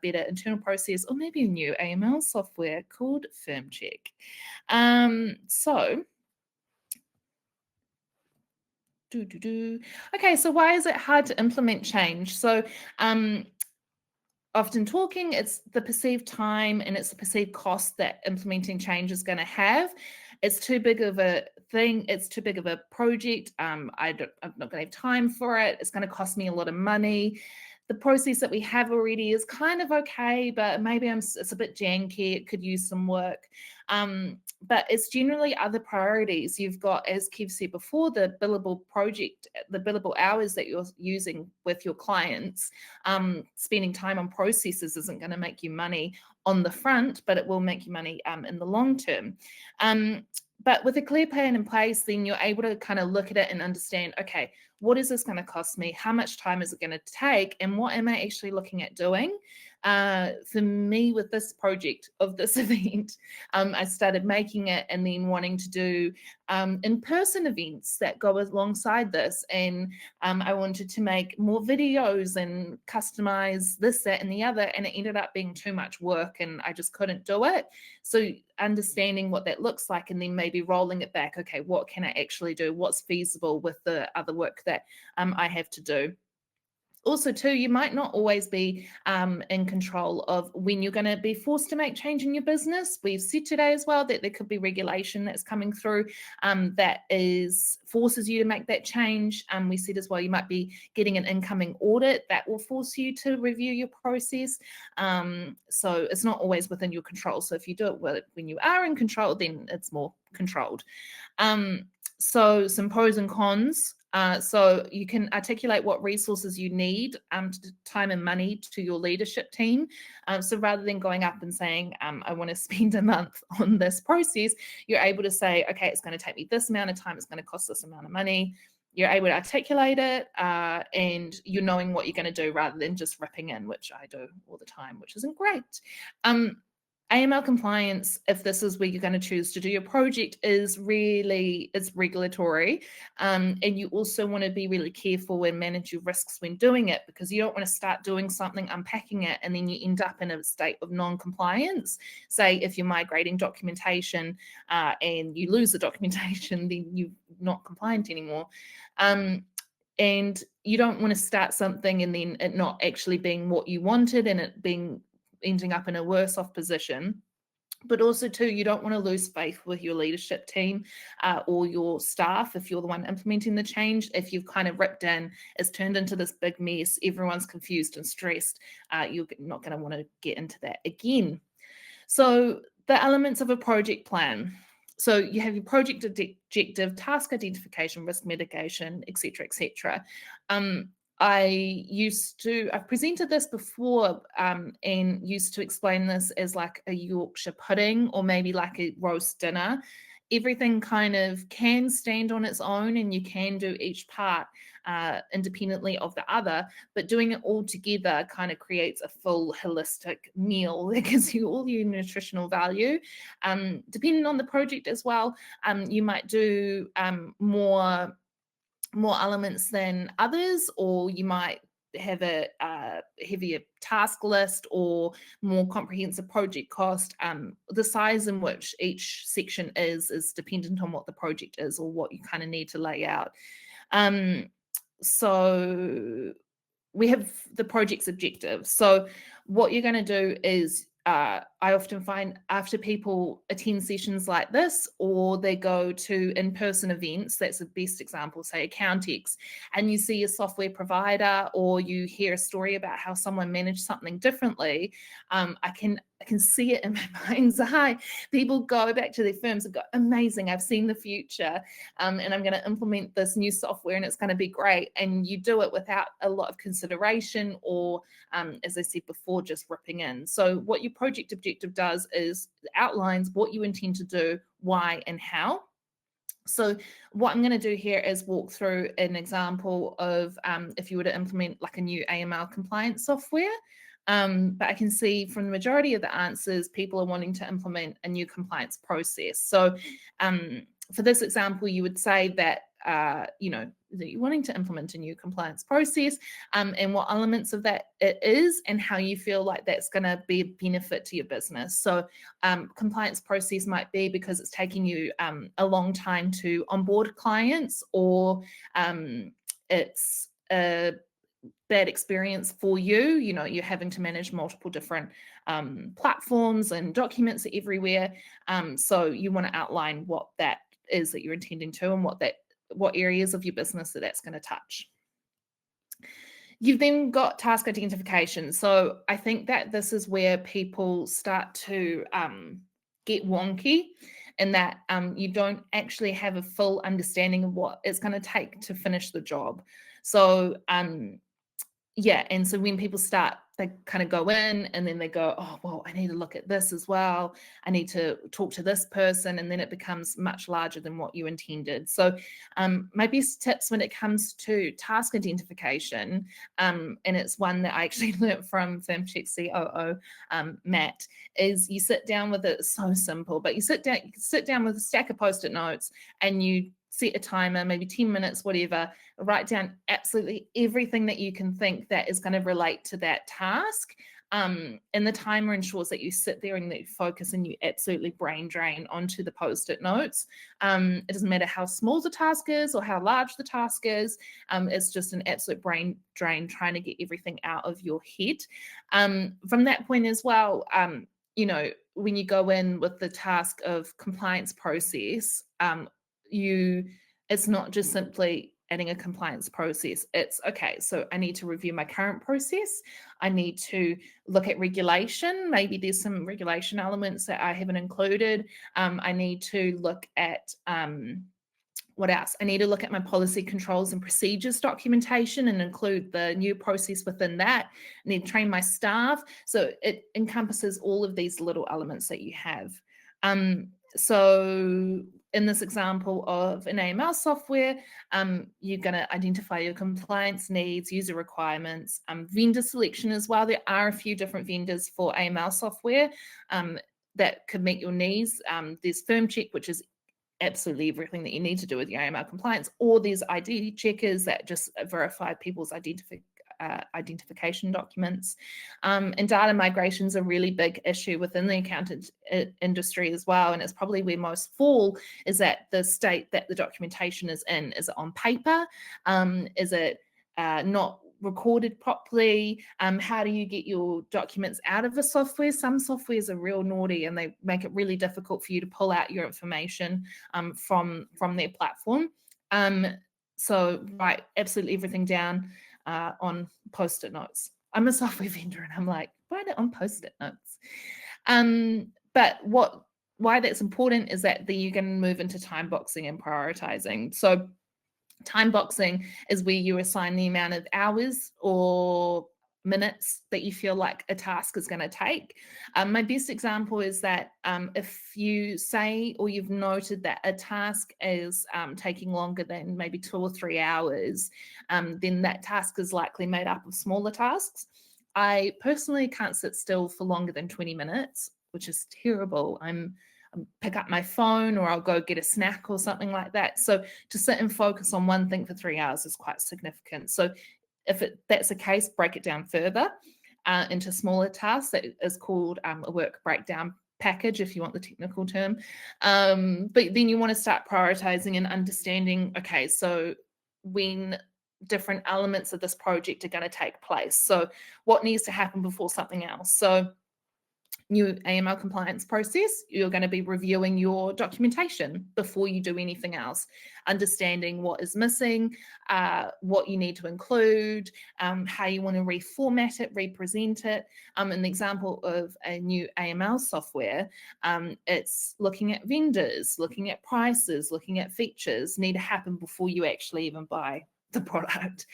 better internal process, or maybe a new AML software called Firmcheck? Okay, so why is it hard to implement change? So often talking, it's the perceived time and it's the perceived cost that implementing change is going to have. It's too big of a thing. It's too big of a project. I'm not going to have time for it. It's going to cost me a lot of money. The process that we have already is kind of okay, but maybe it's a bit janky. It could use some work. But it's generally other priorities. You've got, as Kev said before, the billable project, the billable hours that you're using with your clients. Spending time on processes isn't going to make you money on the front, but it will make you money in the long term. But with a clear plan in place, then you're able to kind of look at it and understand, okay, what is this going to cost me? How much time is it going to take? And what am I actually looking at doing? For me, with this project of this event, I started making it and then wanting to do in-person events that go alongside this. And I wanted to make more videos and customize this, that, and the other. And it ended up being too much work and I just couldn't do it. So understanding what that looks like and then maybe rolling it back. Okay, what can I actually do? What's feasible with the other work that I have to do? Also, too, you might not always be in control of when you're going to be forced to make change in your business. We've said today as well that there could be regulation that's coming through that forces you to make that change. We said as well, you might be getting an incoming audit that will force you to review your process. So it's not always within your control. So if you do it when you are in control, then it's more controlled. So some pros and cons. So you can articulate what resources you need, time and money to your leadership team. So rather than going up and saying, I want to spend a month on this process, you're able to say, okay, it's going to take me this amount of time. It's going to cost this amount of money. You're able to articulate it and you're knowing what you're going to do rather than just ripping in, which I do all the time, which isn't great. AML compliance, if this is where you're going to choose to do your project, it's regulatory. And you also want to be really careful and manage your risks when doing it, because you don't want to start doing something, unpacking it, and then you end up in a state of non-compliance. Say if you're migrating documentation and you lose the documentation, then you're not compliant anymore. And you don't want to start something and then it not actually being what you wanted and it ending up in a worse off position. But also too, you don't want to lose faith with your leadership team or your staff if you're the one implementing the change. If you've kind of ripped in, it's turned into this big mess, everyone's confused and stressed, you're not going to want to get into that again. So the elements of a project plan. So you have your project objective, task identification, risk mitigation, etc., etc. I've presented this before and used to explain this as like a Yorkshire pudding or maybe like a roast dinner. everything kind of can stand on its own, and you can do each part independently of the other, but doing it all together kind of creates a full holistic meal that gives you all your nutritional value. Depending on the project as well, you might do more elements than others, or you might have a heavier task list or more comprehensive project cost. The size in which each section is dependent on what the project is or what you kind of need to lay out. So we have the project's objective. So what you're going to do is, I often find after people attend sessions like this, or they go to in-person events, that's the best example, say Accountex, and you see a software provider, or you hear a story about how someone managed something differently, I can see it in my mind's eye. People go back to their firms and go, amazing, I've seen the future, and I'm going to implement this new software and it's going to be great. And you do it without a lot of consideration or, as I said before, just ripping in. So what your project objective does is outlines what you intend to do, why and how. So what I'm going to do here is walk through an example of if you were to implement like a new AML compliance software. But I can see from the majority of the answers, people are wanting to implement a new compliance process. So for this example, you would say that, that you're wanting to implement a new compliance process, and what elements of that it is and how you feel like that's going to be a benefit to your business. So compliance process might be because it's taking you a long time to onboard clients, or it's a bad experience for you. You're having to manage multiple different platforms and documents everywhere. So you want to outline what that is that you're intending to, and what areas of your business that's going to touch. You've then got task identification. So I think that this is where people start to get wonky, in that you don't actually have a full understanding of what it's going to take to finish the job. So yeah, and so when people start, they kind of go in and then they go, oh, well, I need to look at this as well. I need to talk to this person, and then it becomes much larger than what you intended. So my best tips when it comes to task identification, and it's one that I actually learned from Firmcheck COO, Matt, is you sit down with it. It's so simple, but you sit down with a stack of Post-it notes, and you set a timer, maybe 10 minutes, whatever, write down absolutely everything that you can think that is going to relate to that task. And the timer ensures that you sit there and that you focus and you absolutely brain drain onto the Post-it notes. It doesn't matter how small the task is or how large the task is. It's just an absolute brain drain trying to get everything out of your head. From that point as well, when you go in with the task of compliance process, it's not just simply adding a compliance process. It's okay, so I need to review my current process. I need to look at regulation. Maybe there's some regulation elements that I haven't included. I need to look at what else? I need to look at my policy, controls and procedures documentation and include the new process within that. I need to train my staff. So it encompasses all of these little elements that you have. So in this example of an AML software, you're going to identify your compliance needs, user requirements, vendor selection as well. There are a few different vendors for AML software that could meet your needs. There's Firmcheck, which is absolutely everything that you need to do with your AML compliance, or there's ID checkers that just verify people's identification documents. And data migration is a really big issue within the accountant industry as well, and it's probably where most fall, is that the state that the documentation is in. Is it on paper? Is it not recorded properly? How do you get your documents out of the software? Some softwares are real naughty and they make it really difficult for you to pull out your information from their platform. So write absolutely everything down on Post-it notes. I'm a software vendor and I'm like, write it on Post-it notes. But why that's important is that you're going to move into time boxing and prioritizing. So time boxing is where you assign the amount of hours or minutes that you feel like a task is going to take. My best example is that if you say, or you've noted that a task is taking longer than maybe 2 or 3 hours, then that task is likely made up of smaller tasks. I personally can't sit still for longer than 20 minutes, which is terrible. I'm pick up my phone, or I'll go get a snack or something like that. So to sit and focus on one thing for 3 hours is quite significant. So if that's the case, break it down further into smaller tasks. That is called a work breakdown package, if you want the technical term. But then you want to start prioritizing and understanding, okay, so when different elements of this project are going to take place. So what needs to happen before something else? So new AML compliance process, you're going to be reviewing your documentation before you do anything else, understanding what is missing, what you need to include, how you want to reformat it, represent it. An example of a new AML software, it's looking at vendors, looking at prices, looking at features need to happen before you actually even buy the product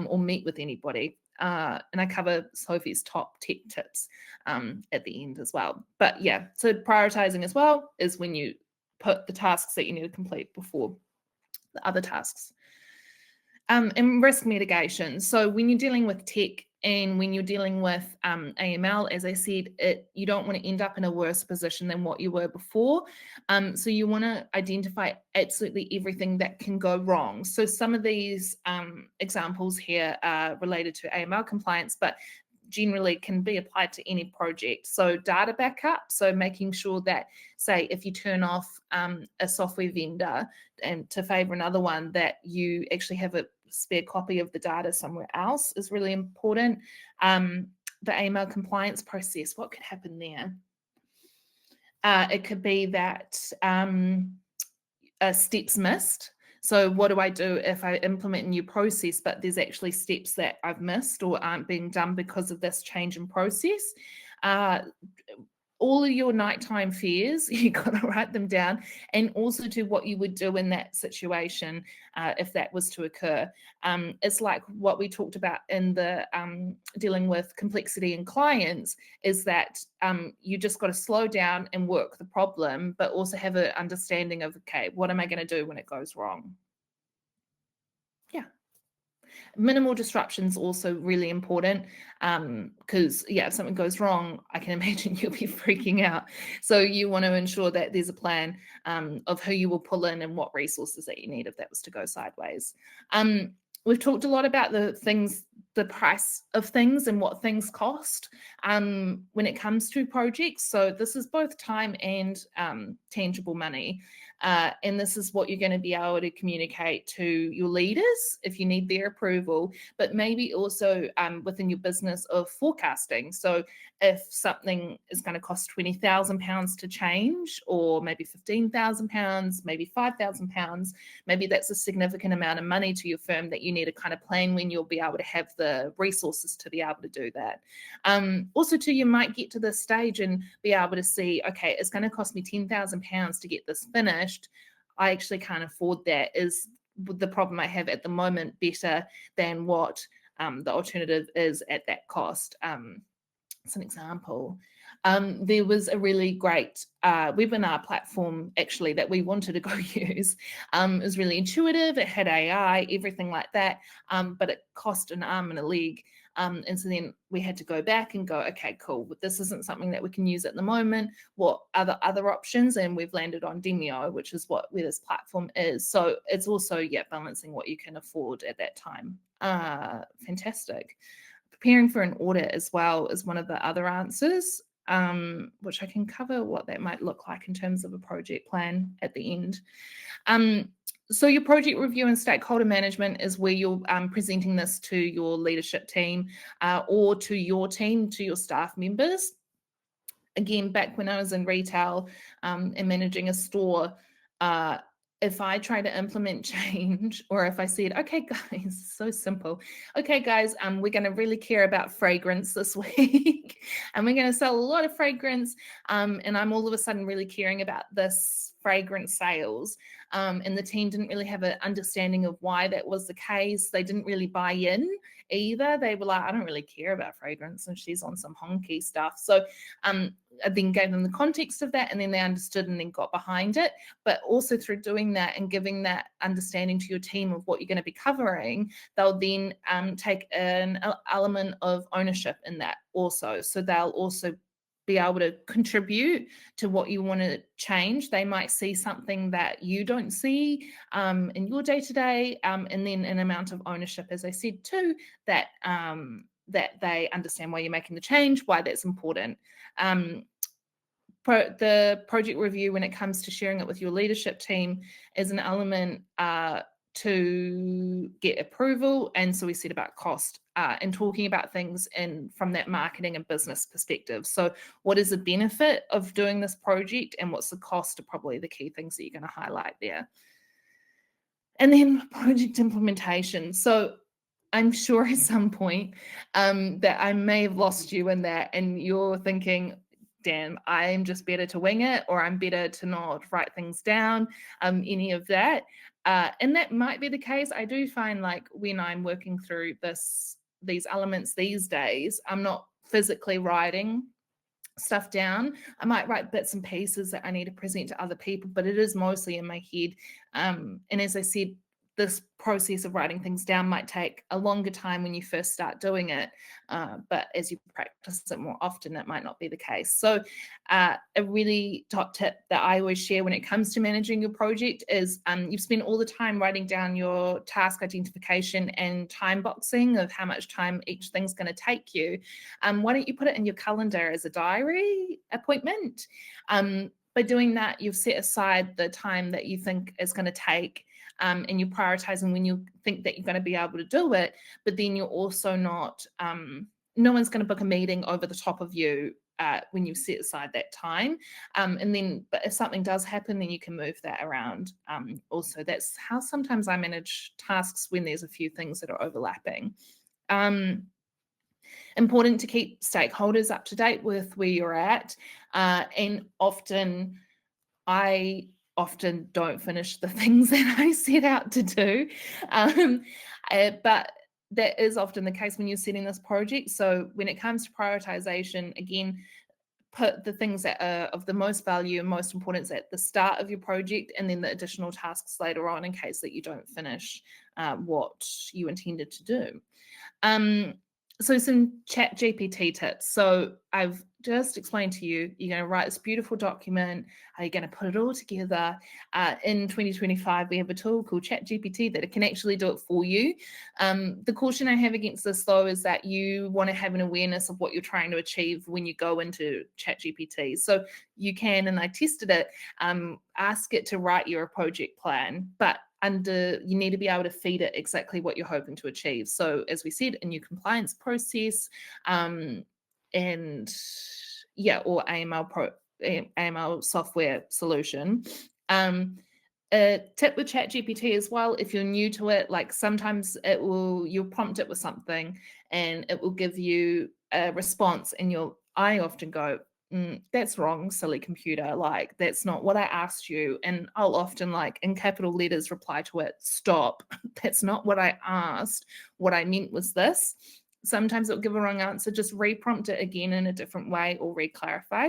or meet with anybody. And I cover Sophie's top tech tips at the end as well. But yeah, so prioritizing as well is when you put the tasks that you need to complete before the other tasks. And risk mitigation. So when you're dealing with tech and when you're dealing with AML, as I said, you don't want to end up in a worse position than what you were before. So you want to identify absolutely everything that can go wrong. So some of these examples here are related to AML compliance, but generally can be applied to any project. So data backup, so making sure that, say, if you turn off a software vendor and to favor another one, that you actually have a spare copy of the data somewhere else is really important. The AML compliance process, what could happen there? It could be that a step's missed. So what do I do if I implement a new process, but there's actually steps that I've missed or aren't being done because of this change in process? All of your nighttime fears, you got to write them down, and also to what you would do in that situation if that was to occur. It's like what we talked about in the dealing with complexity in clients, is that you just got to slow down and work the problem, but also have an understanding of, okay, what am I going to do when it goes wrong? Yeah. Minimal disruptions also really important, because if something goes wrong, I can imagine you'll be freaking out. So you want to ensure that there's a plan of who you will pull in and what resources that you need if that was to go sideways. We've talked a lot about the price of things and what things cost when it comes to projects. So this is both time and tangible money. And this is what you're going to be able to communicate to your leaders if you need their approval, but maybe also within your business of forecasting. So if something is going to cost £20,000 to change, or maybe £15,000, maybe £5,000, maybe that's a significant amount of money to your firm that you need to kind of plan when you'll be able to have the resources to be able to do that. Also too, you might get to this stage and be able to see, okay, it's going to cost me £10,000 to get this finished. I actually can't afford that. Is the problem I have at the moment better than what the alternative is at that cost? As an example, there was a really great webinar platform actually that we wanted to go use. It was really intuitive, it had AI, everything like that, but it cost an arm and a leg. And so then we had to go back and go, okay, cool, but this isn't something that we can use at the moment. What are the other options? And we've landed on Demio, which is where this platform is. So it's also, balancing what you can afford at that time. Fantastic. Preparing for an audit as well is one of the other answers, which I can cover what that might look like in terms of a project plan at the end. So your project review and stakeholder management is where you're presenting this to your leadership team or to your team, to your staff members. Again, back when I was in retail and managing a store, if I try to implement change, or if I said, okay, guys, so simple. Okay, guys, we're going to really care about fragrance this week, and we're going to sell a lot of fragrance. And I'm all of a sudden really caring about this fragrance sales, and the team didn't really have an understanding of why that was the case. They didn't really buy in either. They were like, I don't really care about fragrance, and she's on some honky stuff. So I then gave them the context of that, and then they understood and then got behind it. But also through doing that and giving that understanding to your team of what you're going to be covering, they'll then take an element of ownership in that also. So they'll also be able to contribute to what you want to change. They might see something that you don't see in your day-to-day, and then an amount of ownership, as I said too, that that they understand why you're making the change, why that's important. The project review, when it comes to sharing it with your leadership team, is an element to get approval. And so we said about cost and talking about things from that marketing and business perspective. So what is the benefit of doing this project and what's the cost are probably the key things that you're going to highlight there. And then project implementation. So I'm sure at some point that I may have lost you in that, and you're thinking, damn, I'm just better to wing it, or I'm better to not write things down, any of that. And that might be the case. I do find like when I'm working through these elements these days, I'm not physically writing stuff down. I might write bits and pieces that I need to present to other people, but it is mostly in my head. And as I said, this process of writing things down might take a longer time when you first start doing it, but as you practice it more often, that might not be the case. So a really top tip that I always share when it comes to managing your project is you've spent all the time writing down your task identification and time boxing of how much time each thing's going to take you. Why don't you put it in your calendar as a diary appointment? By doing that, you've set aside the time that you think is going to take, and you're prioritizing when you think that you're going to be able to do it, but then you're also not, no one's going to book a meeting over the top of you when you set aside that time. And then, but if something does happen, then you can move that around. Also, that's how sometimes I manage tasks when there's a few things that are overlapping. Important to keep stakeholders up to date with where you're at. And I often don't finish the things that I set out to do. But that is often the case when you're setting this project. So when it comes to prioritization, again, put the things that are of the most value and most importance at the start of your project, and then the additional tasks later on in case that you don't finish what you intended to do. So some ChatGPT tips. So I've just explained to you, you're going to write this beautiful document. You're going to put it all together. In 2025, we have a tool called ChatGPT that can actually do it for you. The caution I have against this, though, is that you want to have an awareness of what you're trying to achieve when you go into ChatGPT. So you can, and I tested it, ask it to write your project plan, but you need to be able to feed it exactly what you're hoping to achieve. So as we said, a new compliance process, or AML software solution. A tip with ChatGPT as well, if you're new to it, like sometimes you'll prompt it with something and it will give you a response, and I often go, that's wrong, silly computer, like that's not what I asked you. And I'll often, like in capital letters, reply to it, stop, that's not what I asked. What I meant was this. Sometimes it'll give a wrong answer, just re-prompt it again in a different way or re-clarify.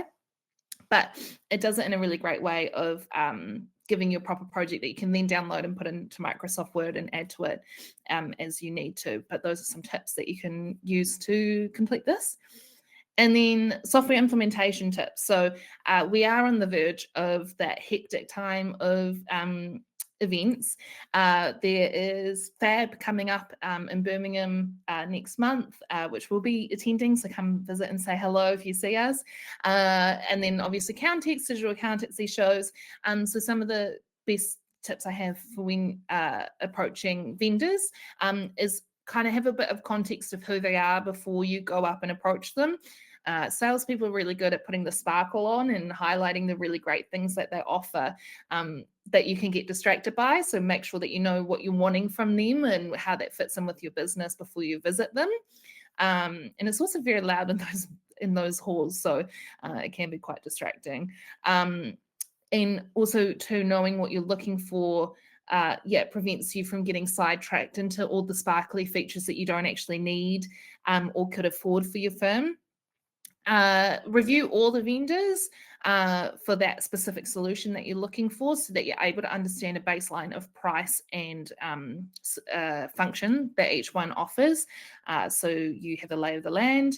But it does it in a really great way of giving you a proper project that you can then download and put into Microsoft Word and add to it as you need to. But those are some tips that you can use to complete this. And then software implementation tips. So we are on the verge of that hectic time of events. There is FAB coming up in Birmingham next month, which we'll be attending. So come visit and say hello if you see us. And then obviously Countex, digital accountancy shows. So some of the best tips I have for when approaching vendors is kind of have a bit of context of who they are before you go up and approach them. Salespeople are really good at putting the sparkle on and highlighting the really great things that they offer that you can get distracted by. So make sure that you know what you're wanting from them and how that fits in with your business before you visit them. And it's also very loud in those halls, so it can be quite distracting. And also to knowing what you're looking for, prevents you from getting sidetracked into all the sparkly features that you don't actually need or could afford for your firm. Review all the vendors for that specific solution that you're looking for, so that you're able to understand a baseline of price and function that each one offers, so you have a lay of the land.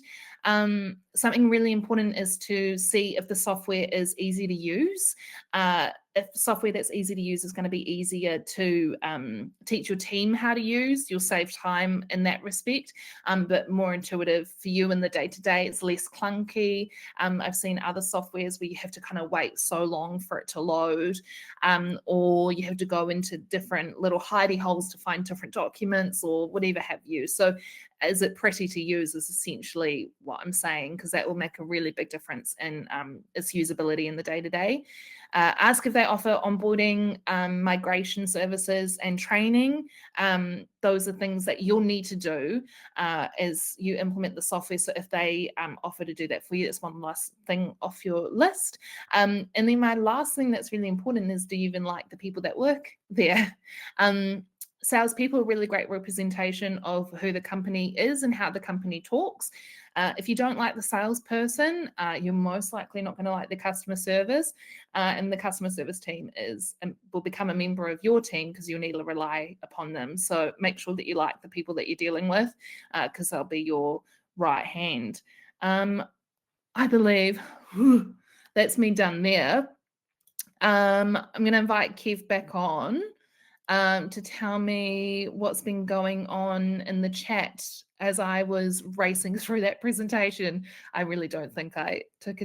Something really important is to see if the software is easy to use. If software that's easy to use is going to be easier to teach your team how to use, you'll save time in that respect, but more intuitive for you in the day-to-day. It's less clunky. I've seen other softwares where you have to kind of wait so long for it to load, or you have to go into different little hidey holes to find different documents or whatever have you. So is it pretty to use is essentially what I'm saying, because that will make a really big difference in its usability in the day-to-day. Ask if they offer onboarding, migration services and training. Those are things that you'll need to do as you implement the software. So if they offer to do that for you, it's one last thing off your list. And then my last thing that's really important is, do you even like the people that work there? Salespeople are really great representation of who the company is and how the company talks. If you don't like the salesperson, you're most likely not going to like the customer service, and the customer service team will become a member of your team because you'll need to rely upon them. So make sure that you like the people that you're dealing with, because they'll be your right hand. I believe that's me done there. I'm going to invite Kev back on to tell me what's been going on in the chat as I was racing through that presentation. I really don't think I took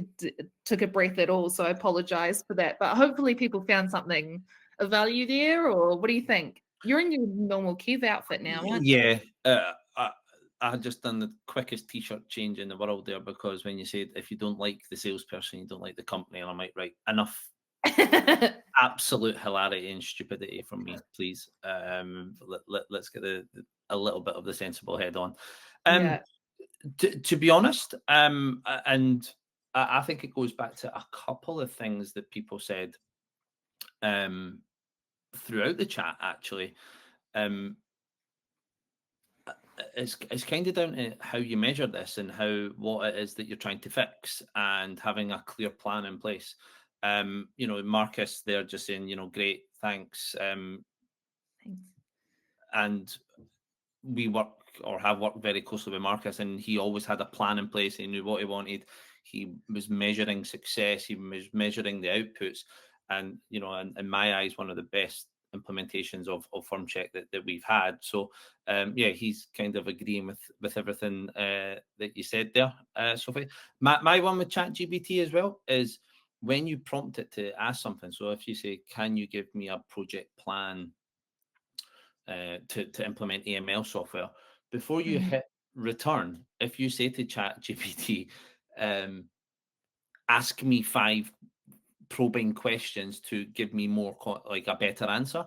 a breath at all, so I apologize for that. But hopefully people found something of value there, or what do you think? You're in your normal Kev outfit now, aren't you? Yeah, I had just done the quickest t-shirt change in the world there, because when you said if you don't like the salesperson, you don't like the company, and I'm like, right, enough. Absolute hilarity and stupidity from me, please. Let's get a little bit of the sensible head on. Yeah. To be honest, and I think it goes back to a couple of things that people said throughout the chat, actually. It's kind of down to how you measure this and what it is that you're trying to fix, and having a clear plan in place. Marcus, they're just saying, great, thanks. Thanks. And we work or have worked very closely with Marcus, and he always had a plan in place. He knew what he wanted. He was measuring success. He was measuring the outputs. And, in my eyes, one of the best implementations of Firmcheck that we've had. So, he's kind of agreeing with everything that you said there, Sophie. My one with ChatGPT as well is when you prompt it to ask something. So if you say, can you give me a project plan to implement AML software, before you hit return, if you say to ChatGPT, ask me 5 probing questions to give me more like a better answer,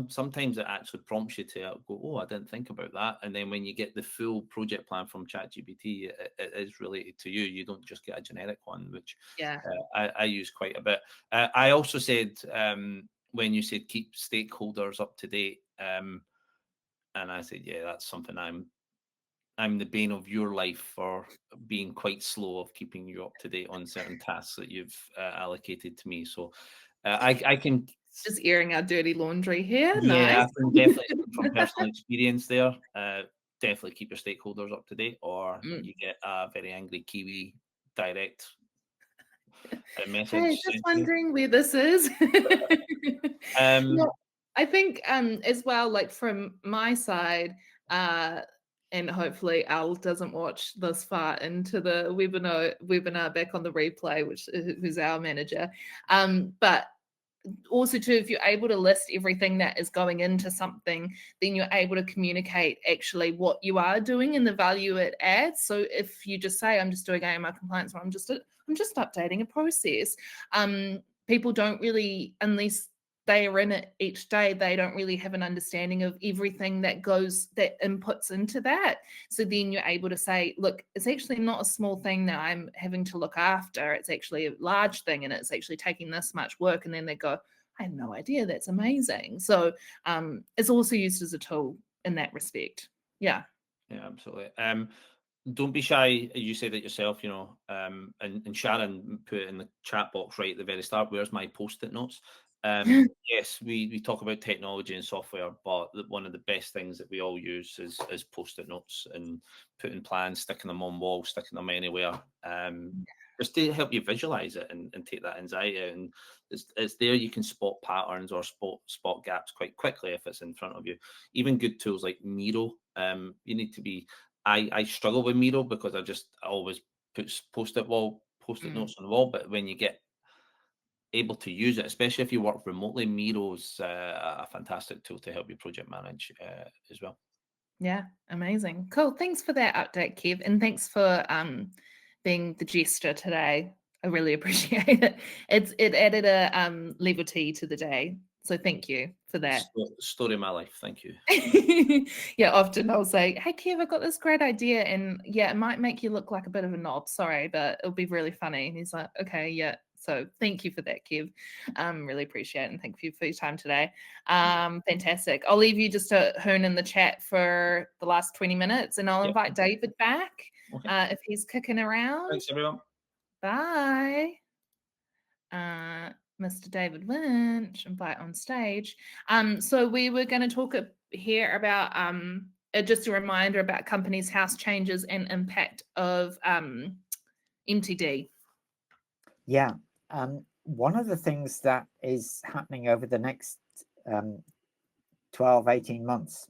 sometimes it actually prompts you to go, oh, I didn't think about that. And then when you get the full project plan from ChatGPT, it is related to you. You don't just get a generic one, which I use quite a bit. I also said, when you said keep stakeholders up to date, and I said, yeah, that's something I'm the bane of your life for being quite slow of keeping you up to date on certain tasks that you've allocated to me. So I can just airing our dirty laundry here. Yeah, Nice. I can definitely, from personal experience there, definitely keep your stakeholders up to date, or you get a very angry Kiwi direct message. Hey, just wondering where this is. I think as well, like from my side, and hopefully Al doesn't watch this far into the webinar back on the replay, who's our manager. But also too, if you're able to list everything that is going into something, then you're able to communicate actually what you are doing and the value it adds. So if you just say, I'm just doing AML compliance, or I'm just updating a process, people don't really, unless they are in it each day, they don't really have an understanding of everything that inputs into that. So then you're able to say, look, it's actually not a small thing that I'm having to look after. It's actually a large thing, and it's actually taking this much work. And then they go, I had no idea. That's amazing. So it's also used as a tool in that respect. Yeah. Yeah, absolutely. Don't be shy. You said it yourself, and Sharon put it in the chat box right at the very start. Where's my post-it notes? Yes, we talk about technology and software, but one of the best things that we all use is post-it notes, and putting plans, sticking them on walls, sticking them anywhere, just to help you visualize it and take that anxiety. And it's there. You can spot patterns or spot gaps quite quickly if it's in front of you. Even good tools like Miro. You need to be. I struggle with Miro because I always put post-it notes on the wall. But when you get able to use it, especially if you work remotely, Miro's a fantastic tool to help you project manage as well. Yeah, amazing. Cool. Thanks for that update, Kev. And thanks for being the jester today. I really appreciate it. It added a levity to the day. So thank you for that. Story of my life. Thank you. Yeah, often I'll say, hey, Kev, I got this great idea. And yeah, it might make you look like a bit of a knob. Sorry, but it'll be really funny. And he's like, okay, yeah. So thank you for that, Kev. Really appreciate it. And thank you for your time today. Fantastic. I'll leave you just a hoon in the chat for the last 20 minutes, and I'll invite David back if he's kicking around. Thanks, everyone. Bye. Mr. David Lynch, invite on stage. So we were going to talk here about just a reminder about Companies House changes and impact of MTD. Yeah. One of the things that is happening over the next 12, 18 months,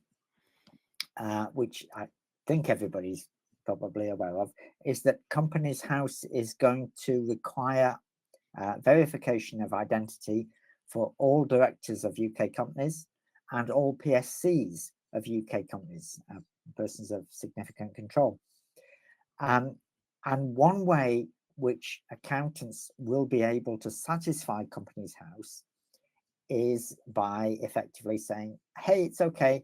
which I think everybody's probably aware of, is that Companies House is going to require verification of identity for all directors of UK companies and all PSCs of UK companies, persons of significant control. And one way which accountants will be able to satisfy Companies House is by effectively saying, hey, it's okay,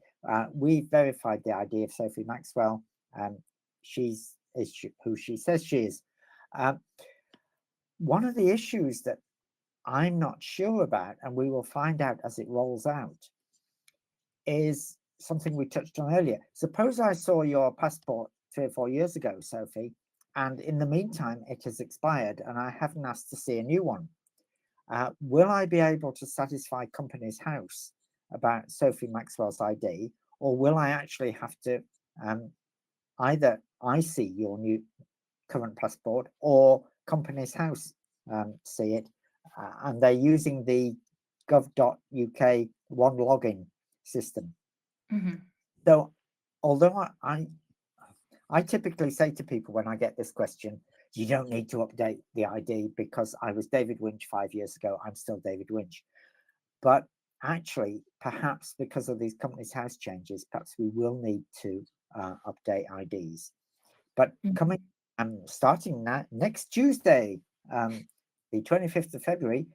we've verified the ID of Sophie Maxwell, she's who she says she is. One of the issues that I'm not sure about, and we will find out as it rolls out, is something we touched on earlier. Suppose I saw your passport 3 or 4 years ago, Sophie, and in the meantime it has expired and I haven't asked to see a new one. Will I be able to satisfy Companies House about Sophie Maxwell's ID, or will I actually have to either I see your new current passport or Companies House see it, and they're using the gov.uk one login system. So although I typically say to people when I get this question, you don't need to update the ID because I was David Winch 5 years ago, I'm still David Winch. But actually, perhaps because of these Companies House changes, perhaps we will need to update IDs. But starting next Tuesday, the 25th of February,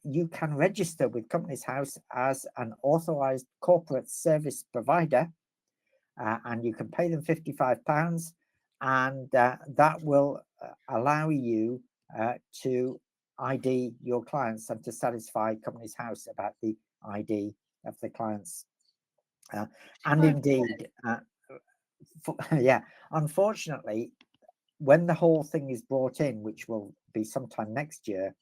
you can register with Companies House as an authorised corporate service provider, and you can pay them £55, and that will allow you to ID your clients and to satisfy Companies House about the ID of the clients. And indeed, unfortunately, when the whole thing is brought in, which will be sometime next year,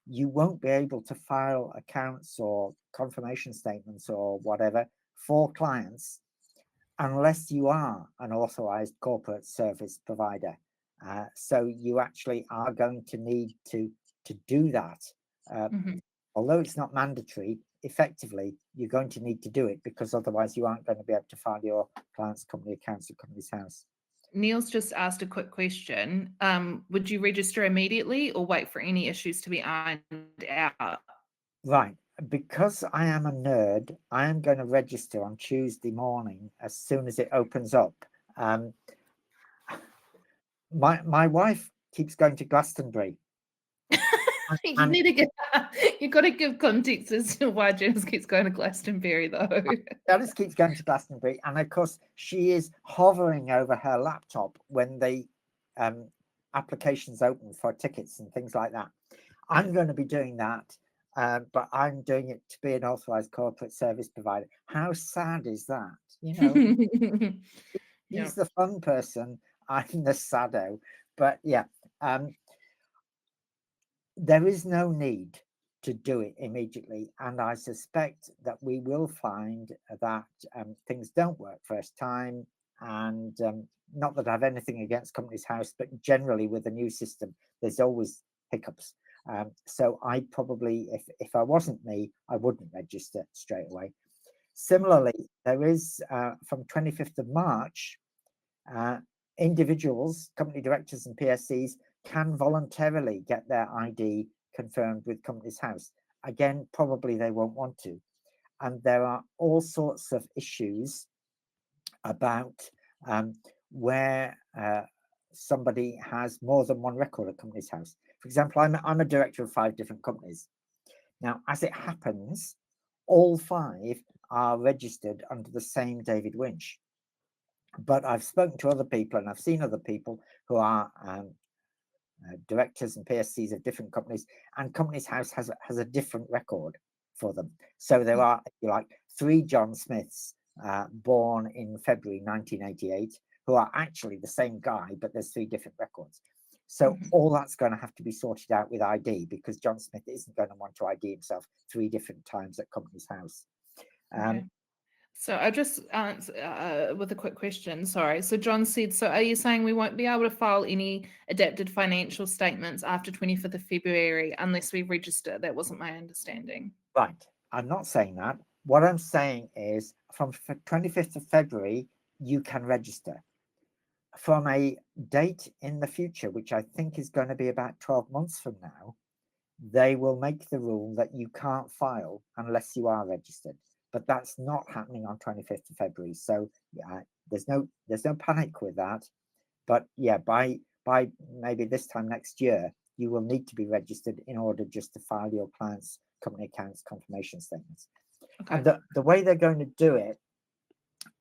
you won't be able to file accounts or confirmation statements or whatever for clients unless you are an authorized corporate service provider. So you actually are going to need to do that. Although it's not mandatory, effectively, you're going to need to do it because otherwise you aren't going to be able to file your client's company accounts at Companies House. Neil's just asked a quick question. Would you register immediately or wait for any issues to be ironed out? Right. Because I am a nerd, I am going to register on Tuesday morning as soon as it opens up. My wife keeps going to Glastonbury. You And need to give, you've got to give context as to why Janice keeps going to Glastonbury, though. Janice keeps going to Glastonbury, and of course she is hovering over her laptop when the applications open for tickets and things like that. I'm going to be doing that, but I'm doing it to be an authorized corporate service provider. How sad is that? You know, Yeah. he's the fun person, I'm the saddo. But yeah, there is no need to do it immediately, and I suspect that we will find that things don't work first time. And not that I have anything against Companies House, but generally with a new system, there's always hiccups. So I probably, if I wasn't me, I wouldn't register straight away. Similarly, there is from 25th of March, individuals, company directors and PSCs can voluntarily get their ID confirmed with Companies House. Again, probably they won't want to. And there are all sorts of issues about where somebody has more than one record at Companies House. For example, I'm a director of 5 different companies. Now, as it happens, all 5 are registered under the same David Winch. But I've spoken to other people, and I've seen other people who are directors and PSCs of different companies, and Companies House has a different record for them. So there are, if you like, 3 John Smiths born in February 1988 who are actually the same guy, but there's 3 different records. So all that's going to have to be sorted out with ID, because John Smith isn't going to want to ID himself 3 different times at Companies House. Okay. So I just with a quick question, sorry. So John said, so are you saying we won't be able to file any adapted financial statements after 25th of February unless we register? That wasn't my understanding. Right. I'm not saying that. What I'm saying is from 25th of February, you can register. From a date in the future, which I think is going to be about 12 months from now, they will make the rule that you can't file unless you are registered. But that's not happening on 25th of February. So yeah, there's no panic with that. But yeah, by maybe this time next year, you will need to be registered in order just to file your client's company accounts confirmation statements. Okay. And the way they're going to do it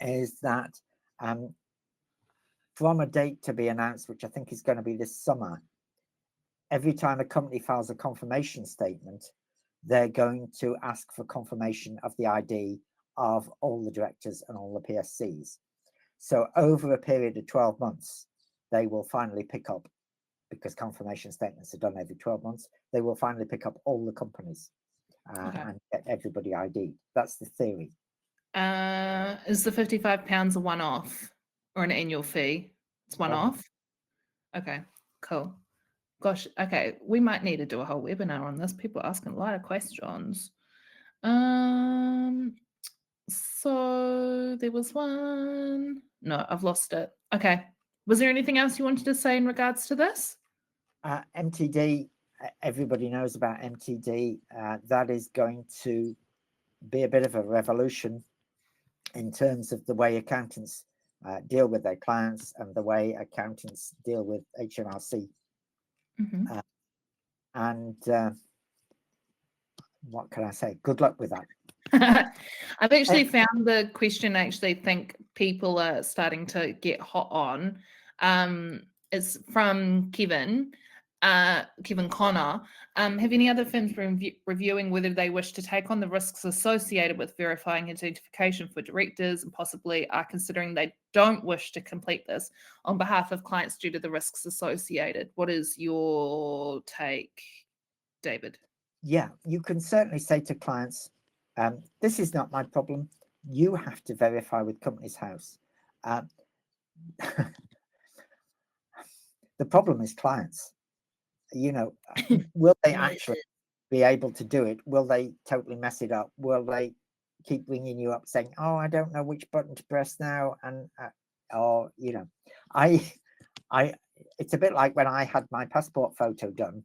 is that from a date to be announced, which I think is going to be this summer, every time a company files a confirmation statement, they're going to ask for confirmation of the ID of all the directors and all the PSCs. So over a period of 12 months, they will finally pick up, because confirmation statements are done every 12 months, they will finally pick up all the companies and get everybody ID'd. That's the theory. Is the £55 a one-off or an annual fee? It's one-off? Okay, cool. Gosh, okay, we might need to do a whole webinar on this. People are asking a lot of questions. So there was one. No, I've lost it. Okay. Was there anything else you wanted to say in regards to this? MTD, everybody knows about MTD. That is going to be a bit of a revolution in terms of the way accountants deal with their clients and the way accountants deal with HMRC. And what can I say? Good luck with that. I've actually found the question I actually think people are starting to get hot on. It's from Kevin Connor. Have any other firms been reviewing whether they wish to take on the risks associated with verifying identification for directors, and possibly are considering they don't wish to complete this on behalf of clients due to the risks associated? What is your take, David? Yeah, you can certainly say to clients, this is not my problem. You have to verify with Companies House. The problem is clients. You know, will they actually be able to do it? Will they totally mess it up? Will they keep ringing you up saying, oh, I don't know which button to press now? And or, you know, it's a bit like when I had my passport photo done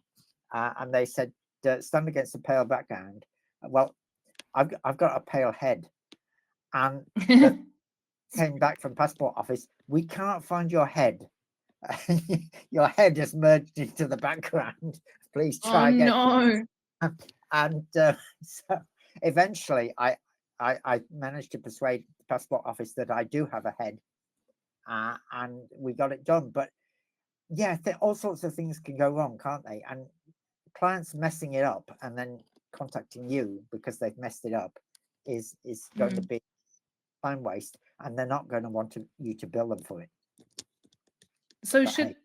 and they said, stand against a pale background. Well, I've got a pale head, and came back from passport office. We can't find your head. Your head has merged into the background. Please Oh try again. no. And so eventually I managed to persuade the passport office that I do have a head, and we got it done. But yeah, all sorts of things can go wrong, can't they? And clients messing it up and then contacting you because they've messed it up is going to be time waste, and they're not going to want you to bill them for it. So But hey,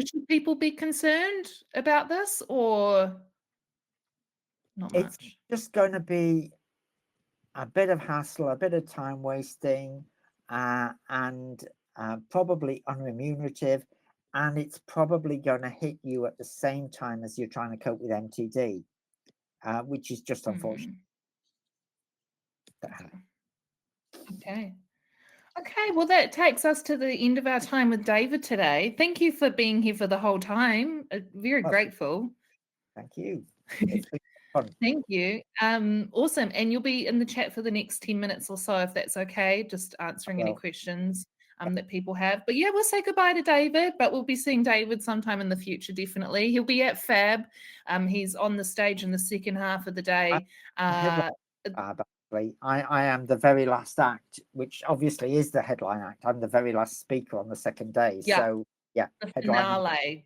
should people be concerned about this, or not it's much? just going to be a bit of hassle, a bit of time wasting, and probably unremunerative, and it's probably going to hit you at the same time as you're trying to cope with MTD, which is just unfortunate. Okay. Okay, well, that takes us to the end of our time with David today. Thank you for being here for the whole time. Very grateful. Thank you. It's been fun. Thank you. Awesome. And you'll be in the chat for the next 10 minutes or so, if that's okay, just answering any questions that people have. But yeah, we'll say goodbye to David, but we'll be seeing David sometime in the future, definitely. He'll be at FAB. He's on the stage in the second half of the day. I am the very last act, which obviously is the headline act. I'm the very last speaker on the second day. Yeah. So yeah, the finale.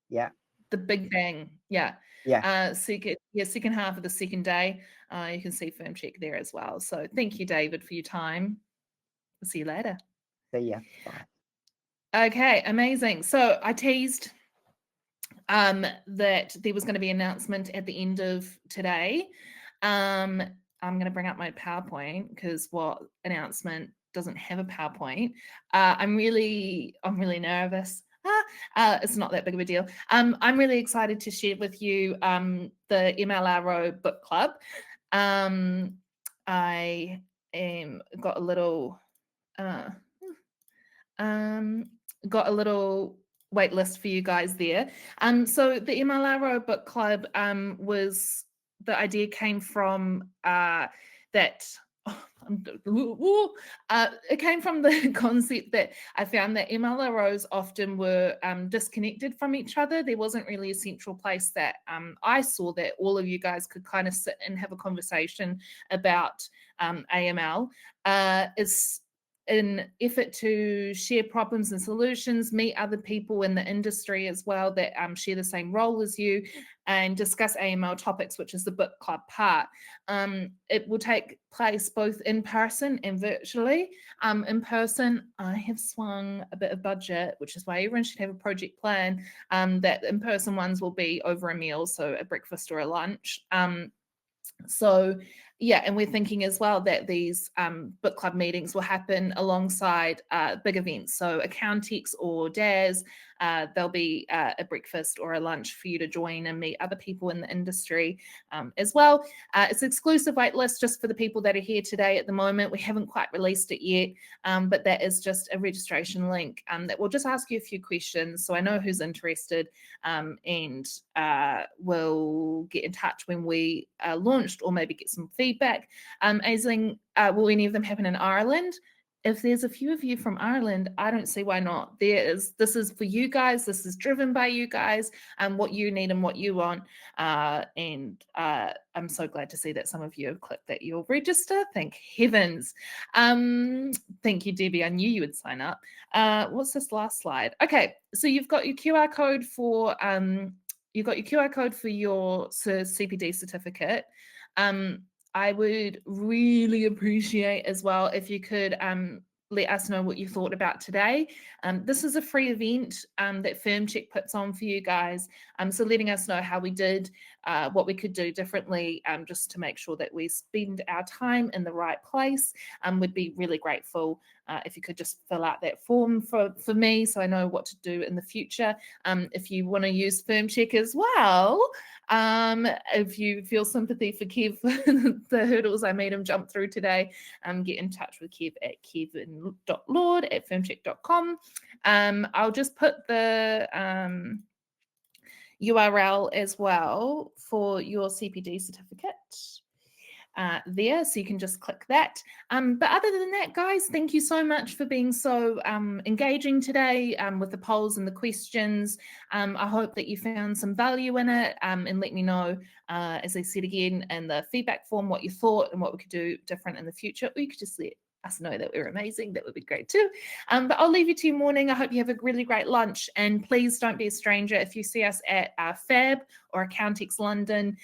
Yeah. The big bang. Yeah. Yeah. Second half of the second day. You can see Firmcheck there as well. So thank you, David, for your time. We'll see you later. See ya. Bye. Okay, amazing. So I teased that there was going to be an announcement at the end of today. I'm going to bring up my PowerPoint because what announcement doesn't have a PowerPoint? I'm really nervous. It's not that big of a deal. I'm really excited to share with you the MLRO book club. I got a little wait list for you guys there. So the MLRO book club was, the idea came from it came from the concept that I found that MLROs often were disconnected from each other. There wasn't really a central place that I saw that all of you guys could kind of sit and have a conversation about AML. Is an effort to share problems and solutions, meet other people in the industry as well that share the same role as you, and discuss AML topics, which is the book club part. It will take place both in person and virtually. In person, I have swung a bit of budget, which is why everyone should have a project plan, that in-person ones will be over a meal, so a breakfast or a lunch. So yeah, and we're thinking as well that these book club meetings will happen alongside big events. So Accountex or DAS, there'll be a breakfast or a lunch for you to join and meet other people in the industry as well. It's an exclusive wait list just for the people that are here today at the moment. We haven't quite released it yet, but that is just a registration link that will just ask you a few questions. So I know who's interested, and we'll get in touch when we launched, or maybe get some feedback. Aisling, will any of them happen in Ireland? If there's a few of you from Ireland, I don't see why not. This is for you guys. This is driven by you guys and what you need and what you want. And I'm so glad to see that some of you have clicked that you'll register. Thank heavens. Thank you, Debbie. I knew you would sign up. What's this last slide? Okay, so you've got your QR code for your CPD certificate. I would really appreciate as well if you could let us know what you thought about today. This is a free event that Firmcheck puts on for you guys. So letting us know how we did, what we could do differently, just to make sure that we spend our time in the right place. Would be really grateful if you could just fill out that form for me so I know what to do in the future. If you want to use Firmcheck as well, if you feel sympathy for Kev for the hurdles I made him jump through today, get in touch with Kev at kevin.lord@firmcheck.com. I'll just put the URL as well for your CPD certificate. there, so you can just click that. But other than that, guys, thank you so much for being so engaging today with the polls and the questions. I hope that you found some value in it, and let me know, as I said again, in the feedback form what you thought and what we could do different in the future, or you could just let us know that we're amazing. That would be great too. But I'll leave you to your morning. I hope you have a really great lunch, and please don't be a stranger. If you see us at FAB or Accountex London,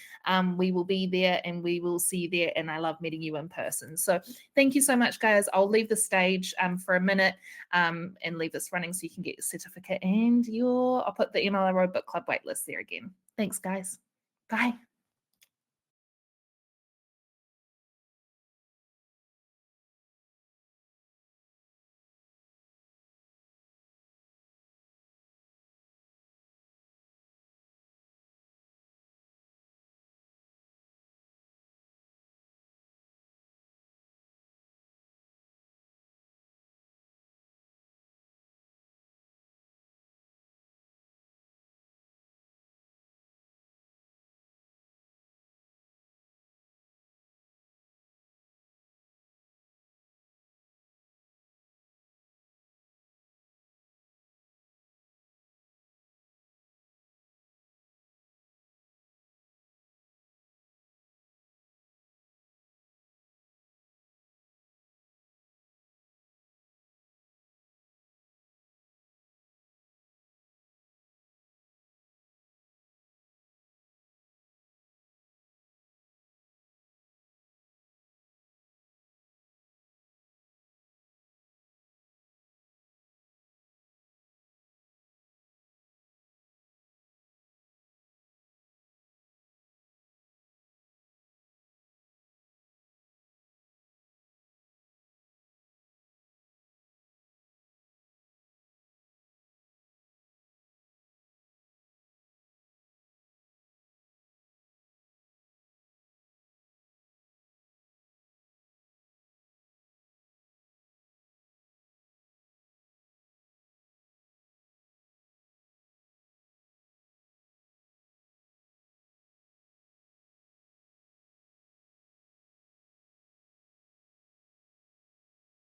we will be there and we will see you there, and I love meeting you in person. So thank you so much, guys. I'll leave the stage for a minute and leave this running so you can get your certificate and I'll put the MLRO Book Club waitlist there again. Thanks, guys. Bye.